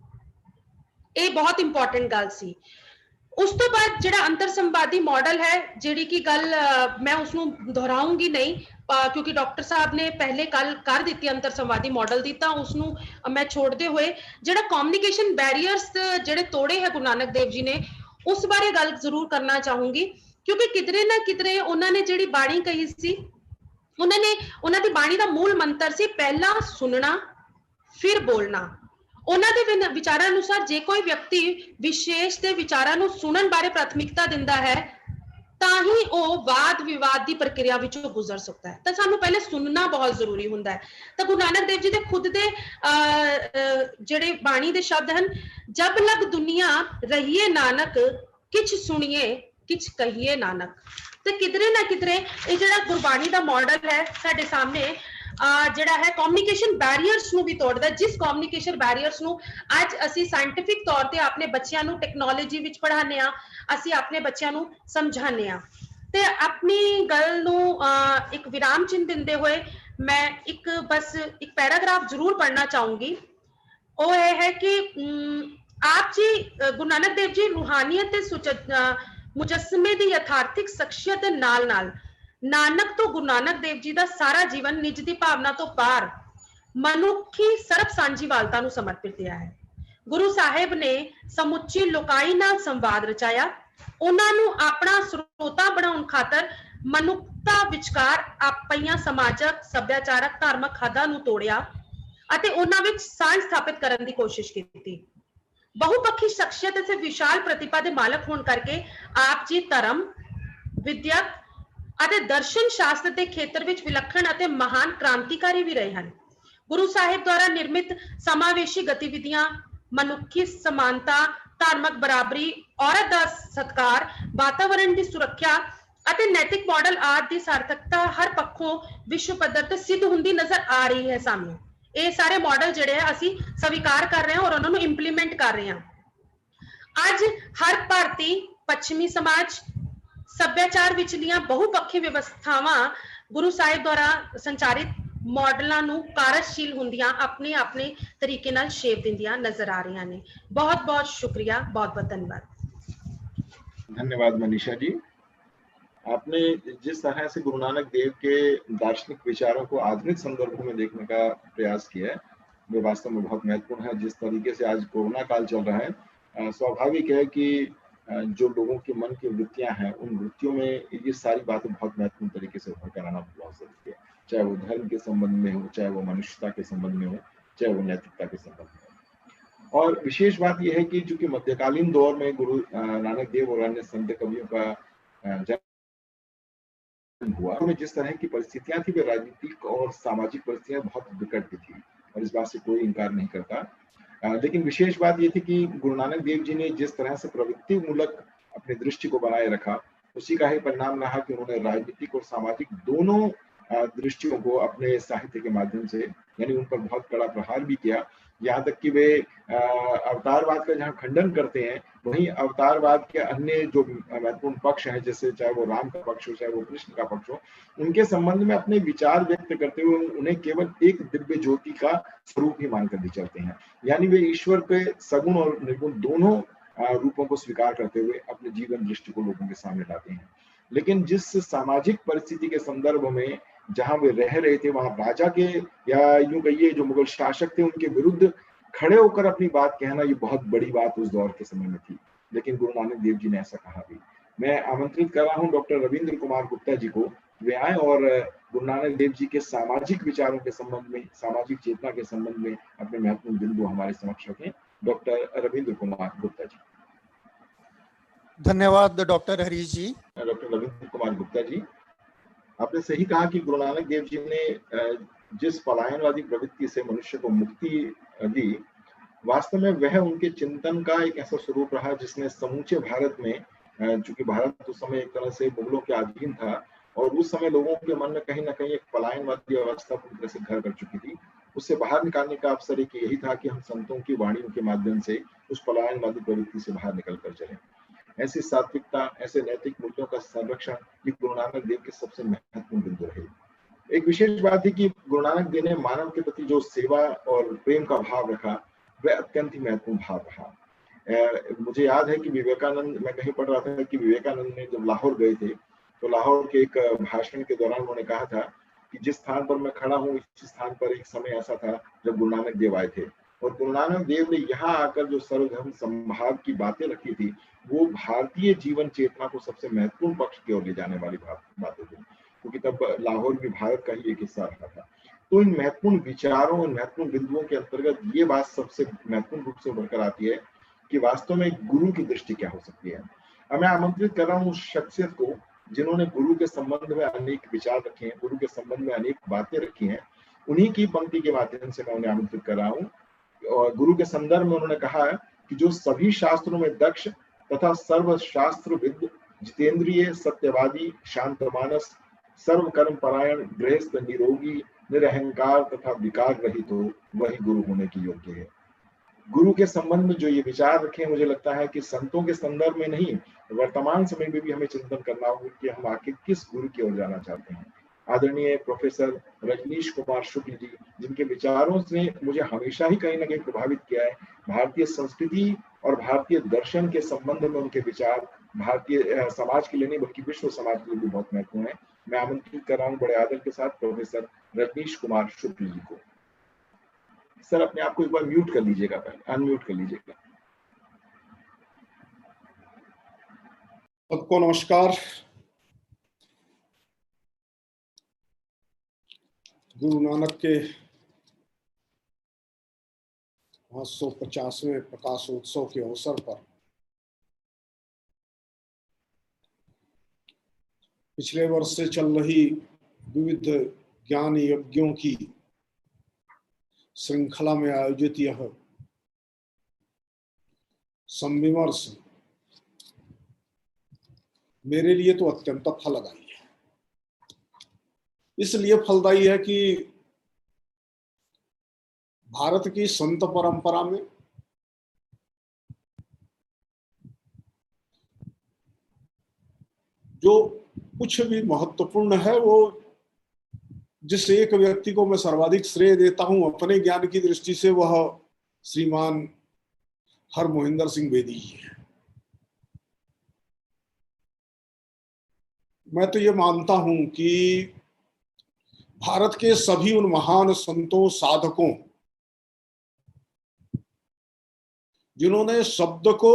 ਇਹ ਬਹੁਤ ਇੰਪੋਰਟੈਂਟ ਗੱਲ ਸੀ। ਉਸ ਤੋਂ ਬਾਅਦ ਜਿਹੜਾ ਅੰਤਰ ਸੰਵਾਦੀ ਮਾਡਲ ਹੈ, ਜਿਹੜੀ ਕਿ ਗੱਲ ਮੈਂ ਉਸ ਨੂੰ ਦੁਹਰਾਉਂਗੀ ਨਹੀਂ ਕਿਉਂਕਿ ਡਾਕਟਰ ਸਾਹਿਬ ਨੇ ਪਹਿਲੇ ਕੱਲ ਕਰ ਦਿੱਤੀ ਅੰਤਰ ਸੰਵਾਦੀ ਮਾਡਲ ਦੀ, ਤਾਂ ਉਸ ਨੂੰ ਮੈਂ ਛੋੜਦੇ ਹੋਏ ਜਿਹੜਾ ਕਮਿਊਨੀਕੇਸ਼ਨ ਬੈਰੀਅਰਸ ਜਿਹੜੇ ਤੋੜੇ ਹੈ ਗੁਰੂ ਨਾਨਕ ਦੇਵ ਜੀ ਨੇ, ਉਸ ਬਾਰੇ ਗੱਲ ਜ਼ਰੂਰ ਕਰਨਾ ਚਾਹੂੰਗੀ। ਕਿਉਂਕਿ ਕਿਧਰੇ ਨਾ ਕਿਧਰੇ ਉਹਨਾਂ ਨੇ ਜਿਹੜੀ ਬਾਣੀ ਕਹੀ ਸੀ, ਉਹਨਾਂ ਦੀ ਬਾਣੀ ਦਾ ਮੂਲ ਮੰਤਰ ਸੀ ਪਹਿਲਾਂ ਸੁਣਨਾ ਫਿਰ ਬੋਲਣਾ। ਉਹਨਾਂ ਦੇ ਵਿਚਾਰਾਂ ਅਨੁਸਾਰ ਜੇ ਕੋਈ ਵਿਅਕਤੀ ਵਿਸ਼ੇਸ਼ ਦੇ ਵਿਚਾਰਾਂ ਨੂੰ ਸੁਣਨ ਬਾਰੇ ਪ੍ਰਾਥਮਿਕਤਾ ਦਿੰਦਾ ਹੈ ਤਾਂ ਹੀ ਉਹ ਵਾਦ ਵਿਵਾਦ ਦੀ ਪ੍ਰਕਿਰਿਆ ਵਿੱਚੋਂ ਗੁਜ਼ਰ ਸਕਦਾ ਹੈ। ਤਾਂ ਸਾਨੂੰ ਪਹਿਲੇ ਸੁਣਨਾ ਬਹੁਤ ਜ਼ਰੂਰੀ ਹੁੰਦਾ ਹੈ। ਤਾਂ ਗੁਰੂ ਨਾਨਕ ਦੇਵ ਜੀ ਦੇ ਖੁਦ ਦੇ ਜਿਹੜੇ ਬਾਣੀ ਦੇ ਸ਼ਬਦ ਹਨ, ਜਬ ਲਗ ਦੁਨੀਆ ਰਹੀਏ ਨਾਨਕ, ਕਿਛ ਸੁਣੀਏ ਕਿਛ ਕਹੀਏ ਨਾਨਕ। ਤੇ ਕਿਧਰੇ ਨਾ ਕਿਧਰੇ ਇਹ ਜਿਹੜਾ ਗੁਰਬਾਣੀ ਦਾ ਮਾਡਲ ਹੈ ਸਾਡੇ ਸਾਹਮਣੇ ਜਿਹੜਾ ਹੈ ਕਮਿਊਨੀਕੇਸ਼ਨ ਬੈਰੀਅਰਸ ਨੂੰ ਵੀ ਤੋੜਦਾ, ਜਿਸ ਕਮਿਊਨੀਕੇਸ਼ਨ ਬੈਰੀਅਰਸ ਨੂੰ ਅੱਜ ਅਸੀਂ ਸਾਇੰਟਿਫਿਕ ਤੌਰ ਤੇ ਆਪਣੇ ਬੱਚਿਆਂ ਨੂੰ ਟੈਕਨੋਲੋਜੀ ਵਿੱਚ ਪੜ੍ਹਾਉਂਦੇ ਹਾਂ, ਅਸੀਂ ਆਪਣੇ ਬੱਚਿਆਂ ਨੂੰ ਸਮਝਾਉਂਦੇ ਹਾਂ। ਤੇ ਆਪਣੀ ਗੱਲ ਨੂੰ ਇੱਕ ਵਿਰਾਮ ਚਿੰਨ੍ਹ ਦਿੰਦੇ ਹੋਏ ਮੈਂ ਇੱਕ ਪੈਰਾਗ੍ਰਾਫ ਜ਼ਰੂਰ ਪੜ੍ਹਨਾ ਚਾਹੂੰਗੀ। ਉਹ ਇਹ ਹੈ ਕਿ ਆਪ ਜੀ ਗੁਰੂ ਨਾਨਕ ਦੇਵ ਜੀ ਰੂਹਾਨੀਅਤ ਤੇ ਮੁਜੱਸਮੇ ਦੀ ਯਥਾਰਥਿਕ ਸ਼ਖਸੀਅਤ ਦੇ ਨਾਲ-ਨਾਲ ਨਾਨਕ ਤੋਂ ਗੁਰੂ ਨਾਨਕ ਦੇਵ ਜੀ ਦਾ ਸਾਰਾ ਜੀਵਨ ਨਿੱਜ ਦੀ ਭਾਵਨਾ ਤੋਂ ਪਾਰ ਮਨੁੱਖੀ ਸਰਬ ਸਾਂਝੀਵਾਲਤਾ ਨੂੰ ਸਮਰਪਿਤ ਰਿਹਾ ਹੈ। ਗੁਰੂ ਸਾਹਿਬ ਨੇ ਸਮੁੱਚੀ ਲੋਕਾਈ ਨਾਲ ਸੰਵਾਦ ਰਚਾਇਆ, ਉਹਨਾਂ ਨੂੰ ਆਪਣਾ ਸਰੋਤਾ ਬਣਾਉਣ ਖਾਤਰ ਮਨੁੱਖਤਾ ਵਿਚਕਾਰ ਆਪਣੀਆਂ ਸਮਾਜਕ, ਸੱਭਿਆਚਾਰਕ, ਧਾਰਮਿਕ ਹੱਦਾਂ ਨੂੰ ਤੋੜਿਆ ਅਤੇ ਉਹਨਾਂ ਵਿੱਚ ਸਾਂਝ ਸਥਾਪਿਤ ਕਰਨ ਦੀ ਕੋਸ਼ਿਸ਼ ਕੀਤੀ। ਬਹੁਪੱਖੀ ਸ਼ਖਸੀਅਤ ਅਤੇ ਵਿਸ਼ਾਲ ਪ੍ਰਤਿਭਾ ਦੇ ਮਾਲਕ ਹੋਣ ਕਰਕੇ ਆਪ ਜੀ ਧਰਮ, ਵਿਦਿਅਕ ਅਤੇ ਦਰਸ਼ਨ ਸ਼ਾਸਤਰ ਦੇ ਖੇਤਰ ਵਿੱਚ ਵਿਲੱਖਣ ਅਤੇ ਮਹਾਨ ਕ੍ਰਾਂਤੀਕਾਰੀ ਵੀ ਰਹੇ ਹਨ। ਗੁਰੂ ਸਾਹਿਬ ਦੁਆਰਾ ਨਿਰਮਿਤ ਸਮਾਵੇਸ਼ੀ ਗਤੀਵਿਧੀਆਂ, ਮਨੁੱਖੀ ਸਮਾਨਤਾ, ਧਾਰਮਿਕ ਬਰਾਬਰੀ, ਔਰਤ ਦਾ ਸਤਿਕਾਰ, ਵਾਤਾਵਰਣ ਦੀ ਸੁਰੱਖਿਆ ਅਤੇ ਨੈਤਿਕ ਮਾਡਲ ਆਦਿ ਦੀ ਸਾਰਥਕਤਾ ਹਰ ਪੱਖੋਂ ਵਿਸ਼ਵ ਪੱਧਰ ਤੇ ਸਿੱਧ ਹੁੰਦੀ ਨਜ਼ਰ ਆ ਰਹੀ ਹੈ ਸਾਨੂੰ। ਇਹ ਸਾਰੇ ਮਾਡਲ ਜਿਹੜੇ ਆ ਅਸੀਂ ਸਵੀਕਾਰ ਕਰ ਰਹੇ ਹਾਂ ਔਰ ਉਹਨਾਂ ਨੂੰ ਇੰਪਲੀਮੈਂਟ ਕਰ ਰਹੇ ਹਾਂ। ਅੱਜ ਹਰ ਭਾਰਤੀ ਪੱਛਮੀ ਸਮਾਜ ਸੱਭਿਆਚਾਰ ਵਿਚਲੀਆਂ ਬਹੁਪੱਖੀ ਵਿਵਸਥਾਵਾਂ ਗੁਰੂ ਸਾਹਿਬ ਦੁਆਰਾ ਸੰਚਾਰਿਤ ਮਾਡਲਾਂ ਨੂੰ ਕਾਰਜਸ਼ੀਲ ਹੁੰਦੀਆਂ ਆਪਣੇ ਤਰੀਕੇ ਨਾਲ ਸ਼ੇਪ ਦਿੰਦੀਆਂ नजर आ रही ने। बहुत बहुत शुक्रिया, बहुत बहुत धन्यवाद। धन्यवाद मनीषा जी। आपने जिस तरह से गुरु नानक देव के दार्शनिक विचारों को आधुनिक संदर्भों में देखने का प्रयास किया है, वे वास्तव में बहुत महत्वपूर्ण है। जिस तरीके से आज कोरोना काल चल रहा है, स्वाभाविक है कि जो लोगों के मन की वृत्तियां हैं, उन वृत्तियों में ये सारी बातें बहुत महत्वपूर्ण तरीके से उभर कर आना बहुत जरूरी है, चाहे वो धर्म के संबंध में हो, चाहे वो मनुष्यता के संबंध में हो, चाहे वो नैतिकता के संबंध में हो। और विशेष बात यह है कि चूंकि मध्यकालीन दौर में गुरु नानक देव और अन्य संत कवियों का जन्म हुआ, में जिस तरह की परिस्थितियां थी वे राजनीतिक और सामाजिक परिस्थितियां बहुत विकट भी थी, और इस बात से कोई इनकार नहीं करता। लेकिन विशेष बात यह थी कि गुरु नानक देव जी ने जिस तरह से प्रवृत्ति मूलक अपनी दृष्टि को बनाए रखा, उसी का ही परिणाम रहा कि उन्होंने राजनीतिक और सामाजिक दोनों दृष्टियों को अपने साहित्य के माध्यम से, यानी उन पर बहुत कड़ा प्रहार भी किया। यहाँ तक कि वे अवतारवाद का जहाँ खंडन करते हैं, वहीं अवतारवाद के अन्य जो महत्वपूर्ण पक्ष हैं, जैसे चाहे वो राम का पक्ष हो, चाहे वो कृष्ण का पक्ष हो, उनके संबंध में अपने विचार व्यक्त करते हुए उन्हें केवल एक दिव्य ज्योति का स्वरूप ही मानकर भी चलते हैं। यानी वे ईश्वर के सगुण और निर्गुण दोनों रूपों को स्वीकार करते हुए अपने जीवन दृष्टि को लोगों के सामने लाते हैं। लेकिन जिस सामाजिक परिस्थिति के संदर्भ में जहां वे रह रहे थे, वहां राजा के या यूं कहिए जो मुगल शासक थे, उनके विरुद्ध खड़े होकर अपनी बात कहना ये बहुत बड़ी बात उस दौर के समय में थी। लेकिन गुरु नानक देव जी ने ऐसा कहा भी। मैं आमंत्रित कर रहा हूं डॉक्टर रविंद्र कुमार गुप्ता जी को, वे आए और गुरु नानक देव जी के सामाजिक विचारों के संबंध में, सामाजिक चेतना के संबंध में अपने महत्वपूर्ण बिंदु हमारे समक्ष रखें। डॉक्टर रविंद्र कुमार गुप्ता जी। धन्यवाद डॉक्टर हरीश जी। डॉक्टर रविंद्र कुमार गुप्ता जी, आपने सही कहा कि गुरु नानक देव जी ने जिस पलायनवादी प्रवृत्ति से मनुष्य को मुक्ति दी, वास्तव में वह उनके चिंतन का एक ऐसा स्वरूप रहा जिसने समूचे भारत में, चूंकि भारत उस समय एक तरह से मुगलों के अधीन था और उस समय लोगों के मन में कहीं ना कहीं एक पलायनवादी अवस्था पूरी तरह से घर कर चुकी थी, उससे बाहर निकालने का अवसर एक यही था कि हम संतों की वाणियों के माध्यम से उस पलायनवादी प्रवृत्ति से बाहर निकल कर चले। ऐसी सात्विकता, ऐसे नैतिक मूल्यों का संरक्षण ये गुरु नानक देव के सबसे महत्वपूर्ण बिंदु रहे। एक विशेष बात है कि गुरु नानक देव ने मानव के प्रति जो सेवा और प्रेम का भाव रखा, वह अत्यंत ही महत्वपूर्ण भाव रहा। मुझे याद है कि विवेकानंद, मैं कहीं पढ़ रहा था कि विवेकानंद ने जब लाहौर गए थे, तो लाहौर के एक भाषण के दौरान उन्होंने कहा था कि जिस स्थान पर मैं खड़ा हूँ, इस स्थान पर एक समय ऐसा था जब गुरु नानक देव आए थे, और गुरु नानक देव ने यहाँ आकर जो सर्वधर्म समभाव की बातें रखी थी, वो भारतीय जीवन चेतना को सबसे महत्वपूर्ण पक्ष की ओर ले जाने वाली बातें थी, क्योंकि तब लाहौर भी भारत का ही एक हिस्सा रहा था। तो इन महत्वपूर्ण विचारों, इन महत्वपूर्ण बिंदुओं के अंतर्गत ये बात सबसे महत्वपूर्ण रूप से उभर कर आती है कि वास्तव में गुरु की दृष्टि क्या हो सकती है। अब मैं आमंत्रित कर रहा हूँ उस शख्सियत को जिन्होंने गुरु के संबंध में अनेक विचार रखे हैं, गुरु के संबंध में अनेक बातें रखी हैं, उन्हीं की पंक्ति के माध्यम से मैं उन्हें आमंत्रित कर रहा हूँ। और गुरु के संदर्भ में उन्होंने कहा है कि जो सभी शास्त्रों में दक्ष तथा सर्वशास्त्रविद, जितेंद्रिय, सत्यवादी, शांत मानस, सर्व कर्म परायण, गृहस्थ, निरोगी, निरहंकार तथा विकार रहित हो, वही गुरु होने की योग्य है। गुरु के संबंध में जो ये विचार रखे, मुझे लगता है कि संतों के संदर्भ में नहीं, वर्तमान समय में भी हमें चिंतन करना होगा कि हम आखिर किस गुरु की ओर जाना चाहते हैं। आदरणीय प्रोफेसर रजनीश कुमार शुक्ल जी, जिनके विचारों से मुझे हमेशा ही कहीं ना कहीं प्रभावित किया है, भारतीय संस्कृति और भारतीय दर्शन के संबंध में उनके विचार भारतीय समाज के लिए नहीं बल्कि विश्व समाज के लिए भी बहुत महत्वपूर्ण है। मैं आमंत्रित कर रहा हूँ बड़े आदर के साथ प्रोफेसर रजनीश कुमार शुक्ल जी को। सर, अपने आप को एक बार म्यूट कर लीजिएगा, पहले अनम्यूट कर लीजिएगा। सबको नमस्कार। गुरु नानक के 550वें प्रकाशोत्सव के अवसर पर पिछले वर्ष से चल रही विविध ज्ञान यज्ञों की श्रृंखला में आयोजित यह संविमर्श मेरे लिए तो अत्यंत फलदायी है। इसलिए फलदायी है कि भारत की संत परंपरा में जो कुछ भी महत्वपूर्ण है, वो जिस एक व्यक्ति को मैं सर्वाधिक श्रेय देता हूं अपने ज्ञान की दृष्टि से, वह श्रीमान हरमोहिंदर सिंह बेदी जी है। मैं तो ये मानता हूं कि भारत के सभी उन महान संतों, साधकों जिन्होंने शब्द को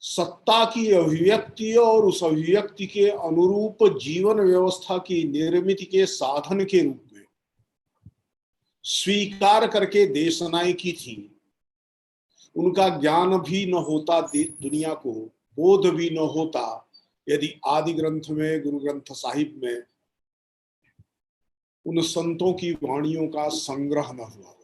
सत्ता की अभिव्यक्ति और उस अभिव्यक्ति के अनुरूप जीवन व्यवस्था की निर्मिति के साधन के रूप में स्वीकार करके देशनाएं की थी, उनका ज्ञान भी न होता दुनिया को, बोध भी न होता, यदि आदि ग्रंथ में, गुरु ग्रंथ साहिब में उन संतों की वाणियों का संग्रह न हुआ होता।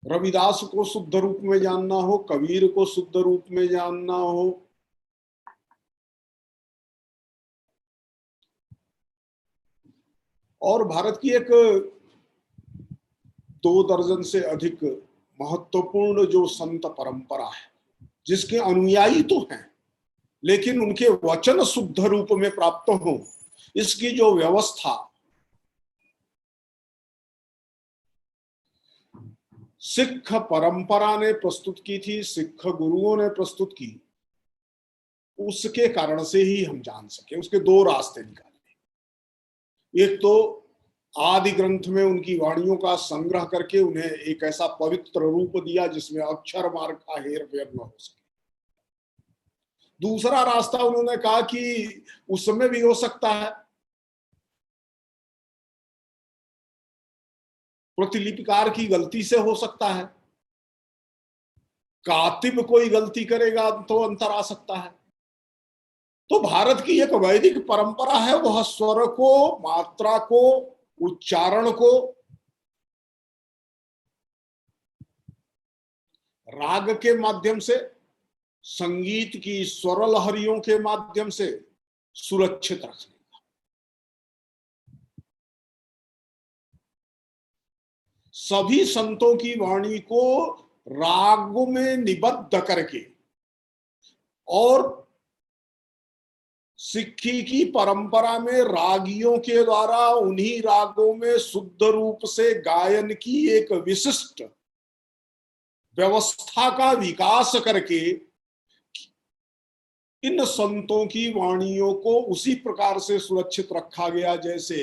रविदास को शुद्ध रूप में जानना हो, कबीर को शुद्ध रूप में जानना हो, और भारत की एक 2 दर्जन से अधिक महत्वपूर्ण जो संत परंपरा है, जिसके अनुयायी तो हैं, लेकिन उनके वचन शुद्ध रूप में प्राप्त हो, इसकी जो व्यवस्था सिख परंपरा ने प्रस्तुत की थी, सिख गुरुओं ने प्रस्तुत की, उसके कारण से ही हम जान सके। उसके 2 रास्ते निकाले। एक तो आदि ग्रंथ में उनकी वाणियों का संग्रह करके उन्हें एक ऐसा पवित्र रूप दिया जिसमें अक्षर मार्ग का हेर फेर न हो सके। दूसरा रास्ता उन्होंने कहा कि उस समय भी हो सकता है, प्रतिलिपिकार की गलती से हो सकता है, कातिब कोई गलती करेगा तो अंतर आ सकता है। तो भारत की एक वैदिक परंपरा है, वह स्वर को, मात्रा को, उच्चारण को, राग के माध्यम से, संगीत की स्वर लहरियों के माध्यम से सुरक्षित रखने का। सभी संतों की वाणी को रागों में निबद्ध करके और सिक्खी की परंपरा में रागियों के द्वारा उन्हीं रागों में शुद्ध रूप से गायन की एक विशिष्ट व्यवस्था का विकास करके इन संतों की वाणियों को उसी प्रकार से सुरक्षित रखा गया जैसे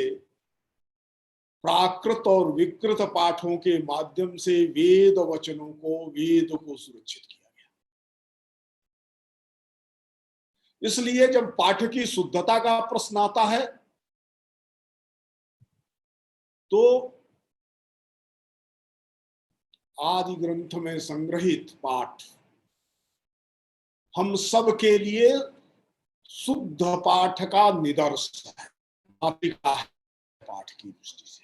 प्राकृत और विकृत पाठों के माध्यम से वेद वचनों को, वेद को सुरक्षित किया गया। इसलिए जब पाठ की शुद्धता का प्रश्न आता है तो आदि ग्रंथ में संग्रहित पाठ हम सब के लिए शुद्ध पाठ का निदर्श है, पाठ की दृष्टि से।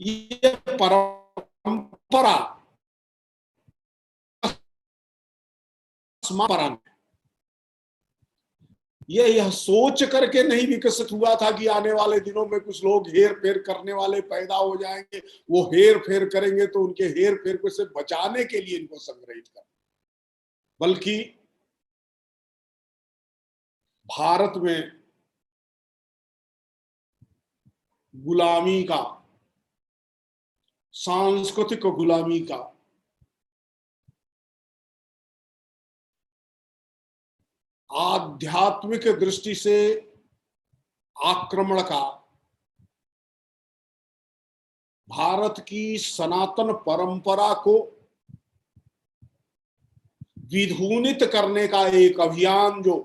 ये परंपरा यह सोच करके नहीं विकसित हुआ था कि आने वाले दिनों में कुछ लोग हेर फेर करने वाले पैदा हो जाएंगे, वो हेर फेर करेंगे तो उनके हेर फेर को से बचाने के लिए इनको संग्रहित कर, बल्कि भारत में गुलामी का, सांस्कृतिक गुलामी का, आध्यात्मिक दृष्टि से आक्रमण का, भारत की सनातन परंपरा को विधूनित करने का एक अभियान जो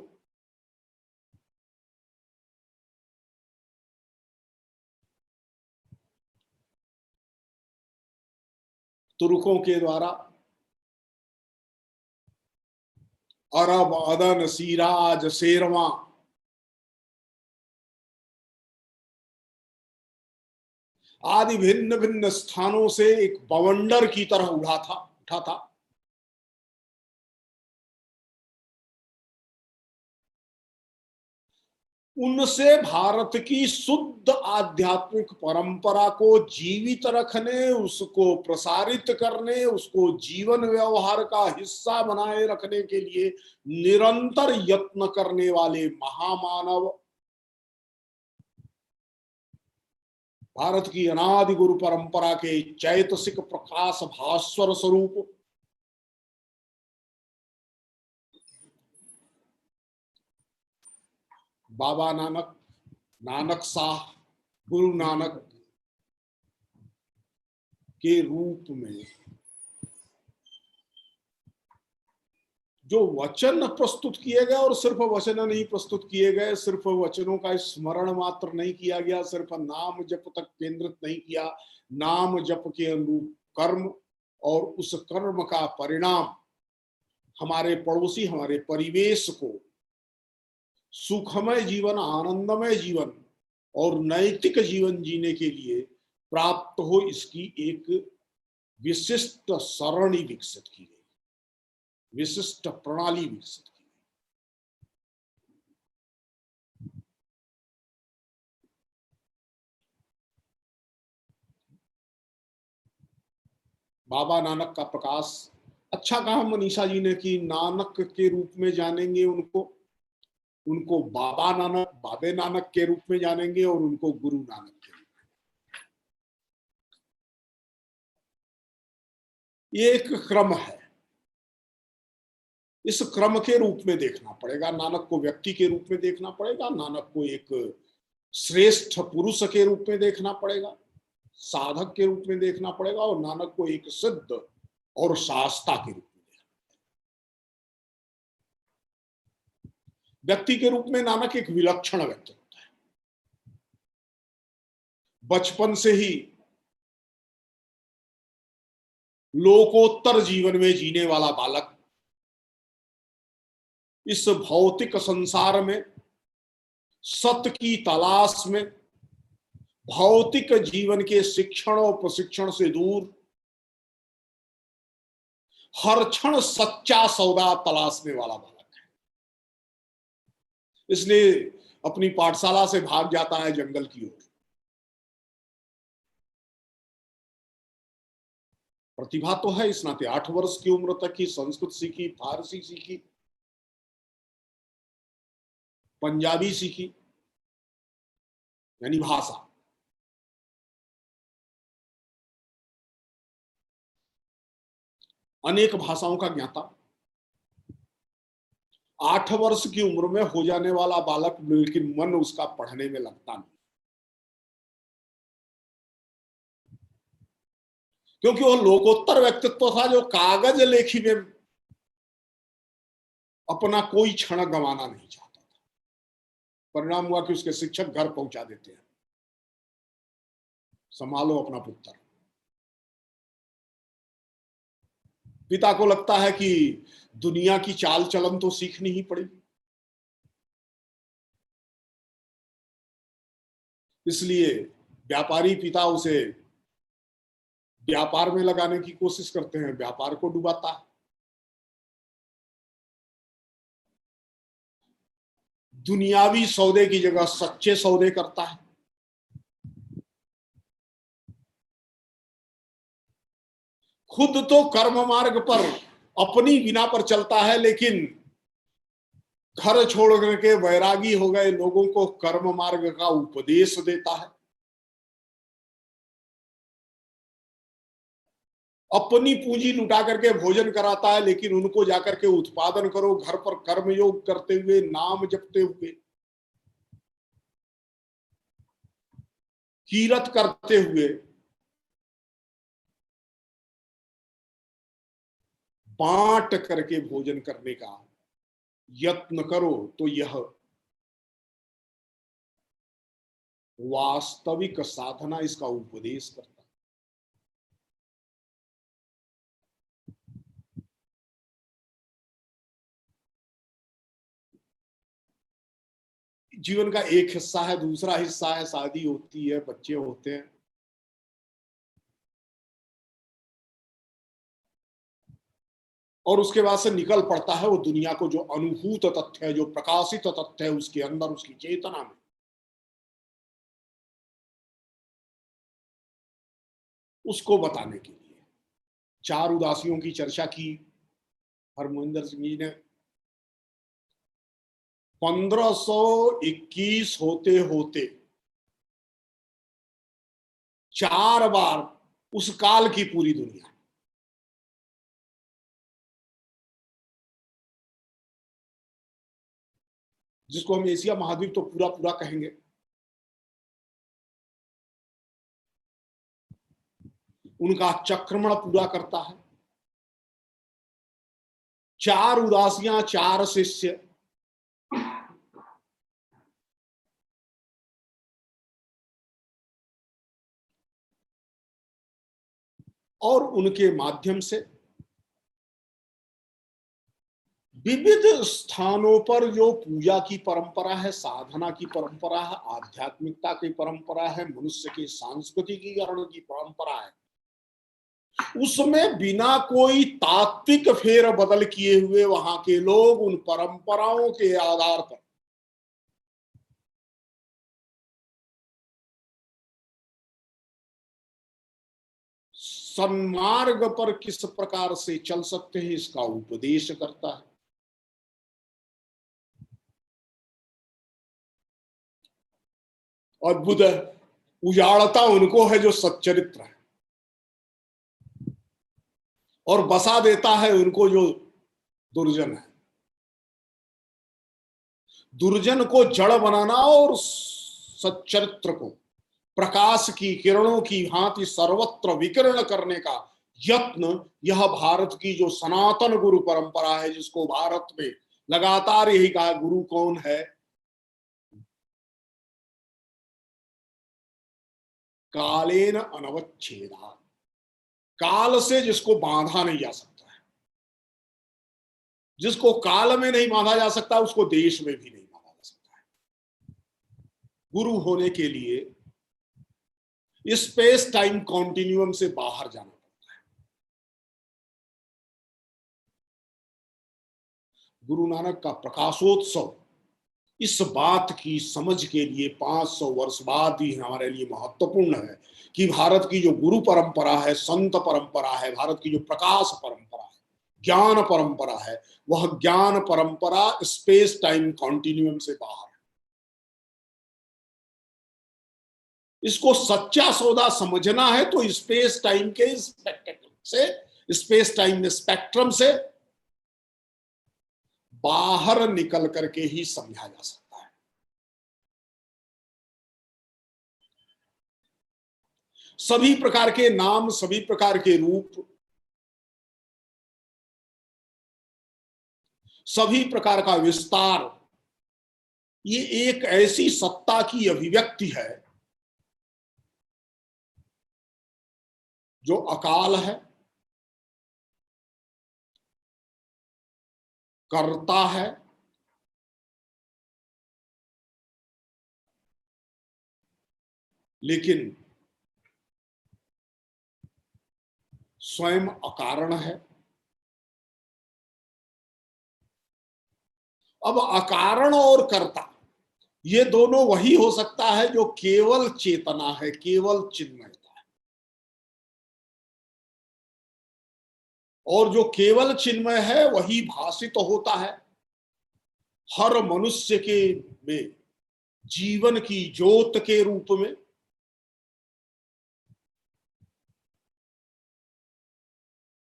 तुर्कों के द्वारा अरब, अदन, सिराज, शेरवा आदि भिन्न भिन्न स्थानों से एक बवंडर की तरह उठा था। उनसे भारत की शुद्ध आध्यात्मिक परंपरा को जीवित रखने, उसको प्रसारित करने, उसको जीवन व्यवहार का हिस्सा बनाए रखने के लिए निरंतर यत्न करने वाले महामानव, भारत की अनादि गुरु परंपरा के चैतसिक प्रकाश भास्वर स्वरूप बाबा नानक, नानक साह गुरु नानक के रूप में जो वचन प्रस्तुत किए गए, और सिर्फ वचन नहीं प्रस्तुत किए गए, सिर्फ वचनों का स्मरण मात्र नहीं किया गया, सिर्फ नाम जप तक केंद्रित नहीं किया, नाम जप के अनुरूप कर्म और उस कर्म का परिणाम हमारे पड़ोसी, हमारे परिवेश को सुखमय जीवन, आनंदमय जीवन और नैतिक जीवन जीने के लिए प्राप्त हो, इसकी एक विशिष्ट सरणी विकसित की गई, विशिष्ट प्रणाली विकसित की गई। बाबा नानक का प्रकाश, अच्छा कहा मनीषा जी ने कि नानक के रूप में जानेंगे उनको बाबा नानक, बाबे नानक के रूप में जानेंगे और उनको गुरु नानक के रूप में। ये एक क्रम है, इस क्रम के रूप में देखना पड़ेगा। नानक को व्यक्ति के रूप में देखना पड़ेगा, नानक को एक श्रेष्ठ पुरुष के रूप में देखना पड़ेगा, साधक के रूप में देखना पड़ेगा, और नानक को एक सिद्ध और शास्ता के रूप में देखना पड़ेगा। व्यक्ति के रूप में नानक एक विलक्षण व्यक्ति होता है। बचपन से ही लोकोत्तर जीवन में जीने वाला बालक इस भौतिक संसार में सत्य की तलाश में, भौतिक जीवन के शिक्षण और प्रशिक्षण से दूर, हर क्षण सच्चा सौदा तलाशने वाला बालक है। इसलिए अपनी पाठशाला से भाग जाता है जंगल की ओर। प्रतिभा तो है इस नाते, 8 वर्ष की उम्र तक ही संस्कृत सीखी, फारसी सीखी, पंजाबी सीखी, यानी भाषा। अनेक भाषाओं का ज्ञाता, 8 वर्ष की उम्र में हो जाने वाला बालक, लेकिन मन उसका पढ़ने में लगता नहीं, क्योंकि वो लोकोत्तर व्यक्तित्व था जो कागज लेखी में अपना कोई क्षण गंवाना नहीं चाहता था। परिणाम हुआ कि उसके शिक्षक घर पहुंचा देते हैं, संभालो अपना पुत्र। पिता को लगता है कि दुनिया की चाल चलन तो सीखनी ही पड़ेगी, इसलिए व्यापारी पिता उसे व्यापार में लगाने की कोशिश करते हैं, व्यापार को डुबाता है। दुनियावी सौदे की जगह सच्चे सौदे करता है। खुद तो कर्म मार्ग पर अपनी बिना पर चलता है, लेकिन घर छोड़ के वैरागी हो गए लोगों को कर्म मार्ग का उपदेश देता है। अपनी पूंजी लुटा करके भोजन कराता है, लेकिन उनको जाकर के उत्पादन करो, घर पर कर्मयोग करते हुए, नाम जपते हुए, कीरत करते हुए बांट करके भोजन करने का यत्न करो, तो यह वास्तविक साधना, इसका उपदेश करता है। जीवन का एक हिस्सा है, दूसरा हिस्सा है शादी होती है, बच्चे होते हैं, और उसके बाद से निकल पड़ता है वो दुनिया को, जो अनुभूत तथ्य है, जो प्रकाशित तथ्य है उसके अंदर, उसकी चेतना में, उसको बताने के लिए। 4 उदासियों की चर्चा की हरमोहिंदर सिंह जी ने। 1521 होते होते 4 बार उस काल की पूरी दुनिया, जिसको हम एशिया महाद्वीप तो पूरा पूरा कहेंगे, उनका चक्रमण पूरा करता है। 4 उदासियां, 4 शिष्य, और उनके माध्यम से विविध स्थानों पर जो पूजा की परंपरा है, साधना की परंपरा है, आध्यात्मिकता की परंपरा है, मनुष्य के सांस्कृतिकीकरण की परंपरा है, उसमें बिना कोई तात्विक फेर बदल किए हुए वहां के लोग उन परंपराओं के आधार पर सन्मार्ग पर किस प्रकार से चल सकते हैं, इसका उपदेश करता है। अद्भुत उजाड़ता उनको है जो सच्चरित्र है, और बसा देता है उनको जो दुर्जन है। दुर्जन को जड़ बनाना और सच्चरित्र को प्रकाश की किरणों की भांति सर्वत्र विकिरण करने का यत्न, यह भारत की जो सनातन गुरु परंपरा है, जिसको भारत में लगातार यही कहा, गुरु कौन है? कालेन अनवच्छेदा, काल से जिसको बांधा नहीं जा सकता है, जिसको काल में नहीं बांधा जा सकता, उसको देश में भी नहीं बांधा जा सकता है। गुरु होने के लिए स्पेस टाइम कॉन्टिन्यूम से बाहर जाना पड़ता है। गुरु नानक का प्रकाशोत्सव इस बात की समझ के लिए 500 वर्ष बाद ही हमारे लिए महत्वपूर्ण है कि भारत की जो गुरु परंपरा है, संत परंपरा है, भारत की जो प्रकाश परंपरा है, ज्ञान परंपरा है, वह ज्ञान परंपरा स्पेस टाइम कॉन्टिन्यूम से बाहर है। इसको सच्चा सौदा समझना है तो स्पेस टाइम के स्पेस टाइम स्पेक्ट्रम से बाहर निकल करके ही समझा जा सकता है। सभी प्रकार के नाम, सभी प्रकार के रूप, सभी प्रकार का विस्तार, ये एक ऐसी सत्ता की अभिव्यक्ति है जो अकाल है, करता है, लेकिन स्वयं अकारण है। अब अकारण और कर्ता, ये दोनों वही हो सकता है जो केवल चेतना है, केवल चिन्मयता है। और जो केवल चिन्मय है वही भासित होता है हर मनुष्य के में जीवन की ज्योत के रूप में,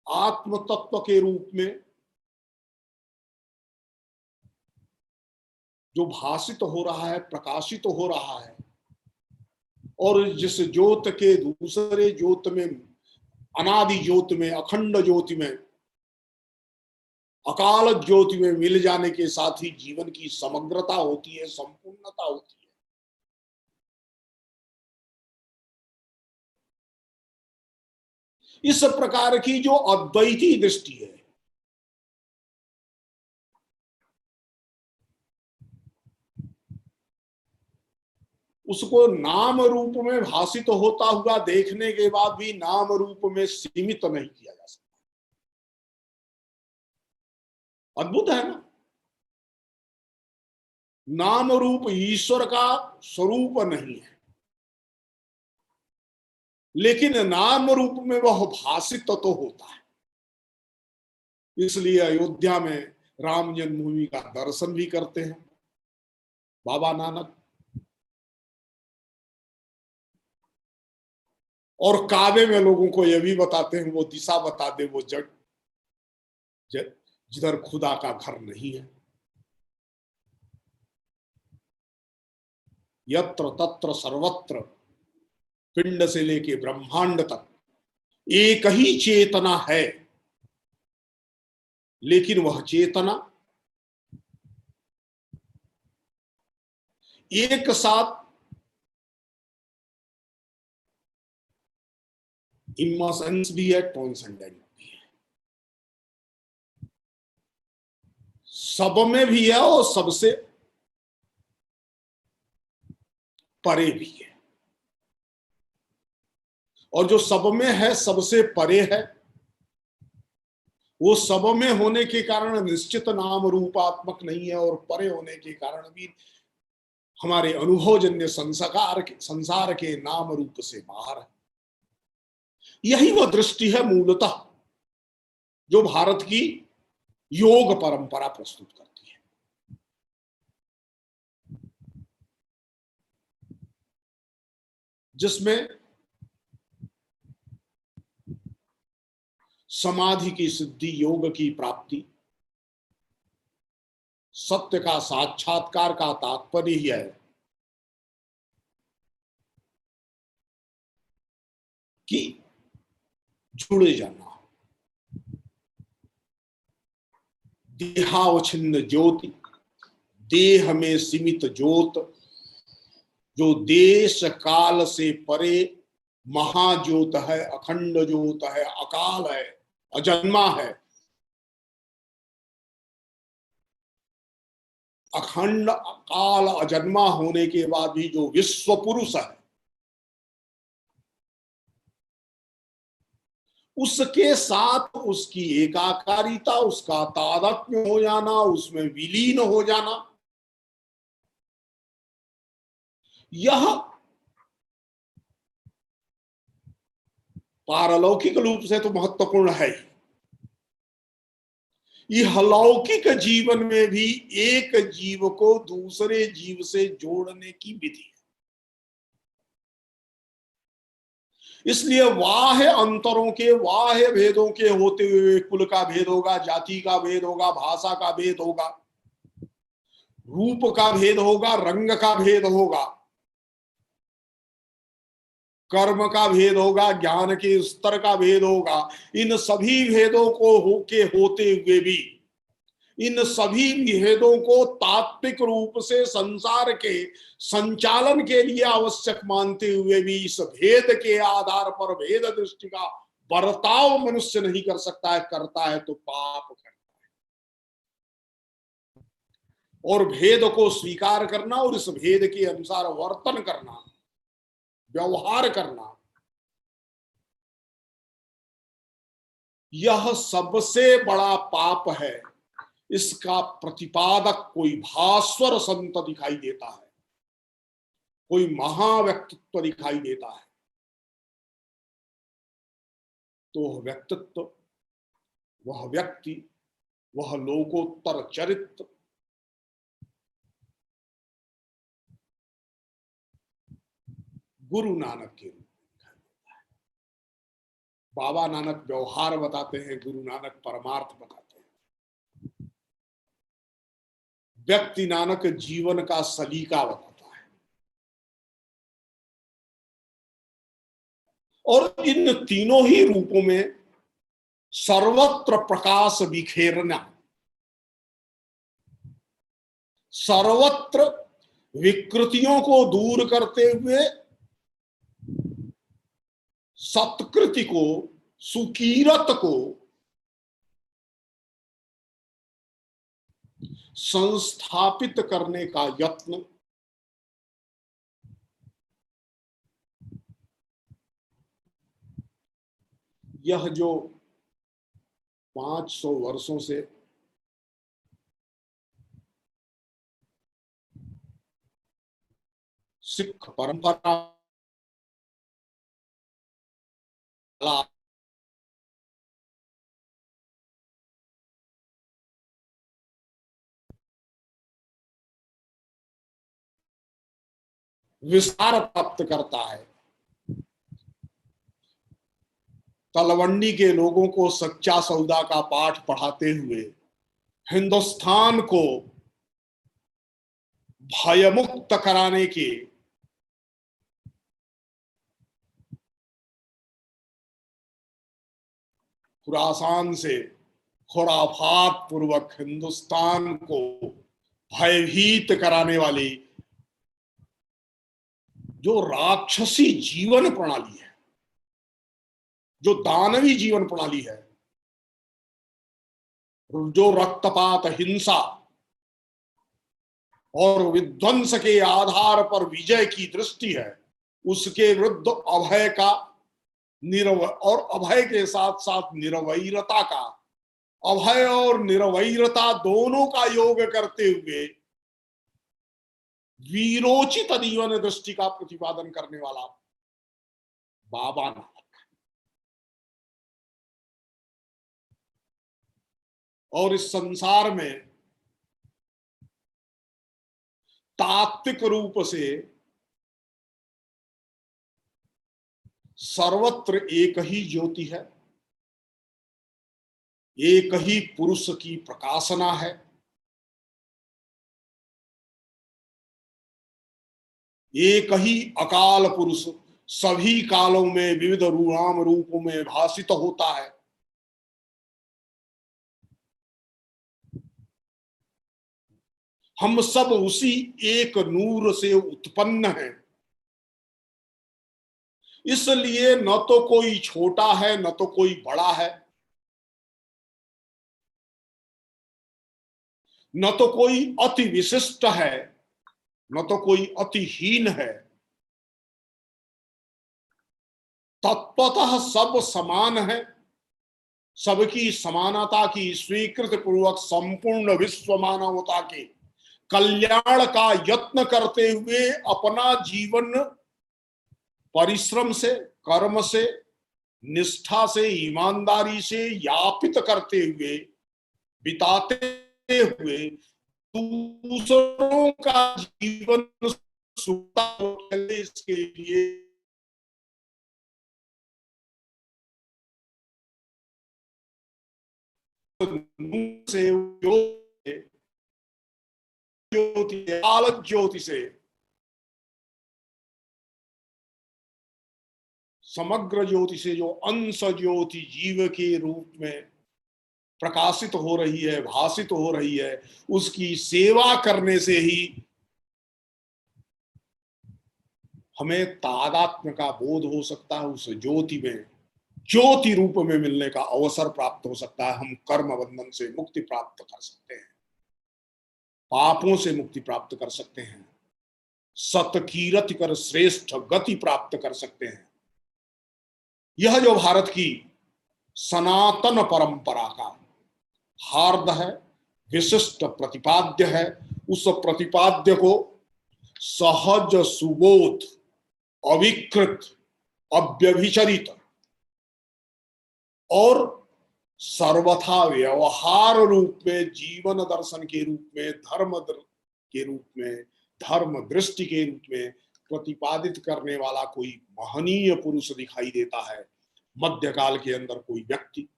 आत्म तत्व के रूप में, जो भासित हो रहा है, प्रकाशित हो रहा है। और जिस ज्योत के दूसरे ज्योत में, अनादि ज्योत में, अखंड ज्योति में, अकाल ज्योति में मिल जाने के साथ ही जीवन की समग्रता होती है, संपूर्णता होती है। इस प्रकार की जो अद्वैती दृष्टि है, उसको नाम रूप में भासित होता हुआ देखने के बाद भी नाम रूप में सीमित नहीं किया जा सकता। अद्भुत है ना? नाम रूप ईश्वर का स्वरूप नहीं है, लेकिन नाम रूप में वह भासित तो होता है। इसलिए अयोध्या में राम जन्मभूमि का दर्शन भी करते हैं बाबा नानक, और काबे में लोगों को यह भी बताते हैं, वो दिशा बता दे, वो जग जिधर खुदा का घर नहीं है। यत्र तत्र सर्वत्र, पिंड से लेके ब्रह्मांड तक एक ही चेतना है, लेकिन वह चेतना एक साथ इमर्सेंस भी है, ट्रांसेंडेंट भी है, सब में भी है और सबसे परे भी है। और जो सब में है, सबसे परे है, वो सब में होने के कारण निश्चित नाम रूपात्मक नहीं है, और परे होने के कारण भी हमारे अनुभवजन्य संसार के नाम रूप से बाहर है। यही वह दृष्टि है मूलतः जो भारत की योग परंपरा प्रस्तुत करती है। जिसमें समाधि की सिद्धि, योग की प्राप्ति, सत्य का साक्षात्कार का तात्पर्य ही है कि जुड़े जाना। देहावच्छिन्न ज्योति, देह में सीमित ज्योत, जो देश काल से परे महाज्योत है, अखंड ज्योत है, अकाल है, अजन्मा है। अखंड अकाल अजन्मा होने के बाद भी जो विश्व पुरुष है, उसके साथ उसकी एकाकारिता, उसका तादात्म्य हो जाना, उसमें विलीन हो जाना, यह पारलौकिक रूप से तो महत्वपूर्ण है ही। यह लौकिक जीवन में भी एक जीव को दूसरे जीव से जोड़ने की विधि है। इसलिए बाह्य अंतरों के, बाह्य भेदों के होते हुए कुल का भेद होगा, जाति का भेद होगा, भाषा का भेद होगा, रूप का भेद होगा, रंग का भेद होगा, कर्म का भेद होगा, ज्ञान के स्तर का भेद होगा। इन सभी भेदों को होते हुए भी, इन सभी भेदों को तात्विक रूप से संसार के संचालन के लिए आवश्यक मानते हुए भी इस भेद के आधार पर भेद दृष्टि का बर्ताव मनुष्य नहीं कर सकता है। करता है तो पाप करता है। और भेद को स्वीकार करना और इस भेद के अनुसार वर्तन करना, व्यवहार करना, यह सबसे बड़ा पाप है। इसका प्रतिपादक कोई भास्वर संत दिखाई देता है, कोई महाव्यक्तित्व दिखाई देता है, तो वह व्यक्तित्व, वह व्यक्ति, वह लोकोत्तर चरित्र गुरु नानक के रूप में दिखाई देता है। बाबा नानक व्यवहार बताते हैं, गुरु नानक परमार्थ बताते हैं। व्यक्ति नानक जीवन का सलीका बताता है। और इन तीनों ही रूपों में सर्वत्र प्रकाश बिखेरना, सर्वत्र विकृतियों को दूर करते हुए सत्कृति को, सुकीरत को संस्थापित करने का यत्न, यह जो 500 वर्षों से सिख परंपरा विस्तार प्राप्त करता है। तलवंडी के लोगों को सच्चा सौदा का पाठ पढ़ाते हुए हिंदुस्तान को भयमुक्त कराने के खुरासान से खुराफात पूर्वक हिंदुस्तान को भयभीत कराने वाली जो राक्षसी जीवन प्रणाली है, जो दानवी जीवन प्रणाली है, जो रक्तपात, हिंसा और विध्वंस के आधार पर विजय की दृष्टि है, उसके विरुद्ध अभय का और अभय के साथ साथ निरवैरता का, अभय और निरवैरता दोनों का योग करते हुए वीरोचित जीवन दृष्टि का प्रतिपादन करने वाला बाबा नानक। और इस संसार में तात्विक रूप से सर्वत्र एक ही ज्योति है, एक ही पुरुष की प्रकाशना है, एक ही अकाल पुरुष सभी कालों में विविध नाम रूपों में भासित होता है। हम सब उसी एक नूर से उत्पन्न हैं, इसलिए न तो कोई छोटा है न तो कोई बड़ा है, न तो कोई अति विशिष्ट है न तो कोई अतिहीन है। तत्वतः सब समान है। सबकी समानता की स्वीकृति पूर्वक संपूर्ण विश्व मानवता के कल्याण का यत्न करते हुए अपना जीवन परिश्रम से, कर्म से, निष्ठा से, ईमानदारी से यापित करते हुए, बिताते हुए दूसरों का जीवन सुखदायक, इसके लिए से ज्योति, आलोक ज्योति से समग्र ज्योति से जो अंश ज्योति जीव के रूप में प्रकाशित हो रही है, भासित हो रही है, उसकी सेवा करने से ही हमें तादात्म्य का बोध हो सकता है। उस ज्योति में, ज्योति रूप में मिलने का अवसर प्राप्त हो सकता है। हम कर्म बंधन से मुक्ति प्राप्त कर सकते हैं, पापों से मुक्ति प्राप्त कर सकते हैं, सतकीरति कर श्रेष्ठ गति प्राप्त कर सकते हैं। यह जो भारत की सनातन परंपरा का हार्द है, विशिष्ट प्रतिपाद्य है, उस प्रतिपाद्य को सहज, सुबोध, अविकृत, अव्यभिचरित और सर्वथा व्यवहार रूप में, जीवन दर्शन के रूप में, धर्म के रूप में, धर्म दृष्टि के रूप में प्रतिपादित करने वाला कोई महनीय पुरुष दिखाई देता है। मध्यकाल के अंदर कोई व्यक्ति,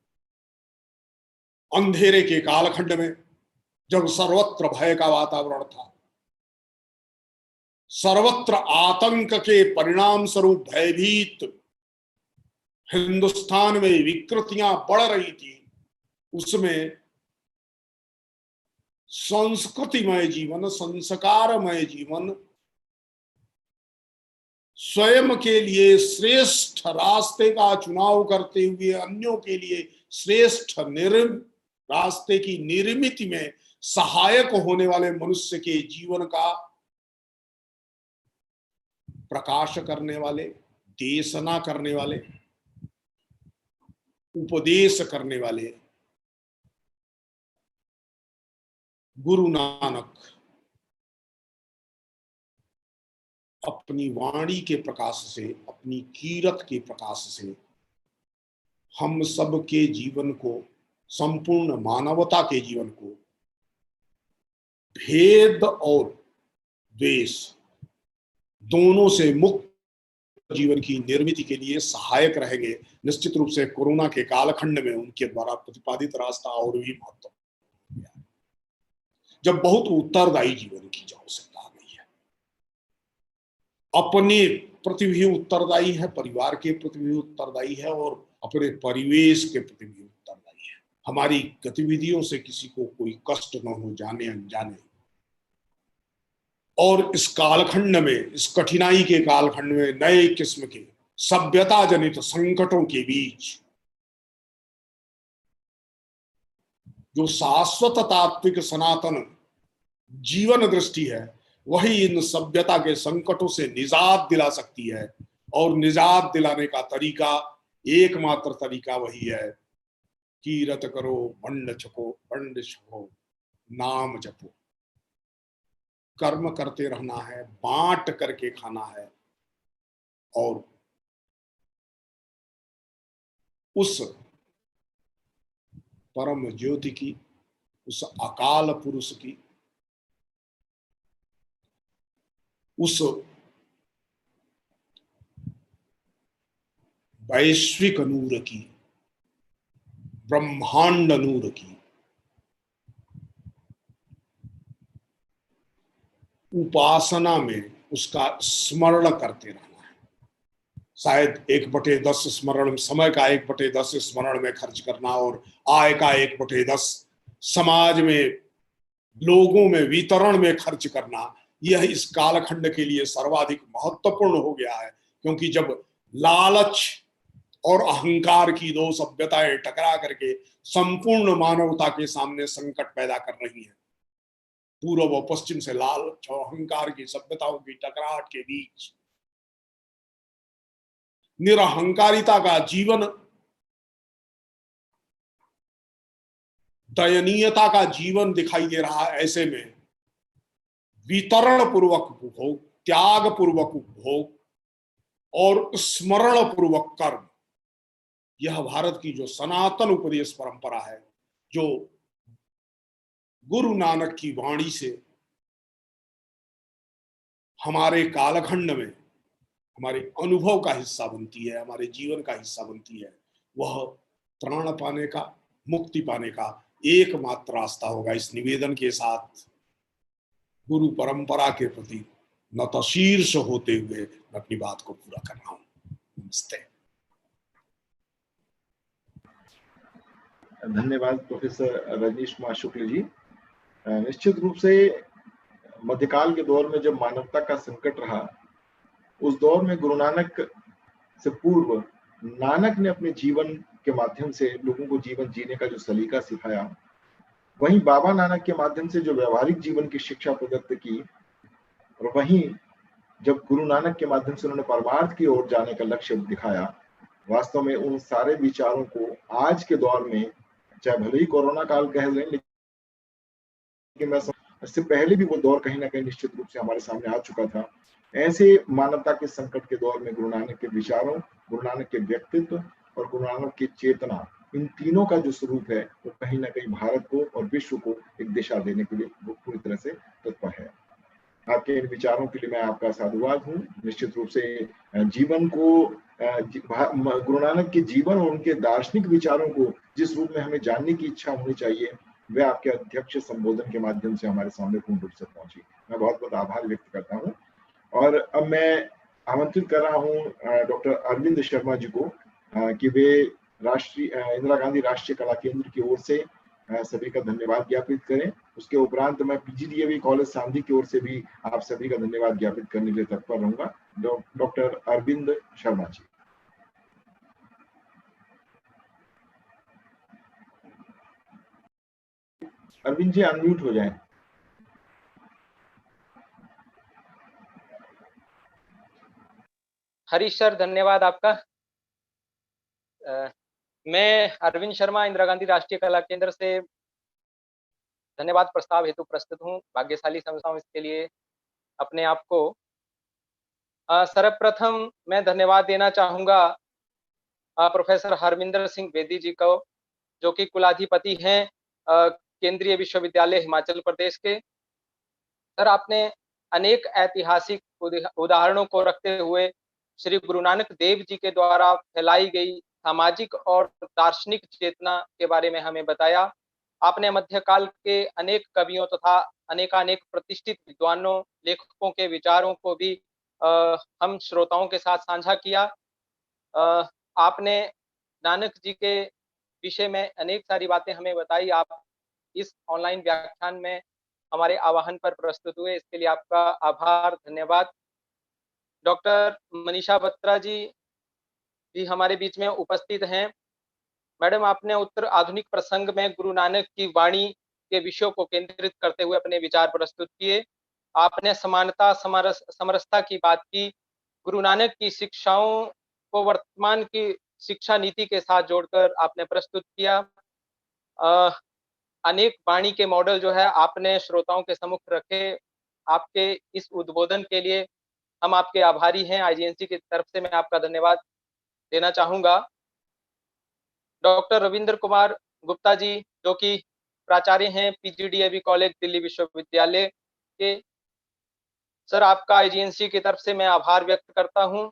अंधेरे के कालखंड में जब सर्वत्र भय का वातावरण था, सर्वत्र आतंक के परिणाम स्वरूप भयभीत हिंदुस्तान में विकृतियां बढ़ रही थी, उसमें संस्कृतिमय जीवन, संस्कारमय जीवन, स्वयं के लिए श्रेष्ठ रास्ते का चुनाव करते हुए अन्यों के लिए श्रेष्ठ रास्ते की निर्मित में सहायक होने वाले मनुष्य के जीवन का प्रकाश करने वाले, देशना करने वाले, उपदेश करने वाले गुरु नानक अपनी वाणी के प्रकाश से, अपनी कीरत के प्रकाश से हम सब के जीवन को, संपूर्ण मानवता के जीवन को भेद और द्वेष दोनों से मुक्त जीवन की निर्मिति के लिए सहायक रहेंगे। निश्चित रूप से कोरोना के कालखंड में उनके द्वारा प्रतिपादित रास्ता और भी महत्वपूर्ण है, जब बहुत उत्तरदायी जीवन की आवश्यकता आ गई है। अपने प्रति भी उत्तरदायी है, परिवार के प्रति भी उत्तरदायी है और अपने परिवेश के प्रति भी हमारी गतिविधियों से किसी को कोई कष्ट न हो, जाने अनजाने। और इस कालखंड में, इस कठिनाई के कालखंड में, नए किस्म के सभ्यता जनित संकटों के बीच जो शाश्वत तात्विक सनातन जीवन दृष्टि है, वही इन सभ्यता के संकटों से निजात दिला सकती है। और निजात दिलाने का तरीका, एकमात्र तरीका वही है, कीरत करो, भंड छको, नाम जपो। कर्म करते रहना है, बांट करके खाना है, और उस परम ज्योति की, उस अकाल पुरुष की, उस वैश्विक नूर की, ब्रह्मांड नूर की उपासना में उसका स्मरण करते रहना है। शायद 1/10 स्मरण, समय का 1/10 स्मरण में खर्च करना और आय का 1/10 समाज में, लोगों में वितरण में खर्च करना, यह इस कालखंड के लिए सर्वाधिक महत्वपूर्ण हो गया है। क्योंकि जब लालच और अहंकार की दो सभ्यताएं टकरा करके संपूर्ण मानवता के सामने संकट पैदा कर रही हैं, पूर्व और पश्चिम से लालच और अहंकार की सभ्यताओं की टकराहट के बीच निरहंकारिता का जीवन, दयनीयता का जीवन दिखाई दे रहा है। ऐसे में वितरण पूर्वक उपभोग, त्याग पूर्वक उपभोग और स्मरण पूर्वक कर्म, यह भारत की जो सनातन उपदेश परंपरा है, जो गुरु नानक की वाणी से हमारे कालखंड में हमारे अनुभव का हिस्सा बनती है, हमारे जीवन का हिस्सा बनती है, वह त्राण पाने का, मुक्ति पाने का एकमात्र रास्ता होगा। इस निवेदन के साथ गुरु परंपरा के प्रति नतशीर्ष होते हुए मैं अपनी बात को पूरा कर रहा हूं। नमस्ते। धन्यवाद प्रोफेसर रजनीश कुमार शुक्ल जी। निश्चित रूप से मध्यकाल के दौर में जब मानवता का संकट रहा, उस दौर में गुरु नानक से पूर्व नानक ने अपने जीवन के माध्यम से लोगों को जीवन जीने का जो सलीका सिखाया, वहीं बाबा नानक के माध्यम से जो व्यवहारिक जीवन की शिक्षा प्रदत्त की, और वहीं जब गुरु नानक के माध्यम से उन्होंने परमार्थ की ओर जाने का लक्ष्य दिखाया, वास्तव में उन सारे विचारों को आज के दौर में, चाहे भले ही कोरोना काल कह लें, लेकिन मैं इससे पहले भी वो दौर कहीं ना कहीं निश्चित रूप से हमारे सामने आ चुका था। ऐसे मानवता के संकट के दौर में गुरु नानक के विचारों, गुरु नानक के व्यक्तित्व और गुरु नानक की चेतना, इन तीनों का जो स्वरूप है, वो कहीं ना कहीं भारत को और विश्व को एक दिशा देने के लिए वो पूरी तरह से तत्पर है। आपके इन विचारों के लिए मैं आपका साधुवाद हूँ। निश्चित रूप से जीवन को, गुरु नानक के जीवन और उनके दार्शनिक विचारों को जिस रूप में हमें जानने की इच्छा होनी चाहिए, वह आपके अध्यक्ष संबोधन के माध्यम से हमारे सामने पूर्ण रूप से पहुंची। मैं बहुत बहुत आभार व्यक्त करता हूँ। और अब मैं आमंत्रित कर रहा हूँ डॉक्टर अरविंद शर्मा जी को कि वे राष्ट्रीय इंदिरा गांधी राष्ट्रीय कला केंद्र की ओर से सभी का धन्यवाद ज्ञापित करें। उसके उपरांत मैं पीजीडीएवी कॉलेज सांधी की ओर से भी आप सभी का धन्यवाद ज्ञापित करने के लिए तत्पर रहूंगा। डॉक्टर अरविंद शर्मा जी। अरविंद जी अनम्यूट हो जाएं। हरीश सर, धन्यवाद आपका। मैं अरविंद शर्मा, इंदिरा गांधी राष्ट्रीय कला केंद्र से धन्यवाद प्रस्ताव हेतु प्रस्तुत हूँ। भाग्यशाली समझता हूँ इसके लिए अपने आप को। सर्वप्रथम मैं धन्यवाद देना चाहूंगा प्रोफेसर हरमिंदर सिंह बेदी जी को, जो कि कुलाधिपति हैं केंद्रीय विश्वविद्यालय हिमाचल प्रदेश के। सर, आपने अनेक ऐतिहासिक उदाहरणों को रखते हुए श्री गुरु नानक देव जी के द्वारा फैलाई गई सामाजिक और दार्शनिक चेतना के बारे में हमें बताया। आपने मध्यकाल के अनेक कवियों तथा अनेकानेक प्रतिष्ठित विद्वानों, लेखकों के विचारों को भी हम श्रोताओं के साथ साझा किया। आपने नानक जी के विषय में अनेक सारी बातें हमें बताई। आप इस ऑनलाइन व्याख्यान में हमारे आह्वान पर प्रस्तुत हुए, इसके लिए आपका आभार, धन्यवाद। डॉक्टर मनीषा बत्रा जी हमारे बीच में उपस्थित हैं। मैडम, आपने उत्तर आधुनिक प्रसंग में गुरु नानक की वाणी के विषयों को केंद्रित करते हुए अपने विचार प्रस्तुत किए। आपने समानता समरसता की बात की। गुरु नानक की शिक्षाओं को वर्तमान की शिक्षा नीति के साथ जोड़कर आपने प्रस्तुत किया। अनेक वाणी के मॉडल जो है आपने श्रोताओं के सम्मुख रखे। आपके इस उद्बोधन के लिए हम आपके आभारी हैं। आईजीएनसी की तरफ से मैं आपका धन्यवाद देना चाहूंगा। डॉक्टर रविंद्र कुमार गुप्ता जी, जो कि प्राचार्य हैं पीजीडीएवी कॉलेज दिल्ली विश्वविद्यालय के, सर आपका आईजीएनसी की तरफ से मैं आभार व्यक्त करता हूं,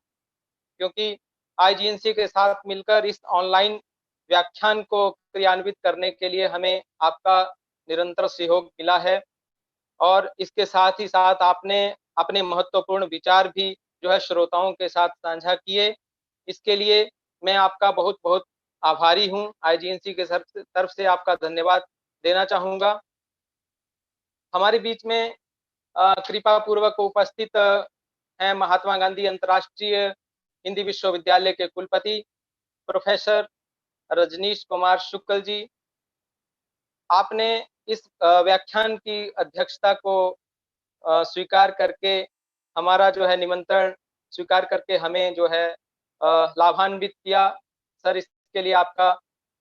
क्योंकि आईजीएनसी के साथ मिलकर इस ऑनलाइन व्याख्यान को क्रियान्वित करने के लिए हमें आपका निरंतर सहयोग मिला है। और इसके साथ ही साथ आपने अपने महत्वपूर्ण विचार भी जो है श्रोताओं के साथ साझा किए। इसके लिए मैं आपका बहुत बहुत आभारी हूं। आईजीएनसी के तरफ से आपका धन्यवाद देना चाहूंगा। हमारे बीच में कृपा पूर्वक उपस्थित हैं महात्मा गांधी अंतर्राष्ट्रीय हिंदी विश्वविद्यालय के कुलपति प्रोफेसर रजनीश कुमार शुक्ल जी। आपने इस व्याख्यान की अध्यक्षता को स्वीकार करके, हमारा जो है निमंत्रण स्वीकार करके हमें जो है लाभान्वित किया। सर, इसके लिए आपका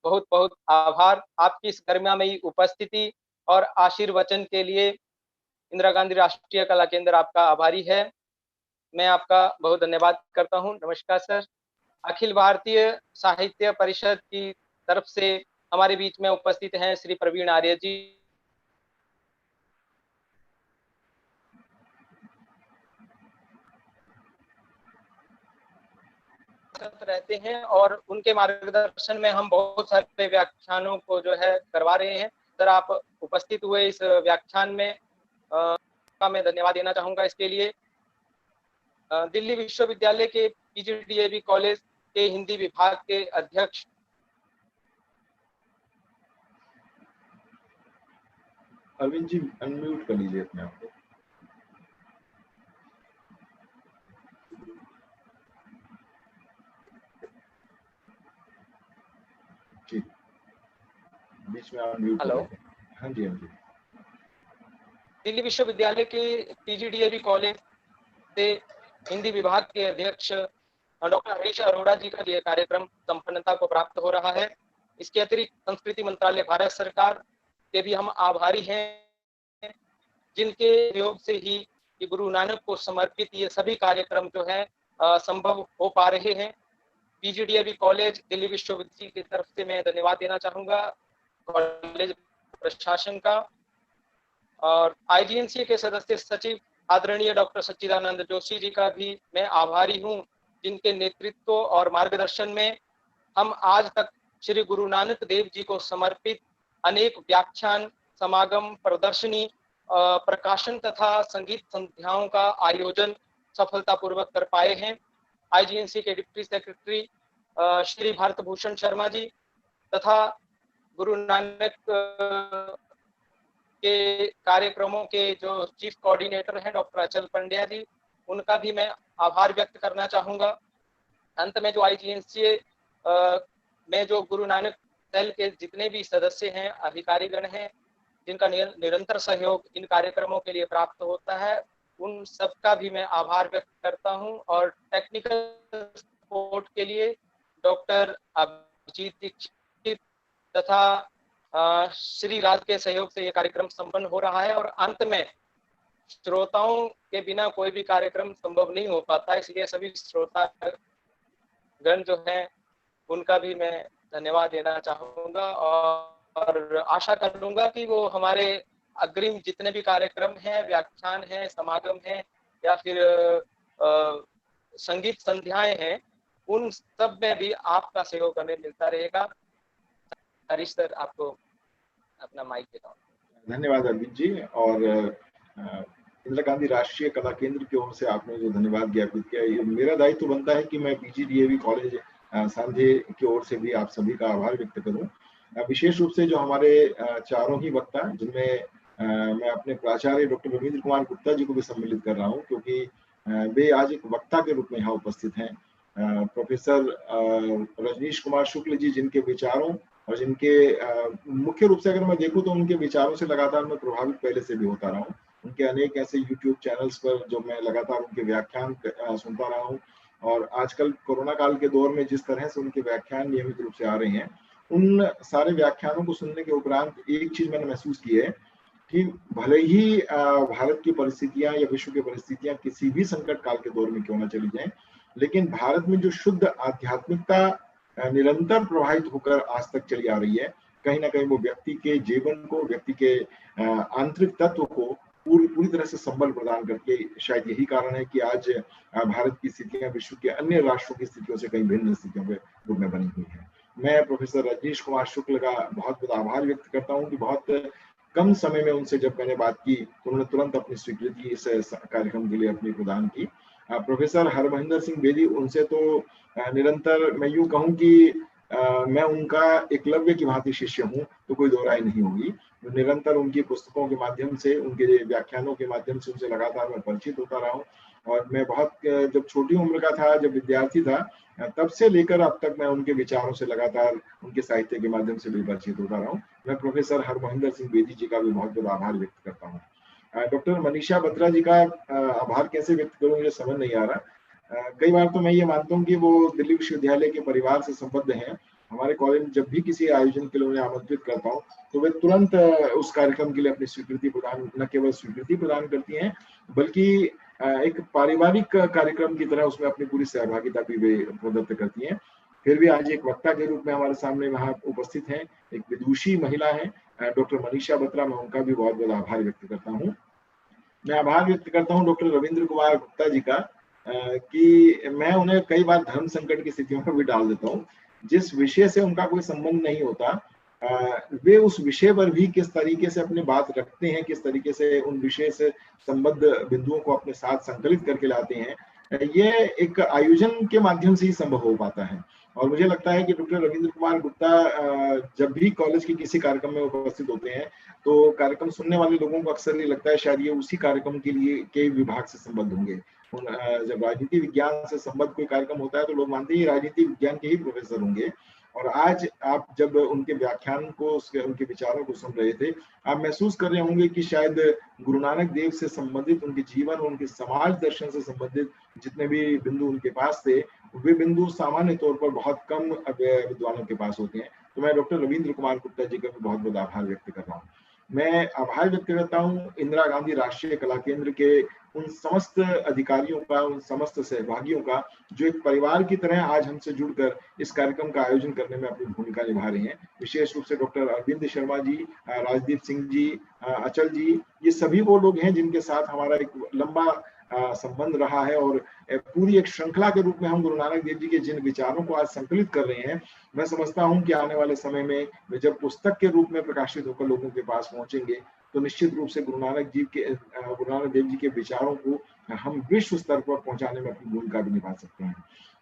बहुत बहुत आभार। आपकी इस गरिमामयी उपस्थिति और आशीर्वचन के लिए इंदिरा गांधी राष्ट्रीय कला केंद्र आपका आभारी है। मैं आपका बहुत धन्यवाद करता हूं। नमस्कार सर। अखिल भारतीय साहित्य परिषद की तरफ से हमारे बीच में उपस्थित हैं श्री प्रवीण आर्य जी। रहते हैं और उनके मार्गदर्शन में हम बहुत सारे व्याख्यानों को जो है करवा रहे हैं। सर, आप उपस्थित हुए इस व्याख्यान में का मैं धन्यवाद देना चाहूंगा। इसके लिए दिल्ली विश्वविद्यालय के पीजीडीएवी कॉलेज के हिंदी विभाग के अध्यक्ष अरविंद जी, अनम्यूट कर लीजिए अपने आप को। ठीक, बीच में अनम्यूट। हेलो। हाँ जी, हाँ जी। दिल्ली विश्वविद्यालय के पीजीडीएवी कॉलेज से हिंदी विभाग के अध्यक्ष डॉक्टर हरीश अरोड़ा जी का यह कार्यक्रम संपन्नता को प्राप्त हो रहा है। इसके अतिरिक्त संस्कृति मंत्रालय भारत सरकार के भी हम आभारी हैं, जिनके सहयोग से ही ये गुरु नानक को समर्पित ये सभी कार्यक्रम जो है संभव हो पा रहे हैं। पीजीडीएवी कॉलेज दिल्ली विश्वविद्यालय की तरफ से मैं धन्यवाद देना चाहूंगा, कॉलेज प्रशासन का। और आईजीएनसी के सदस्य सचिव आदरणीय डॉक्टर सच्चिदानंद जोशी जी का भी मैं आभारी हूं, जिनके नेतृत्व और मार्गदर्शन में हम आज तक श्री गुरु नानक देव जी को समर्पित अनेक व्याख्यान, समागम, प्रदर्शनी, प्रकाशन तथा संगीत संध्याओं का आयोजन सफलतापूर्वक कर पाए हैं। आईजीएनसी के डिप्टी सेक्रेटरी श्री भारत भूषण शर्मा जी तथा गुरु नानक के कार्यक्रमों के जो चीफ कोऑर्डिनेटर हैं डॉक्टर अचल पंड्या जी, उनका भी मैं आभार व्यक्त करना चाहूंगा। अंत में जो आईजीएनसी में जो गुरु नानक सेल के जितने भी सदस्य हैं, अधिकारीगण हैं, जिनका निरंतर सहयोग इन कार्यक्रमों के लिए प्राप्त होता है, उन सबका भी मैं आभार व्यक्त करता हूं। और टेक्निकल सपोर्ट के लिए डॉक्टर अभिजीत दीक्षित तथा श्री राज के सहयोग से ये कार्यक्रम संपन्न हो रहा है। और अंत में श्रोताओं के बिना कोई भी कार्यक्रम संभव नहीं हो पाता, इसलिए सभी श्रोता गण जो हैं उनका भी मैं धन्यवाद देना चाहूंगा और आशा करूंगा कि वो हमारे अग्रिम जितने भी कार्यक्रम हैं, व्याख्यान हैं, समागम हैं या फिर संगीत संध्याएं हैं, उन सब में भी आपका सहयोग हमें मिलता रहेगा। हरीश सर, आपको अपना माइक देता हूँ। धन्यवाद अरविंद जी। और इंदिरा गांधी राष्ट्रीय कला केंद्र की ओर से आपने जो धन्यवाद ज्ञापित किया, ये मेरा दायित्व बनता है कि मैं पीजीडीएवी कॉलेज सांधे की ओर से भी आप सभी का आभार व्यक्त करूं। विशेष रूप से जो हमारे चारों ही वक्ता, जिनमें मैं अपने प्राचार्य डॉक्टर रविंद्र कुमार गुप्ता जी को भी सम्मिलित कर रहा हूं, क्योंकि वे आज एक वक्ता के रूप में यहाँ उपस्थित हैं। प्रोफेसर रजनीश कुमार शुक्ल जी, जिनके विचारों और जिनके मुख्य रूप से अगर मैं देखूं तो उनके विचारों से लगातार मैं प्रभावित पहले से भी होता रहा हूँ। उनके अनेक ऐसे यूट्यूब चैनल्स पर जो मैं लगातार उनके व्याख्यान सुनता रहा हूँ, और आजकल कोरोना काल के दौर में जिस तरह से उनके व्याख्यान नियमित रूप से आ रहे हैं, उन सारे व्याख्यानों को सुनने के उपरांत एक चीज मैंने महसूस की है कि भले ही भारत की परिस्थितियां या विश्व की परिस्थितियां किसी भी संकट काल के दौर में क्यों ना चली जाएं, लेकिन भारत में जो शुद्ध आध्यात्मिकता निरंतर प्रवाहित होकर आज तक चली आ रही है, कहीं ना कहीं वो व्यक्ति के जीवन को, व्यक्ति के आंतरिक तत्व को पूरी तरह से संबल प्रदान करके, शायद यही कारण है कि आज भारत की स्थितियां विश्व के अन्य राष्ट्रों की स्थितियों से कहीं भिन्न स्थितियों के रूप में बनी हुई है। मैं प्रोफेसर रजनीश कुमार शुक्ल का बहुत बहुत आभार व्यक्त करता हूं कि बहुत कम समय में उनसे जब मैंने बात की तो उन्होंने तुरंत अपनी स्वीकृति इस कार्यक्रम के लिए अपनी प्रदान की। प्रोफेसर हरमहिंदर सिंह बेदी, उनसे तो निरंतर मैं यूं कहूं कि मैं उनका एकलव्य की भांति शिष्य हूं, तो कोई दो राय नहीं होगी। निरंतर उनकी पुस्तकों के माध्यम से, उनके व्याख्यानों के माध्यम से उनसे लगातार मैं परिचित होता रहा हूं, और मैं बहुत जब छोटी उम्र का था, जब विद्यार्थी था, तब से लेकर अब तक मैं उनके विचारों से लगातार, उनके साहित्य के माध्यम से भी परिचित होता रहा हूं। मैं प्रोफेसर हरमहिंदर सिंह बेदी जी का भी बहुत बहुत आभार व्यक्त करता हूँ। डॉक्टर मनीषा बत्रा जी का आभार कैसे व्यक्त करूं, मुझे समझ नहीं आ रहा। कई बार तो मैं ये मानता हूँ कि वो दिल्ली विश्वविद्यालय के परिवार से संबद्ध हैं। हमारे कॉलेज में जब भी किसी आयोजन के लिए उन्हें आमंत्रित करता हूँ तो वे तुरंत उस कार्यक्रम के लिए अपनी स्वीकृति प्रदान, न केवल स्वीकृति प्रदान करती हैं, बल्कि एक पारिवारिक कार्यक्रम की तरह उसमें अपनी पूरी सहभागिता भी वे प्रदत्त करती हैं। फिर भी आज एक वक्ता के रूप में हमारे सामने वहाँ उपस्थित हैं, एक विदुषी महिला है डॉक्टर मनीषा बत्रा, मैं उनका भी बहुत बहुत आभार व्यक्त करता हूँ। मैं आभार व्यक्त करता हूँ डॉक्टर रविंद्र कुमार गुप्ता जी का कि मैं उन्हें कई बार धर्म संकट की स्थितियों में भी डाल देता हूँ। जिस विषय से उनका कोई संबंध नहीं होता, वे उस विषय पर भी किस तरीके से अपनी बात रखते हैं, किस तरीके से उन विषय से संबद्ध बिंदुओं को अपने साथ संकलित करके लाते हैं, ये एक आयोजन के माध्यम से ही संभव हो पाता है। और मुझे लगता है कि डॉक्टर रविंद्र कुमार गुप्ता जब भी कॉलेज के किसी कार्यक्रम में उपस्थित होते हैं तो कार्यक्रम सुनने वाले लोगों को अक्सर ये लगता है शायद ये उसी कार्यक्रम के लिए के विभाग से संबद्ध होंगे। जब राजनीति विज्ञान से संबद्ध कोई कार्यक्रम होता है तो लोग मानते हैं राजनीति विज्ञान के ही प्रोफेसर होंगे। और आज आप जब उनके व्याख्यान को, उनके विचारों को सुन रहे थे, आप महसूस कर रहे होंगे कि शायद गुरु नानक देव से संबंधित, उनके जीवन, उनके समाज दर्शन से संबंधित जितने भी बिंदु उनके पास थे, वे बिंदु सामान्य तौर पर बहुत कम विद्वानों के पास होते हैं। तो मैं डॉक्टर रविंद्र कुमार गुप्ता जी का भी बहुत बहुत आभार व्यक्त कर रहा हूँ। मैं आभार व्यक्त करता हूँ इंदिरा गांधी राष्ट्रीय कला केंद्र के उन समस्त अधिकारियों का, उन समस्त सहभागियों का, जो एक परिवार की तरह आज हमसे जुड़कर इस कार्यक्रम का आयोजन करने में अपनी भूमिका निभा रहे हैं। विशेष रूप से डॉक्टर अरविंद शर्मा जी, राजदीप सिंह जी, अचल जी, ये सभी वो लोग हैं जिनके साथ हमारा एक लंबा संबंध रहा है, और पूरी एक श्रृंखला के रूप में हम गुरु नानक देव जी के जिन विचारों को आज संकलित कर रहे हैं, मैं समझता हूं कि आने वाले समय में वे जब पुस्तक के रूप में प्रकाशित होकर लोगों के पास पहुंचेंगे तो निश्चित रूप से गुरु नानक देव जी के विचारों को हम विश्व स्तर पर पहुंचाने में अपनी भूमिका भी निभा सकते हैं।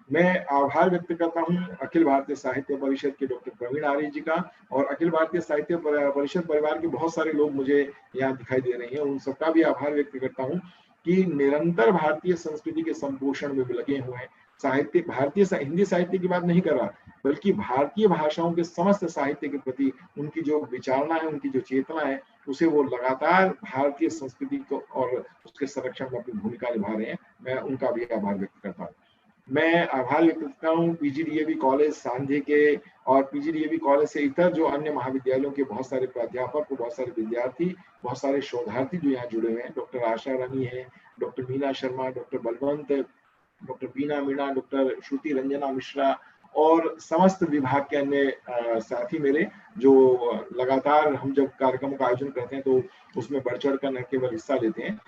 मैं आभार व्यक्त करता हूं अखिल भारतीय साहित्य परिषद के डॉक्टर प्रवीण आर्य जी का, और अखिल भारतीय साहित्य परिषद परिवार के बहुत सारे लोग मुझे यहाँ दिखाई दे रहे हैं, उन सबका भी आभार व्यक्त करता हूँ कि निरंतर भारतीय संस्कृति के संपोषण में लगे हुए हैं। साहित्य, भारतीय हिंदी साहित्य की बात नहीं कर रहा, बल्कि भारतीय भाषाओं के समस्त साहित्य के प्रति उनकी जो विचारणा है, उनकी जो चेतना है, उसे वो लगातार भारतीय संस्कृति को और उसके संरक्षण में अपनी भूमिका निभा रहे हैं। मैं उनका भी आभार व्यक्त करता हूँ। मैं आभार व्यक्त करता हूँ पीजीडीएवी कॉलेज सांधे के और पीजीडीएवी कॉलेज से इतर जो अन्य महाविद्यालयों के बहुत सारे प्राध्यापक, बहुत सारे विद्यार्थी, बहुत सारे शोधार्थी जो यहाँ जुड़े हुए हैं। डॉक्टर आशा रानी है, doctor Meena Sharma, doctor Balwant, doctor Beena Meena, doctor Shruti Ranjana Mishra और समस्त विभाग के अन्य साथी मेरे, जो लगातार हम जब कार्यक्रमों का आयोजन करते हैं तो उसमें बढ़ चढ़ कर न केवल हिस्सा लेते हैं,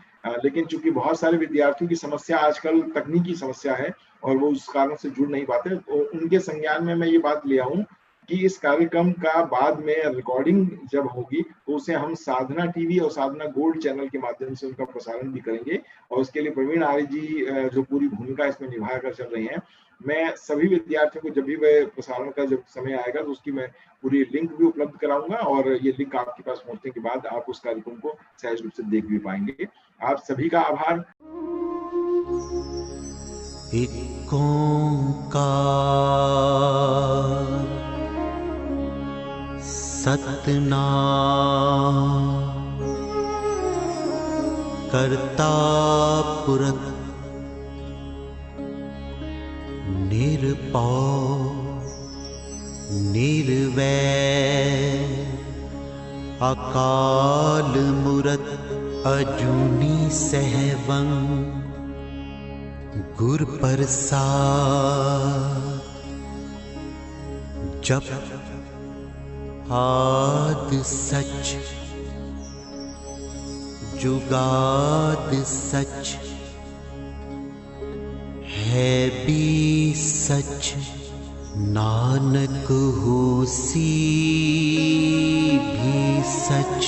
लेकिन चूंकि बहुत सारे विद्यार्थियों की समस्या आजकल तकनीकी समस्या है और वो उस कारण से जुड़ नहीं पाते, तो उनके संज्ञान में मैं ये बात ले आऊं कि इस कार्यक्रम का बाद में रिकॉर्डिंग जब होगी तो उसे हम साधना टीवी और साधना गोल्ड चैनल के माध्यम से उनका प्रसारण भी करेंगे। और उसके लिए प्रवीण आर्य जी जो पूरी भूमिका इसमें निभा कर चल रहे हैं, मैं सभी विद्यार्थियों को जब भी वह प्रसारण का जब समय आएगा तो उसकी मैं पूरी लिंक भी उपलब्ध कराऊंगा, और ये लिंक आपके पास पहुंचने के बाद आप उस कार्यक्रम को सहज रूप से देख भी पाएंगे। आप सभी का आभार। एक ओंकार सतनाम करता पुरख निरपौ निर्वैर अकाल मूरत अजूनी सहवं गुर प्रसाद जप आद सच जुगाद सच है भी सच नानक होसी भी सच।